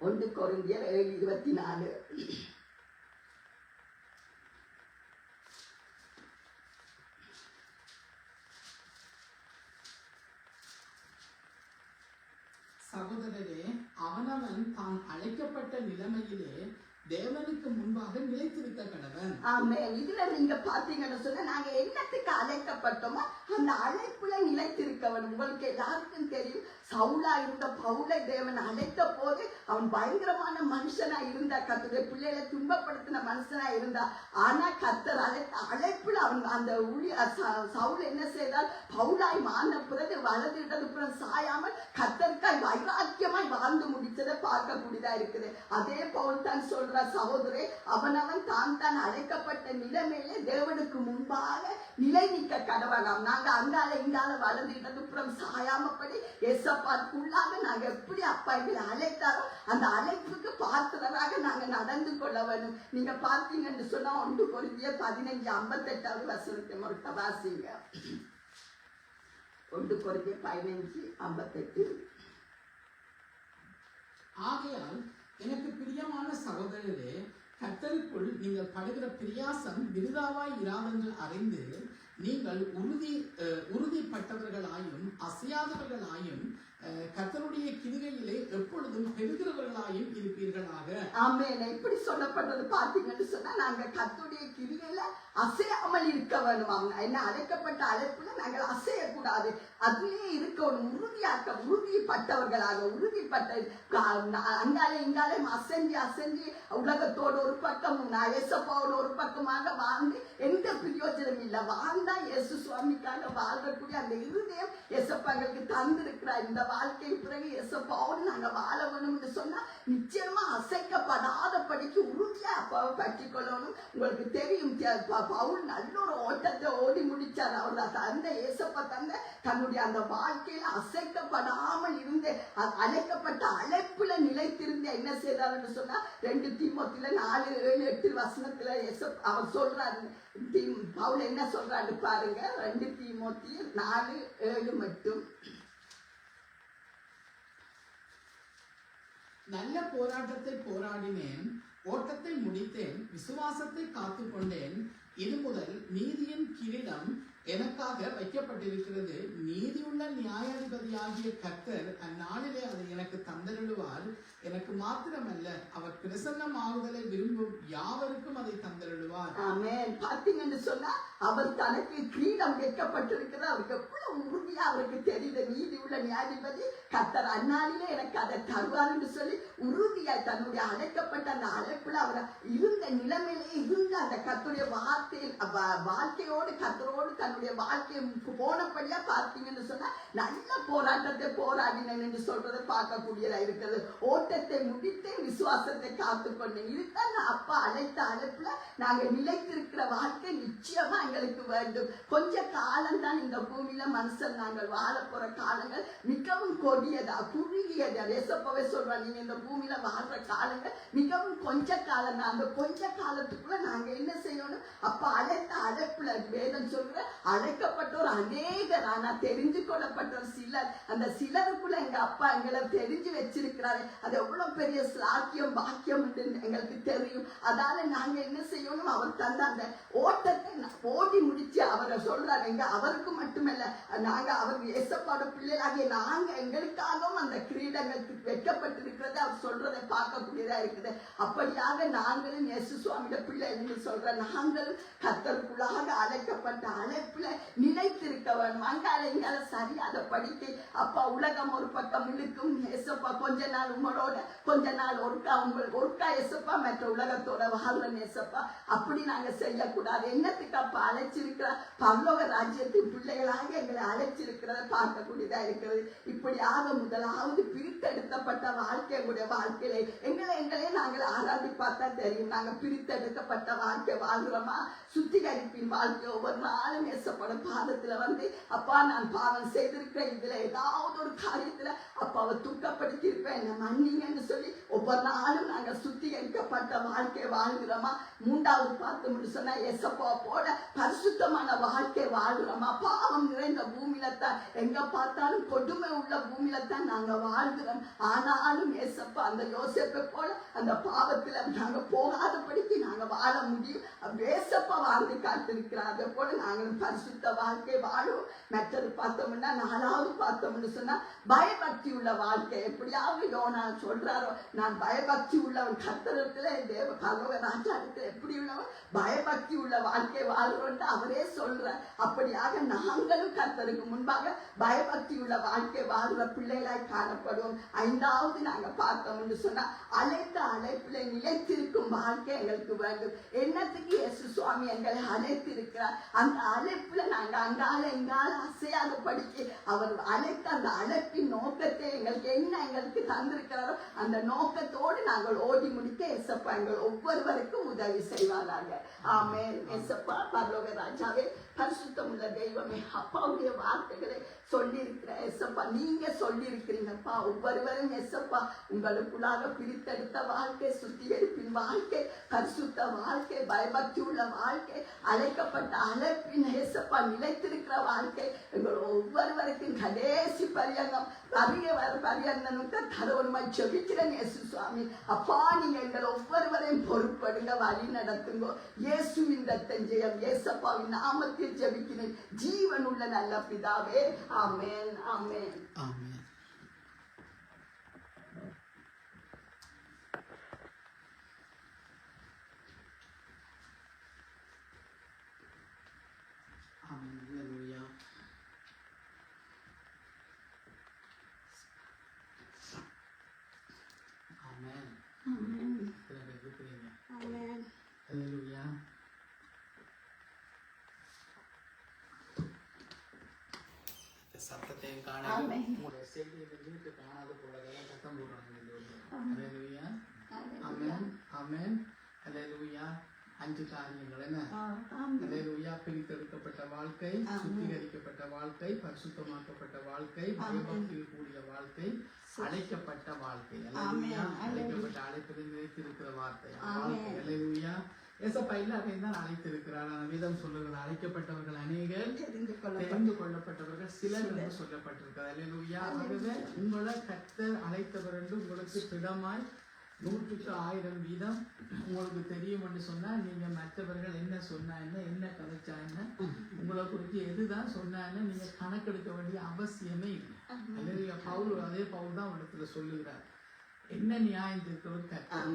1 கொரிந்தியர் 7:24. சகோதரரே, அவனவன் தான் அழைக்கப்பட்ட நிலைமையிலே தேவனுக்கு முன்பாக நிலைத்திருக்க கடவன். ஆமென். இதுல நீங்க பாத்தீங்கன்னு சொன்னா நாங்க என்னத்துக்கு அழைக்கப்பட்டோமோ அந்த அழைப்புல நிலைத்திருக்கவன். உங்களுக்கு எல்லாருக்கும் தெரியும், சவுலா இருந்த பவுலை தேவன் அழைத்த போது அவன் பயங்கரமான மனுஷனா இருந்தா, கர்த்தருடைய பிள்ளைகளை துன்பப்படுத்தின மனுஷனா இருந்தா. ஆனா கர்த்தர் அழைத்த அழைப்புல அவன் அந்த சவுல் என்ன செய்தால் பவுலாய் மாறின பிறகு வலது இடது புறம் சாயாமல் கர்த்தருக்காய் வைராக்கியமாய் வாழ்ந்து முடித்ததை பார்க்கக்கூடியதா இருக்குது. அதே பவுல் தான் சொல்ற, சகோதரே, அவனவன் தான் அழைக்கப்பட்ட நிலைமையிலே தேவனுக்கு முன்பாக நிலை நிற்க கடவனாம். நாங்க அங்கால இங்கால வலது இடது புறம் சாயாமப்படி ஏசப்பாக்குள்ளாக நாங்க எப்படி அப்பா எங்களை அழைத்தாரோ அந்த அழைப்புக்கு பாத்திரராக நாங்க நடந்து கொள்ள வேண்டும். நீங்க பார்த்தீங்கன்னு சொன்னா 1 கொரிந்தியர் 15:58 வசனத்தை மறுத்த வாசிங்க. 1 கொரிந்தியர் 15:58. ஆகையால் எனக்கு பிரியமான சகோதரரே, கர்த்தருக்குள் நீங்கள் படுகிற பிரியாசம் விருதாவாய் இராதென்று அறிந்து நீங்கள் உறுதிப்பட்டவர்களாயும் அசையாதவர்களாயும் கர்த்தருடைய கிருபையிலே எப்பொழுதும் பெறுகிறவர்களாயும் இருப்பீர்களாக. செய்வாயாக. ஆமென். இப்படி சொல்லப்பட்டது பாத்தீங்கன்னு சொன்னா நாங்க கர்த்தருடைய கிரியையில அசையாமல் இருக்க வேணும். என்ன அழைக்கப்பட்ட அழைப்புல நாங்கள் அசையக்கூடாது. அதுலயே இருக்கணும். உறுதிப்பட்டவர்களாக உறுதிப்பட்ட அங்காலே இங்காலே அசைஞ்சு அசைஞ்சு உலகத்தோடு ஒரு பக்கமும் இயேசப்பாவோட ஒரு பக்கமாக வாழ்ந்து எந்த பிரயோஜனம் இல்லை. வாழ்ந்தா இயேசு சுவாமிக்காக வாழ்றக்கூடிய அந்த இருதயம் இயேசப்பா எங்களுக்கு தந்திருக்கிறார். இந்த வாழ்க்கை பிறகு இயேசப்பாவோடு நாங்க வாழ வேணும்னு சொன்னா நிச்சயமா அசைக்கப்படாதபடிக்கு உறுதியா அப்பாவை பற்றி கொள்ளணும். உங்களுக்கு தெரியும் பவுல் நல்ல ஒரு ஓட்டத்தை ஓடி முடிச்சார். அவர் தந்த இயேசப்பா தந்த தன்னுடைய அந்த வாழ்க்கையில அசைக்கப்படாமல் இருந்து அழைக்கப்பட்ட அழைப்புல நிலைத்திருந்து என்ன செய்தார்னு சொன்னா 2 தீமோத்தேயுல 4:7-8 அவர் சொல்றாரு. பவுல் என்ன சொல்றாரு பாருங்க. 2 தீமோத்தேயு 4:7 மட்டும். நல்ல போராட்டத்தை போராடினேன், ஓட்டத்தை முடித்தேன், விசுவாசத்தை காத்துக்கொண்டேன். இது முதல் நீதியின் கிரீடம் எனக்காக வைக்கப்பட்டிருக்கிறது. நீதியுள்ள நியாயாதிபதியாகிய கர்த்தர் அந்நாளிலே அதை எனக்கு தந்தருளுவார். எனக்கு மாத்திரமல்ல, அவர் பிரசன்னமாகுதலை விரும்பும் யாவருக்கும் அதை தந்தருளுவார். ஆமென். பாத்தீங்கன்னு சொன்னா அவர் தனக்கு கிரீடம் வைக்கப்பட்டிருக்கிறது. அவருக்கு எவ்வளவு உறுதியா அவருக்கு தெரியுது. நீதி உள்ள நியாயாதிபதி கர்த்தர் அந்நாளிலே எனக்கு அதை தருவார் என்று சொல்லி உறுதியா தன்னுடைய அழைக்கப்பட்ட அந்த அழைப்புல அவர் இருந்த நிலைமையிலே இருந்த அந்த கர்த்தருடைய வாழ்க்கையோடு கர்த்தரோடு தன்னுடைய வாழ்க்கையை போனபடியா பார்த்தீங்கன்னு சொன்னா நல்ல போராட்டத்தை போராடினேன் என்று சொல்றதை பார்க்கக்கூடியதா இருக்கிறது. ஓட்டத்தை முடித்தேன், விசுவாசத்தை காத்துக்கொண்டேன். இதுதான் அப்பா அழைத்த அழைப்புல நாங்க நிலைத்திருக்கிற வாழ்க்கை நிச்சயமா எங்களுக்கு வேண்டும். கொஞ்ச காலம் தான் இந்த பூமியில மனுஷன் நாங்கள் வாழ போற காலங்கள் மிகவும் கொடியதா குறுகியதா. ஏசப்பாவே சொல்றாங்க, நீங்க இந்த பூமியில வாழ்ற காலங்கள் மிகவும் கொஞ்ச காலம் தான். அந்த கொஞ்ச காலத்துக்குள்ள நாங்க என்ன செய்யணும்? அப்ப அழைத்த அழைப்புல வேதம் சொல்ற அழைக்கப்பட்டோர் அநேகர், ஆனா தெரிஞ்சு கொள்ளப்பட்டோர் சிலர். அந்த சிலருக்குள்ள எங்க அப்பா எங்களை தெரிஞ்சு வச்சிருக்கிறாரு. அது எவ்வளவு பெரிய சாக்கியம் பாக்கியம் எங்களுக்கு தெரியும். அதால நாங்க என்ன செய்யணும்? அவர் தந்த அந்த ஓட்டத்தை ஓடி முடிச்சு அவரை சொல்றாரு. எங்க அவருக்கு மட்டுமல்ல, நாங்க அவர் இயேசப்பாட பிள்ளைகளாகிய நாங்க எங்களுக்காகவும் அந்த கிரீடங்களுக்கு வைக்கப்பட்டிருக்கிறத அவர் சொல்றதை பார்க்கக்கூடியதா இருக்குது. அப்படியாக நாங்களும் இயேசு சுவாமியோட பிள்ளை என்று சொல்ற நாங்களும் கர்த்தருக்குள்ளாக அழைக்கப்பட்ட அழைப்புல நிலைத்திருக்க வேண்டும். அங்கால இங்கால சரியாத படிக்க அப்பா உலகம் ஒரு பக்கம் இழுக்கும். ஏசப்பா கொஞ்ச நாள் உங்களோட, கொஞ்ச நாள் ஒருக்கா ஏசப்பா மற்ற உலகத்தோட வாழ்ற ஏசப்பா. அப்படி நாங்க செய்யக்கூடாது. என்னத்துக்கு அப்பா அழைச்சிருக்கிறார்? பரலோக ராஜ்யத்தின் பிள்ளைகளாக எங்களை அழைச்சிருக்கிறத பார்க்கக்கூடியதா இருக்கிறது. இப்படியாக முதலாவது பிரித்தெடுக்கப்பட்ட வாழ்க்கை எங்களுடைய வாழ்க்கையில எங்களை நாங்கள் ஆராய்ச்சி பார்த்தா தெரியும். நாங்க பிரித்தெடுக்கப்பட்ட வாழ்க்கை வாழ்கிறோமா? சுத்திகரிப்பின் வாழ்க்கை ஒவ்வொரு நாளும் ஏசப்பட பாதத்துல வந்து அப்பா நான் பாவம் செய்திருக்கிறேன், இதுல ஏதாவது ஒரு காரியத்துல அப்பாவை துக்கப்படுத்தி இருப்பேன், என்ன மன்னிங்கன்னு சொல்லி ஒவ்வொரு நாளும் நாங்க சுத்திகரிக்கப்பட்ட வாழ்க்கை வாழ்கிறோமா? மூன்றாவது பார்த்தோம்னு சொன்னா ஏசப்பா போல பரிசுத்தமான வாழ்க்கை வாழ்கிறோமா? பாவம் நிறைந்த பூமியில தான், எங்க பார்த்தாலும் கொடுமை உள்ள பூமியில தான் நாங்க வாழ்கிறோம். ஆனாலும் ஏசப்பா அந்த யோசேப்பை போல அந்த பாவத்துல நாங்க போகாதபடிக்கு நாங்க வாழ முடியும். ஏசப்பா வாழ்ந்து காத்திருக்கிறார். அதே போல நாங்களும் பரிசுத்த வாழ்க்கை வாழும். மற்றது பார்த்தோம்னா நாலாவது பார்த்தோம்னு சொன்னா பயபக்தி உள்ள வாழ்க்கை. எப்படியாவது யோனா சொல்றாரோ, நான் பயபக்தி உள்ளவன், கர்த்தரிடத்துல தேவ பரலோக ராஜாவிடத்துல எப்படி உள்ளவன் பயபக்தி உள்ள வாழ்க்கை வாழ்றோம் அவரே சொல்ற. அப்படியாக நாங்களும் கர்த்தருக்கு முன்பாக பயபக்தி உள்ள வாழ்க்கை வாழ்ற பிள்ளைகளாய் காணப்படுவோம். ஐந்தாவது நாங்க பார்த்தோம்னு சொன்னா அழைத்த அழைப்புல நிலைத்திருக்கும் வாழ்க்கை எங்களுக்கு வேண்டும். என்னத்துக்கு இயேசு சுவாமி எங்களை அழைத்திருக்கிறார்? அந்த அழைப்புல நாங்க அங்கால இங்கால அசையாத படிக்க அவர் அழைத்த அந்த அழைப்பின் நோக்கத்தை எங்களுக்கு தந்திருக்கிறாரோ அந்த நோக்கத்தோடு நாங்கள் ஓடி முடிக்க ஏசப்பா எங்கள் ஒவ்வொருவருக்கும் உதவி செய்வாராக. ஆமென். ஏசப்பா பரலோக ராஜாவே, பரிசுத்தம் உள்ள தெய்வமே, அப்பாவுடைய வார்த்தைகளை சொல்லி இருக்கிற ஏசப்பா, நீங்க சொல்லி இருக்கிறீங்கப்பா. ஒவ்வொருவரும் ஏசப்பா உங்களுக்குள்ளாக பிரித்தெடுத்த வாழ்க்கை, சுத்திகரிப்பின் வாழ்க்கை, பரிசுத்த வாழ்க்கை, பயபக்தி உள்ள வாழ்க்கை, அழைக்கப்பட்ட அழைப்பின் ஏசப்பா நிலைத்திருக்கிற வாழ்க்கை எங்கள் ஒவ்வொருவருக்கும் கடைசி பரியங்கம் பரியந்தனுக்கு தருவனுமாய் செபிக்கிறேன் இயேசு சுவாமி. அப்பா நீங்க எங்கள் ஒவ்வொருவரையும் பொறுப்படுங்க, வழி நடத்துங்க. இயேசுவின் ரத்தம் ஜெயம். ஏசப்பாவின் நாமத்தில் ஜெபிக்கிறேன் ஜீவன் உள்ள நல்ல பிதாவே. ஆமென், ஆமென், ஆமென். உங்களையும் காண உங்களுடைய செய்தியை வீட்டு காணாத போலதான் சத்தம் போடுறாங்க. அல்லேலூயா ஆமென் ஆமென் அல்லேலூயா. 5 காரியங்கள் என்ன? அல்லேலூயா. பிரித்தெடுக்கப்பட்ட வாழ்க்கை, சுத்திகரிக்கப்பட்ட வாழ்க்கை, பரிசுத்தமாக்கப்பட்ட வாழ்க்கை, பயபக்தியில் கூடிய வாழ்க்கை, அழைக்கப்பட்ட வாழ்க்கை. அல்லேலூயா. அழைக்கப்பட்ட அழைப்பதில் நிலைத்திருக்கிற வார்த்தை வாழ்க்கை. அல்லேலூயா. ஏசப்பா எல்லாரையும் தான் அழைத்திருக்கிறார். வேதம் சொல்லுகிற அழைக்கப்பட்டவர்கள் அநேகர், தெரிந்து கொள்ளப்பட்டவர்கள் சிலர் என்று சொல்லப்பட்டிருக்கிறார். அல்லேலூயா. ஆகவே உங்களை கர்த்தர் அழைத்தவர் என்று உங்களுக்கு திடமாய் 100க்கு 1000 வீதம் உங்களுக்கு தெரியும் என்று சொன்னா, நீங்க மற்றவர்கள் என்ன சொன்னா என்ன கதைச்சா என்ன, உங்களை குறித்து எதுதான் சொன்னான்னு நீங்க கணக்கெடுக்க வேண்டிய அவசியமே இல்லை. அல்லேலூயா. அதே பவுல் தான் இடத்துல சொல்லுகிறார், என்ன நியாயம் இருக்கிறவர் கர்த்தர்.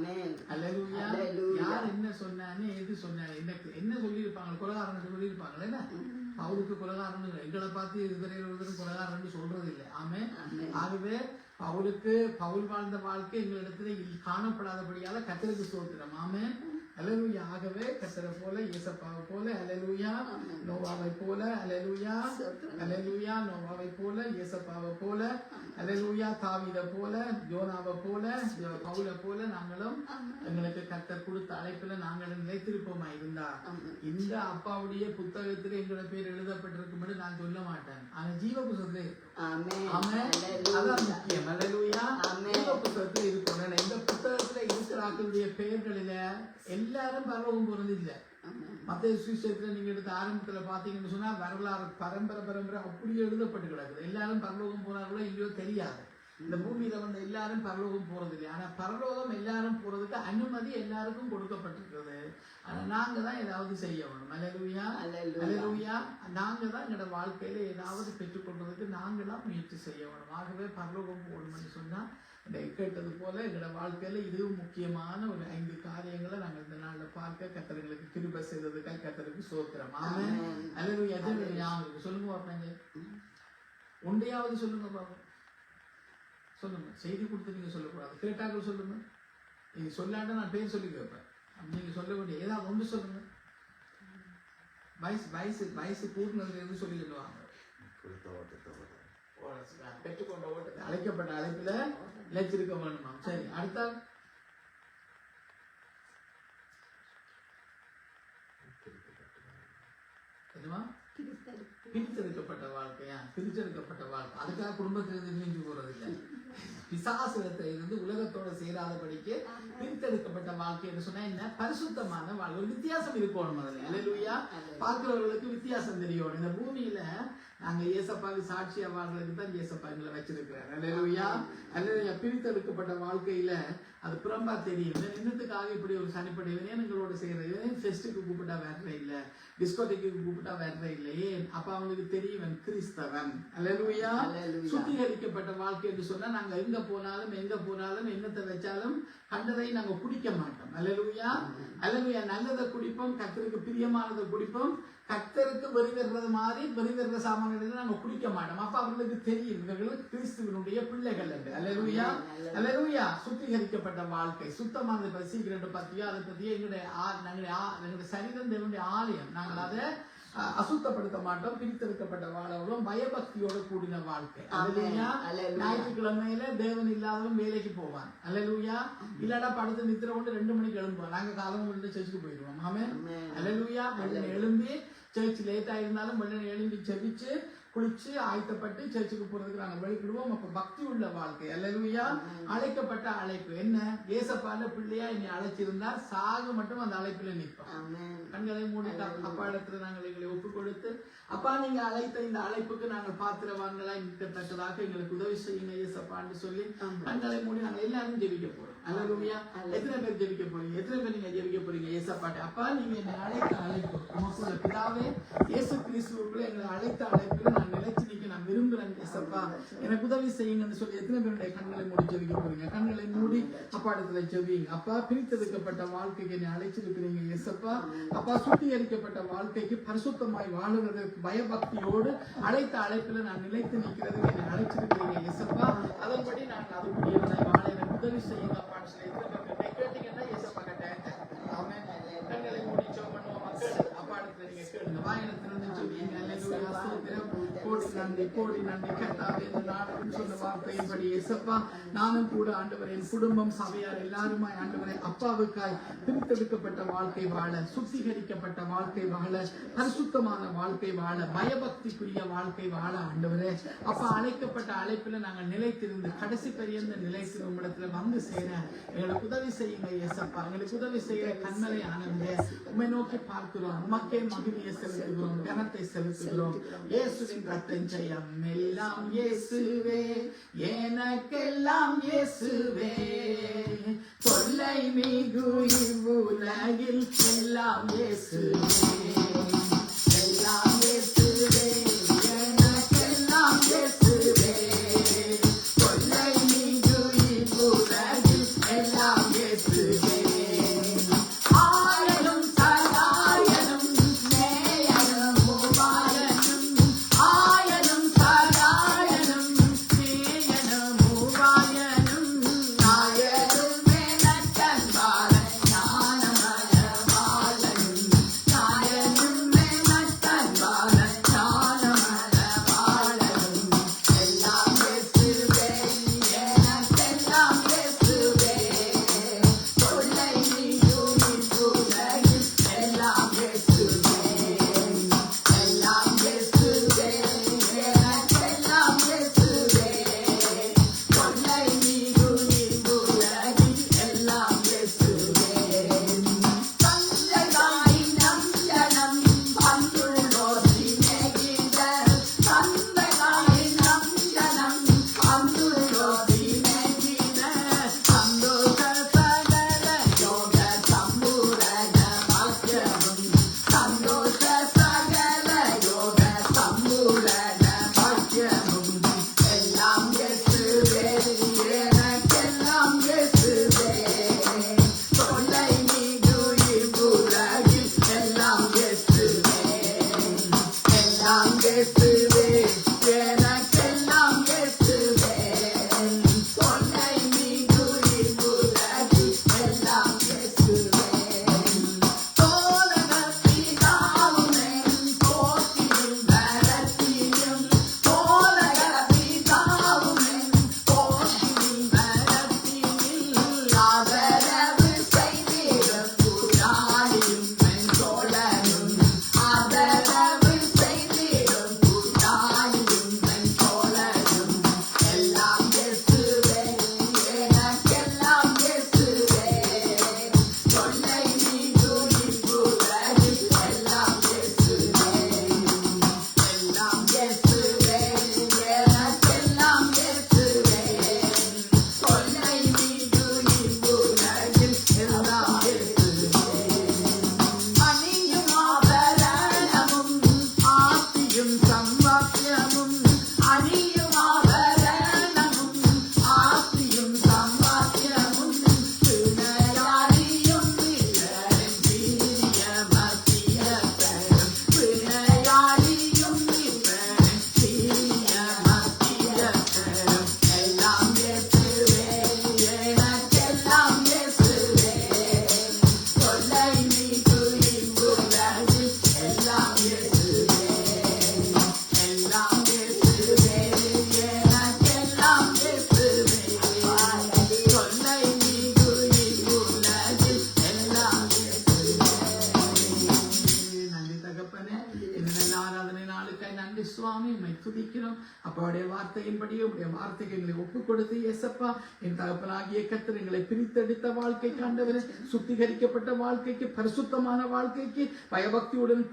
அல்லேலூயா. யார் என்ன சொன்னான்னு எது சொன்னாரு என்ன சொல்லியிருப்பாங்க, கொலகாரன் சொல்லியிருப்பாங்களே என்ன, பவுலுக்கு கொலகாரன் எங்களை பார்த்து இதுவரை கொலகாரன் சொல்றது இல்லை. ஆமே. ஆகவே பவுல் வாழ்ந்த வாழ்க்கை எங்களிடத்துல காணப்படாதபடியால கர்த்தருக்கு ஸ்தோத்திரம். ஆமே. அல்லேலூயா. ஆகவே கர்த்தரை போல, இயேசப்பாவை போல, அல்லேலூயா, நோவாவை போல, அல்லேலூயா, அல்லேலூயா, நோவாவை போல, இயேசப்பாவை போல, அல்லேலூயா, தாவீதை போல, யோனாவை போல, பவுலை போல நாங்களும் எங்களுக்கு கர்த்தர் கொடுத்த அழைப்புல நாங்களும் நிலைத்திருப்போமா இருந்தா, இந்த அப்பாவுடைய புத்தகத்துல எங்களோட பேர் எழுதப்பட்டிருக்கும் என்று நான் சொல்ல மாட்டேன். ஆனா ஜீவ புத்தகத்துல அதான் முக்கியம். அல்லேலூயா. ஜீவ புத்தகத்துல இருக்கணும். இந்த புத்தகத்துல இருக்கிற ஆக்களுடைய பெயர்களில எல்லாரும் பரலோகம் போறது இல்லை. மத்திய சுவிசேஷத்துல நீங்க எடுத்து ஆரம்பத்துல பாத்தீங்கன்னு சொன்னா வரலாறு பரம்பரை அப்படியே எழுதப்பட்டு கிடக்குது. எல்லாரும் பரலோகம் போறாங்களோ இல்லையோ தெரியாது. இந்த பூமியில வந்து எல்லாரும் பரலோகம் போறது இல்லை. ஆனா பரலோகம் எல்லாரும் போறதுக்கு அனுமதி எல்லாருக்கும் கொடுக்கப்பட்டிருக்கிறது. ஆனா நாங்க தான் ஏதாவது செய்ய வேணும். அல்லேலூயா. அல்லேலூயா. நாங்க தான் எங்களோட வாழ்க்கையில ஏதாவது பெற்றுக்கொள்றதுக்கு நாங்களாம் முயற்சி செய்ய வேணும். ஆகவே பரலோகம் போகணும்னு சொன்னா கேட்டது போல எங்களோட வாழ்க்கையில இதுவும் முக்கியமான ஒரு 5 காரியங்களை நாங்கள் இந்த நாள்ல பார்க்க கர்த்தருக்கு கிருபை செய்ததுக்காக கர்த்தருக்கு ஸ்தோத்திரம். ஆமென். அல்லேலூயா. ஞாபகம் சொல்லுங்க பாப்பாங்க, ஒன்றையாவது சொல்லுங்க பாப்பா. சொல்லுங்க. செய்தி கொடுத்து நீங்க சொல்லக்கூடாது, கேட்டாக்கள் சொல்லுங்க. நீங்க சொல்லாட்ட நான் பேர் சொல்லி கேட்பேன். நீங்க சொல்ல வேண்டிய ஏதாவது ஒன்று சொல்லுங்க. வயசு கூட்டினதுல இருந்து சொல்லிடுவாங்க. பெற்றுக்கொண்ட ஓட்டத்தை அழைக்கப்பட்ட அழைப்புல நிலைச்சிருக்க வேணுமா? சரி, அடுத்த பிரித்தெடுக்கப்பட்ட வாழ்க்கையா? பிரித்தெடுக்கப்பட்ட வாழ்க்கை. அதுக்காக குடும்பத்திலிருந்து நீங்கி போறது இல்லை. பிசாசுரத்துல இருந்து உலகத்தோட சேராதபடிக்கு பிரித்தெடுக்கப்பட்ட வாழ்க்கை என்று சொன்னா என்ன? பரிசுத்தமான வாழ்க்கை. ஒரு வித்தியாசம் இருக்கணும். அதுல அல்லேலூயா. பார்க்கிறவர்களுக்கு வித்தியாசம் தெரியணும். இந்த பூமியில நாங்க இயேசப்பாவுக்கு சாட்சியா வாழ்றதுக்கு தான் இயேசப்பா எங்களை வச்சிருக்கிறார். அல்லேலூயா. அல்லேலூயா. பிரித்தெடுக்கப்பட்ட வாழ்க்கையில அது புறம்பா தெரியும். என்னத்துக்காக இப்படி ஒரு சனிப்படைவனே எங்களோட செய்யறது, ஃபெஸ்ட்டுக்கு கூப்பிட்டா வர்ற இல்ல, டிஸ்கோடெக்கு கூப்பிட்டா வர்ற இல்லையே, அப்ப அவனுக்கு தெரியும் கிறிஸ்தவன். அல்லேலூயா. சுத்திகரிக்கப்பட்ட வாழ்க்கை என்று சொன்னா நாங்க எங்க போனாலும் என்னத்தை வச்சாலும் கண்டதை நாங்க குடிக்க மாட்டோம். அல்லேலூயா. அல்லேலூயா. நல்லதை குடிப்போம், கர்த்தருக்கு பிரியமானதை குடிப்போம். கர்த்தருக்கு வெறிவெறது மாதிரி வெறிவெற சாமான்களை நாங்க குடிக்க மாட்டோம். அப்ப அவர்களுக்கு தெரியும் இவர்கள் கிறிஸ்துவனுடைய பிள்ளைகள் என்று. அல்லேலூயா. அல்லேலூயா. சுத்திகரிக்கப்பட்ட வாழ்க்கை, சுத்தமானது சீக்கிரம் பத்தியோ அதை பத்தியோ எங்களுடைய சரீரம் தேவனுடைய ஆலயம். நாங்கள் அதை அசுத்தப்படுத்த மாட்டோம். பிரித்தெடுக்கப்பட்ட வாழவும் பயபக்தியோட கூடின வாழ்க்கை. அல்லேலூயா. ஞாயிற்றுக்கிழமையில தேவன் இல்லாதவன் வேலைக்கு போவான். அல்லேலூயா. இல்லாட்டா படுத்து நித்திர கொண்டு 2 மணிக்கு எழும்புவோம். நாங்க காலம் கொண்டு சர்ச்சுக்கு போயிடுவோம். ஆமென். அல்லேலூயா. எழும்பி சர்ச் லேட்டா இருந்தாலும் எழும்பி செபிச்சு குளிச்சு ஆயத்தப்பட்டு சர்ச்சுக்கு போறதுக்கு நாங்கள் வெளிக்கிடுவோம். அப்ப பக்தி உள்ள வாழ்க்கை. அல்லேலூயா. அழைக்கப்பட்ட அழைப்பு என்ன? ஏசப்பால பிள்ளையா என்னை அழைச்சிருந்தா சாக மட்டும் அந்த அழைப்புல நிற்போம். கண்களை மூடி அப்பா இடத்துல நாங்கள் எங்களை ஒப்பு கொடுத்து, அப்பா நீங்க அழைத்த இந்த அழைப்புக்கு நாங்கள் பாத்திரவான்களா நிற்கத்தக்கதாக எங்களுக்கு உதவி செய்யுங்க ஏசப்பான்னு சொல்லி கண்களை மூடி நாங்கள் எல்லாரும் ஜெபிக்க போறோம். அல்லேலூயா. எத்தனை பேர் ஜெபிக்க போறீங்க? எத்தனை பேர் நீங்க ஜெபிக்க போறீங்க? ஏசப்பாட்டு அப்பா நீங்க என்னை அழைத்த அழைப்பு உமக்குள்ள பிதாவே இயேசு கிறிஸ்துவுக்குள்ள எங்களை அழைத்த அழைப்புல நான் நிலைச்சு நிக்க நான் விரும்புறேன் ஏசப்பா, எனக்கு உதவி செய்யுங்கன்னு சொல்லி எத்தனை பேருடைய கண்களை மூடி ஜெபிக்க போறீங்க? கண்களை மூடி அப்பா இடத்துல ஜெபிங்க. அப்பா பிரித்தெடுக்கப்பட்ட வாழ்க்கைக்கு என்னை அழைச்சிருக்கிறீங்க ஏசப்பா. அப்பா சுத்திகரிக்கப்பட்ட வாழ்க்கைக்கு பரிசுத்தமாய் வாழுவதற்கு பயபக்தியோடு அழைத்த அழைப்புல நான் நிலைத்து நிற்கிறதுக்கு என்னை அழைச்சிருக்கிறீங்க ஏசப்பா. அதன்படி நான் அதுக்குரியவனாய் வாழ எனக்கு உதவி செய்யுங்க அப்பான்னு சொல்லி எத்தனை பேர் கேட்டீங்கன்னா ஏசப்பா கட்டாயம். ஆமென். கண்களை மூடி ஜெபம் பண்ணுவோம் மக்கள். அப்பா இடத்துல நீங்க கேளுங்க. வாயில திறந்து சொல்லுவீங்க. ஹalleluya ஸ்தோத்திரம். கோடி நன்றி கர்த்தாவே. இந்த நாளும் சொன்ன வார்த்தையின்படி இயேசப்பா நானும் கூட ஆண்டவரே என் குடும்பம் சபையார் எல்லாருமாய் ஆண்டவரே அப்பாவுக்காய் பிரித்தெடுக்கப்பட்ட வாழ்க்கை வாழ, சுத்திகரிக்கப்பட்ட வாழ்க்கை வாழ, பரிசுத்தமான வாழ்க்கை வாழ, பயபக்திக்குரிய வாழ்க்கை வாழ ஆண்டவரே அப்பா அழைக்கப்பட்ட அழைப்பில் நாங்கள் நிலைத்திருந்து கடைசி பெரியந்த நிலைத்திருந்த இடத்துல வந்து சேர எங்களுக்கு உதவி செய்யுங்க இயேசப்பா. எங்களுக்கு உதவி செய்கிற கண்மலை ஆனந்தே உம்மை நோக்கி பார்க்கிறோம். உமக்கே மகிமையை செலுத்துகிறோம், கனத்தை செலுத்துகிறோம். இயேசுவின் ரத்தம் ஜெயம் எல்லாம் இயேசுவே, எனக்கெல்லாம் இயேசுவே. தொல்லை மிகு இவ்வுலகில் எல்லாம் இயேசுவே, எல்லாம் இயேசுவே, எனக்கெல்லாம் இயேசுவே. தொல்லை மிகு இவ்வுலகில் எல்லாம் இயேசுவே. ஆயனும் சகாயனும் நேயனும் உபாயனும், ஆயனும் சகாயனும் நேயனும் உபாயனும், நாயனும் எனக்கன்பான ஞானமயவாளனும், நாயனும் எனக்கன்பான ஞானமயவாளனும். எல்லாம் இயேசுவே, எனக்கெல்லாம் இயேசுவே. தொல்லை மிகு இவ்வுலகில் எல்லாம் இயேசுவே, எல்லாம் இயேசுவே, எனக்கெல்லாம் இயேசுவே. தொல்லை மிகு இவ்வுலகில் எல்லாம் இயேசுவே. தந்தையாய் நம் ஜனம் வந்துள்ளோர் சிநேகித, தந்தையாய் நம் ஜனம் வந்துள்ளோர் சிநேகித. சந்தோஷ சகல யோக சம்பூரண பாக்கியமும், சந்தோஷ சகல யோக சம்பூரண பாக்கியமும். எல்லாம் இயேசுவே, எனக்கெல்லாம் இயேசுவே. தொல்லை மிகு இவ்வுலகில் எல்லாம் இயேசுவே, எல்லாம் இயேசுவே, எனக்கெல்லாம் இயேசுவே. தொல்லை மிகு இவ்வுலகில் எல்லாம் இயேசுவே. தோழக பிதாவுமே போற்றியும் வரத்தியும், தோழக பிதாவுமே போற்றியும் வரத்தியில், ஆதரவு செய்திடும் புராணியும் என் தோழனும், ஆதரவு செய்திடும் புராணியும் என் தோழனும். எல்லாம் இயேசுவே, எனக்கெல்லாம் இயேசுவே. தொல்லை மிகு இவ்வுலகில் எல்லாம் இயேசுவே, எல்லாம் இயேசுவே, எனக்கெல்லாம் இயேசுவே. தொல்லை மிகு இவ்வுலகில் எல்லாம் இயேசுவே. அணியும் ஆபரணமும் ஆசியும் சம்பாத்தியமும், அணியும் ஆபரணமும் ஆசியும் சம்பாத்தியமும், பிணையாளியும் வீரரின் வீரிய மத்தியத்தரும், பிணையாளியும் வீரரின் வீரிய மத்தியத்தரும். எல்லாம் இயேசுவே, எனக்கெல்லாம் இயேசுவே. தொல்லை மிகு இவ்வுலகில் எல்லாம் இயேசுவே, எல்லாம் இயேசுவே, எனக்கெல்லாம் இயேசுவே. தொல்லை மிகு இவ்வுலகில் எல்லாம் இயேசுவே. நன்றி தகப்பனே, இந்த ஆராதனை நாளுக்காய் நன்றி சுவாமி. உம்மை துதிக்கிறோம். அப்பாவுடைய வார்த்தையின்படி உடைய வார்த்தைக்கு எங்களை ஒப்புக் கொடுத்து இயேசப்பா என் தகப்பனாகிய கர்த்தர் எங்களை பிரித்தெடுத்த வாழ்க்கை ஆண்டவரே, சுத்திகரிக்கப்பட்ட வாழ்க்கைக்கு, பரிசுத்தமான வாழ்க்கைக்கு, பயபக்தியுடன்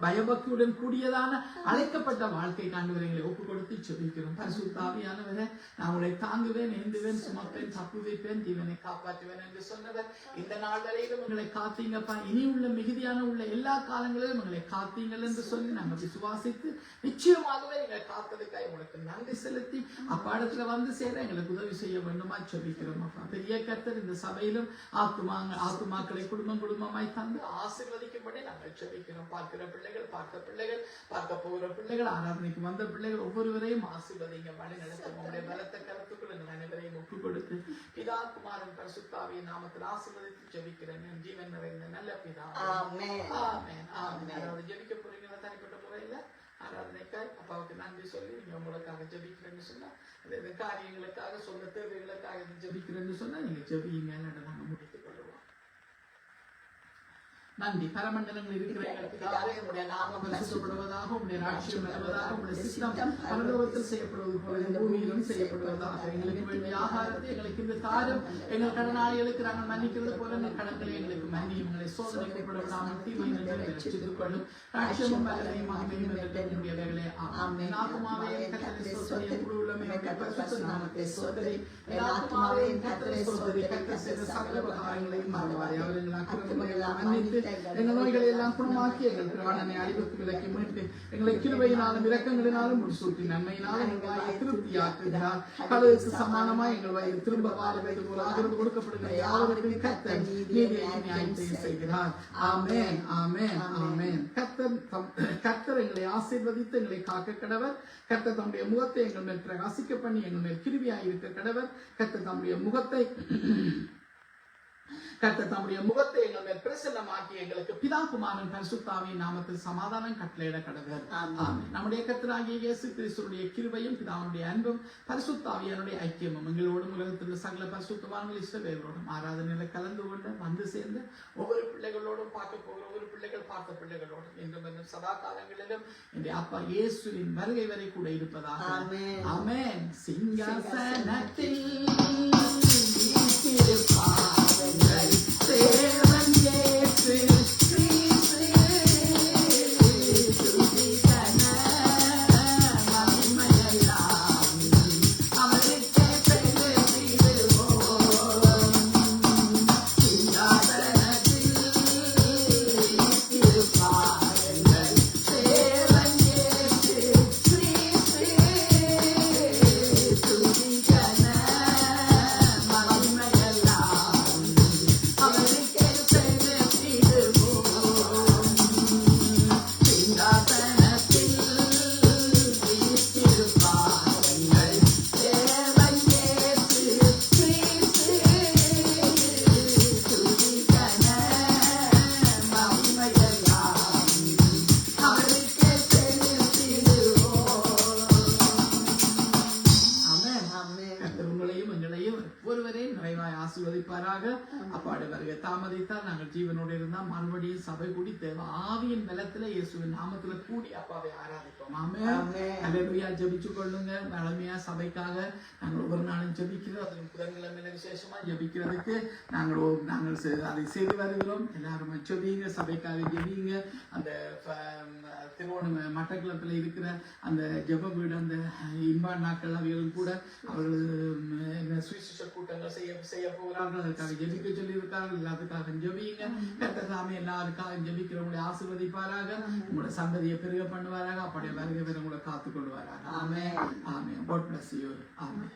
பயபக்தியுடன் கூடியதான அழைக்கப்பட்ட வாழ்க்கை ஆண்டவரே எங்களை ஒப்புக் கொடுத்து செபிக்கிறோம். பரிசுத்த ஆவியானவரே, நான் உங்களை தாங்குவேன், ஏந்துவேன், சுமப்பேன், தப்புவிப்பேன், ஜீவனை காப்பாற்றுவேன் என்று சொன்னவர் இந்த நாள் வரையிலும் எங்களை காத்தீங்கப்பா. இனி உள்ள மிகுதியான உள்ள எல்லா காலங்களிலும் எங்களை காத்தீங்கள் என்று சொல்லி நாங்கள் விசுவாசித்து நிச்சயமாகவே எங்களை காத்ததுக்காக உங்களுக்கு நன்றி செலுத்தி அப்பாடத்துல வந்து சேர எங்களுக்கு உதவி செய்ய வேண்டுமா செபிக்கிறோம் அப்பா. பெரிய கர்த்தர் இந்த சபையிலும் ஆத்துமாக்களை குடும்பமாய் தந்து ஆசீர்வதிக்கும்படி நாங்கள் செபிக்கிறோம். பார்க்கிற பிள்ளைகள், பார்த்த பிள்ளைகள், பார்க்க போகிற பிள்ளைகள், ஆராதனைக்கு வந்த பிள்ளைகள் ஒவ்வொருவரையும் ஆசீர்வதிங்க, வழி நடத்தும். உங்களுடைய பலத்த கருத்துக்குள் எங்கள் அனைவரையும் ஒப்புக் கொடுத்து கொடுத்து பிதா குமாரன் பரிசுத்தாவியின் நாமத்தில் ஆசீர்வதித்து ஜெபிக்கிறேன் என் ஜீவன் நிறைந்த நல்ல பிதா. ஆமென். ஆமென். ஆமென். அதாவது ஜெபிக்க போறீங்களா தனிப்பட்ட முறையில் ஆராதனைக்காய் அப்பாவுக்கு நன்றி சொல்லி நீங்க உங்களுக்காக ஜெபிக்கிறேன்னு சொன்னா இந்த காரியங்களுக்காக சொந்த தேவைகளுக்காக ஜெபிக்கிறேன்னு சொன்னா நீங்க ஜெபிங்க. நாங்க முடித்துக் கொள்வோம். நன்றி. பரமண்டலங்கள் இருக்கிற எங்களுக்கு பிதாவே, உம்முடைய நாமம் பரிசுத்தப்படுவதாக, உம்முடைய ராஜ்யம் வருவதாக, உம்முடைய சித்தம் பரலோகத்தில் செய்யப்படுவது போல இந்த பூமியிலும் செய்யப்படுவதாக. எங்களுக்கு வேண்டிய ஆகாரத்தை எங்களுக்கு இந்த தாரும், எங்கள் கடனாளிகளுக்கு நாங்கள் மன்னிக்கிறது போல எங்கள் கடன்களை எங்களுக்கு மன்னியும். எங்களை சோதனைக்கு விடாமல் தீமையிலிருந்து ரட்சித்துக் கொள்ளும். ராஜ்யமும் வல்லமையும் மகிமையும் எங்களுடையவைகளே. ஆமென். ஆத்துமாவே கர்த்தரை ஸ்தோத்திரி, என் முழு உள்ளமே அவருடைய பரிசுத்த நாமத்தை ஸ்தோத்திரி. என் ஆத்துமாவே கர்த்தரை ஸ்தோத்திரி. கர்த்தர் செய்த சகல உபகாரங்களையும் மறவாதே. அவர் எங்கள் அக்கிரமங்களை எல்லாம் மன்னித்து எங்கள் நோய்களை எல்லாம் குணமாக்கி எங்கள் பிராணனை அழிவுக்கு விலக்கி மீட்டு எங்களை கிருபையினாலும் இரக்கங்களினாலும் முடிசூட்டி நன்மையினாலும் எங்கள் வாயை திருப்தியாக்குகிறார். கடலுக்கு சமானமாய் எங்கள் வயிறு திரும்ப வாழ வேண்டும் போல ஆகிறது கொடுக்கப்படுகிற யாவருக்கும் கர்த்தர் நீதியை நியாயத்தை செய்கிறார். ஆமென். ஆமென். ஆமென். கர்த்தர் எங்களை ஆசீர்வதித்து எங்களை காக்க கடவர். கர்த்தர் தம்முடைய முகத்தை எங்கள் மேல் பிரகாசிக்க பண்ணி எங்கள் மேல் கிருபையாய் இருக்க கடவர். கர்த்தர் தம்முடைய முகத்தை எங்கள் மேல் பிரசன்னமாக்கி எங்களுக்கு பிதா குமாரன் பரிசுத்தாவியின் நாமத்தில் சமாதானம் கட்டளையிட கடவர். நம்முடைய கர்த்தராகிய இயேசு கிறிஸ்துவினுடைய கிருபையும் பிதாவுடைய அன்பும் பரிசுத்தாவியனுடைய ஐக்கியமும் எங்களோடும் உலகத்தில் சகல பரிசுத்தவான்கள் இஸ்ரவேலரோடும் ஆராதனையில கலந்து கொண்டு வந்து சேர்ந்து ஒவ்வொரு பிள்ளைகளோடும் பார்க்க போகிற ஒவ்வொரு பிள்ளைகள் பார்த்த பிள்ளைகளோடும் என்றும் சதா காலங்களிலும் என்னுடைய அப்பா இயேசுவின் வருகை வரை கூட இருப்பதாக. ஆமென். சிங்காசனத்தில் தேவன் இயேசு கிறிஸ்து துதிக்கன மகிமையெல்லாம் அவருக்கே செலுத்திடுவோம். சிங்காசனத்தில் இருப்பார்கள் தேவன் இயேசு கிறிஸ்து துதிக்கன ஆசீர்வதிப்பாராக. அப்பாடு வருகை தாமதித்தால் நாங்கள் ஜீவனோடு இருந்தால் மறுபடியும் சபை கூடி தேவை ஆவியின் பலத்துல இயேசுவின் நாமத்துல கூடி அப்பாவை ஆராதிப்போம். ஆமென். அல்லேலூயா. ஜெபிச்சு கொள்ளுங்க. வளமையா சபைக்காக நாங்கள் ஒவ்வொரு நாளும் ஜெபிக்கிறோம். அதுவும் புதன்கிழமையில விசேஷமா ஜெபிக்கிறதுக்கு நாங்கள் அதை செய்து வருகிறோம். எல்லாரும் ஜெபிங்க, சபைக்காக ஜெபிங்க. அந்த திருவோணம் மட்டக்களத்தில் இருக்கிற அந்த ஜெப வீடு, அந்த இன்பா நாட்கள் அவைகளும் கூட அவர்கள் சுவிசேஷ கூட்டங்கள் செய்ய போகிறார்கள். அதுக்காக ஜெபிக்க சொல்லி இருக்கார்கள். எல்லாத்துக்காக ஜெபிங்க. கர்த்தர் தாமே எல்லாருக்காக ஜெபிக்கிறவங்களை ஆசீர்வதிப்பாராக. உங்களோட சந்ததியை பெருக பண்ணுவாராக. அப்படியே வருகை உங்களை காத்துக் கொள்வாராக. ஆமென். ஆமென். God bless you. ஆமென்.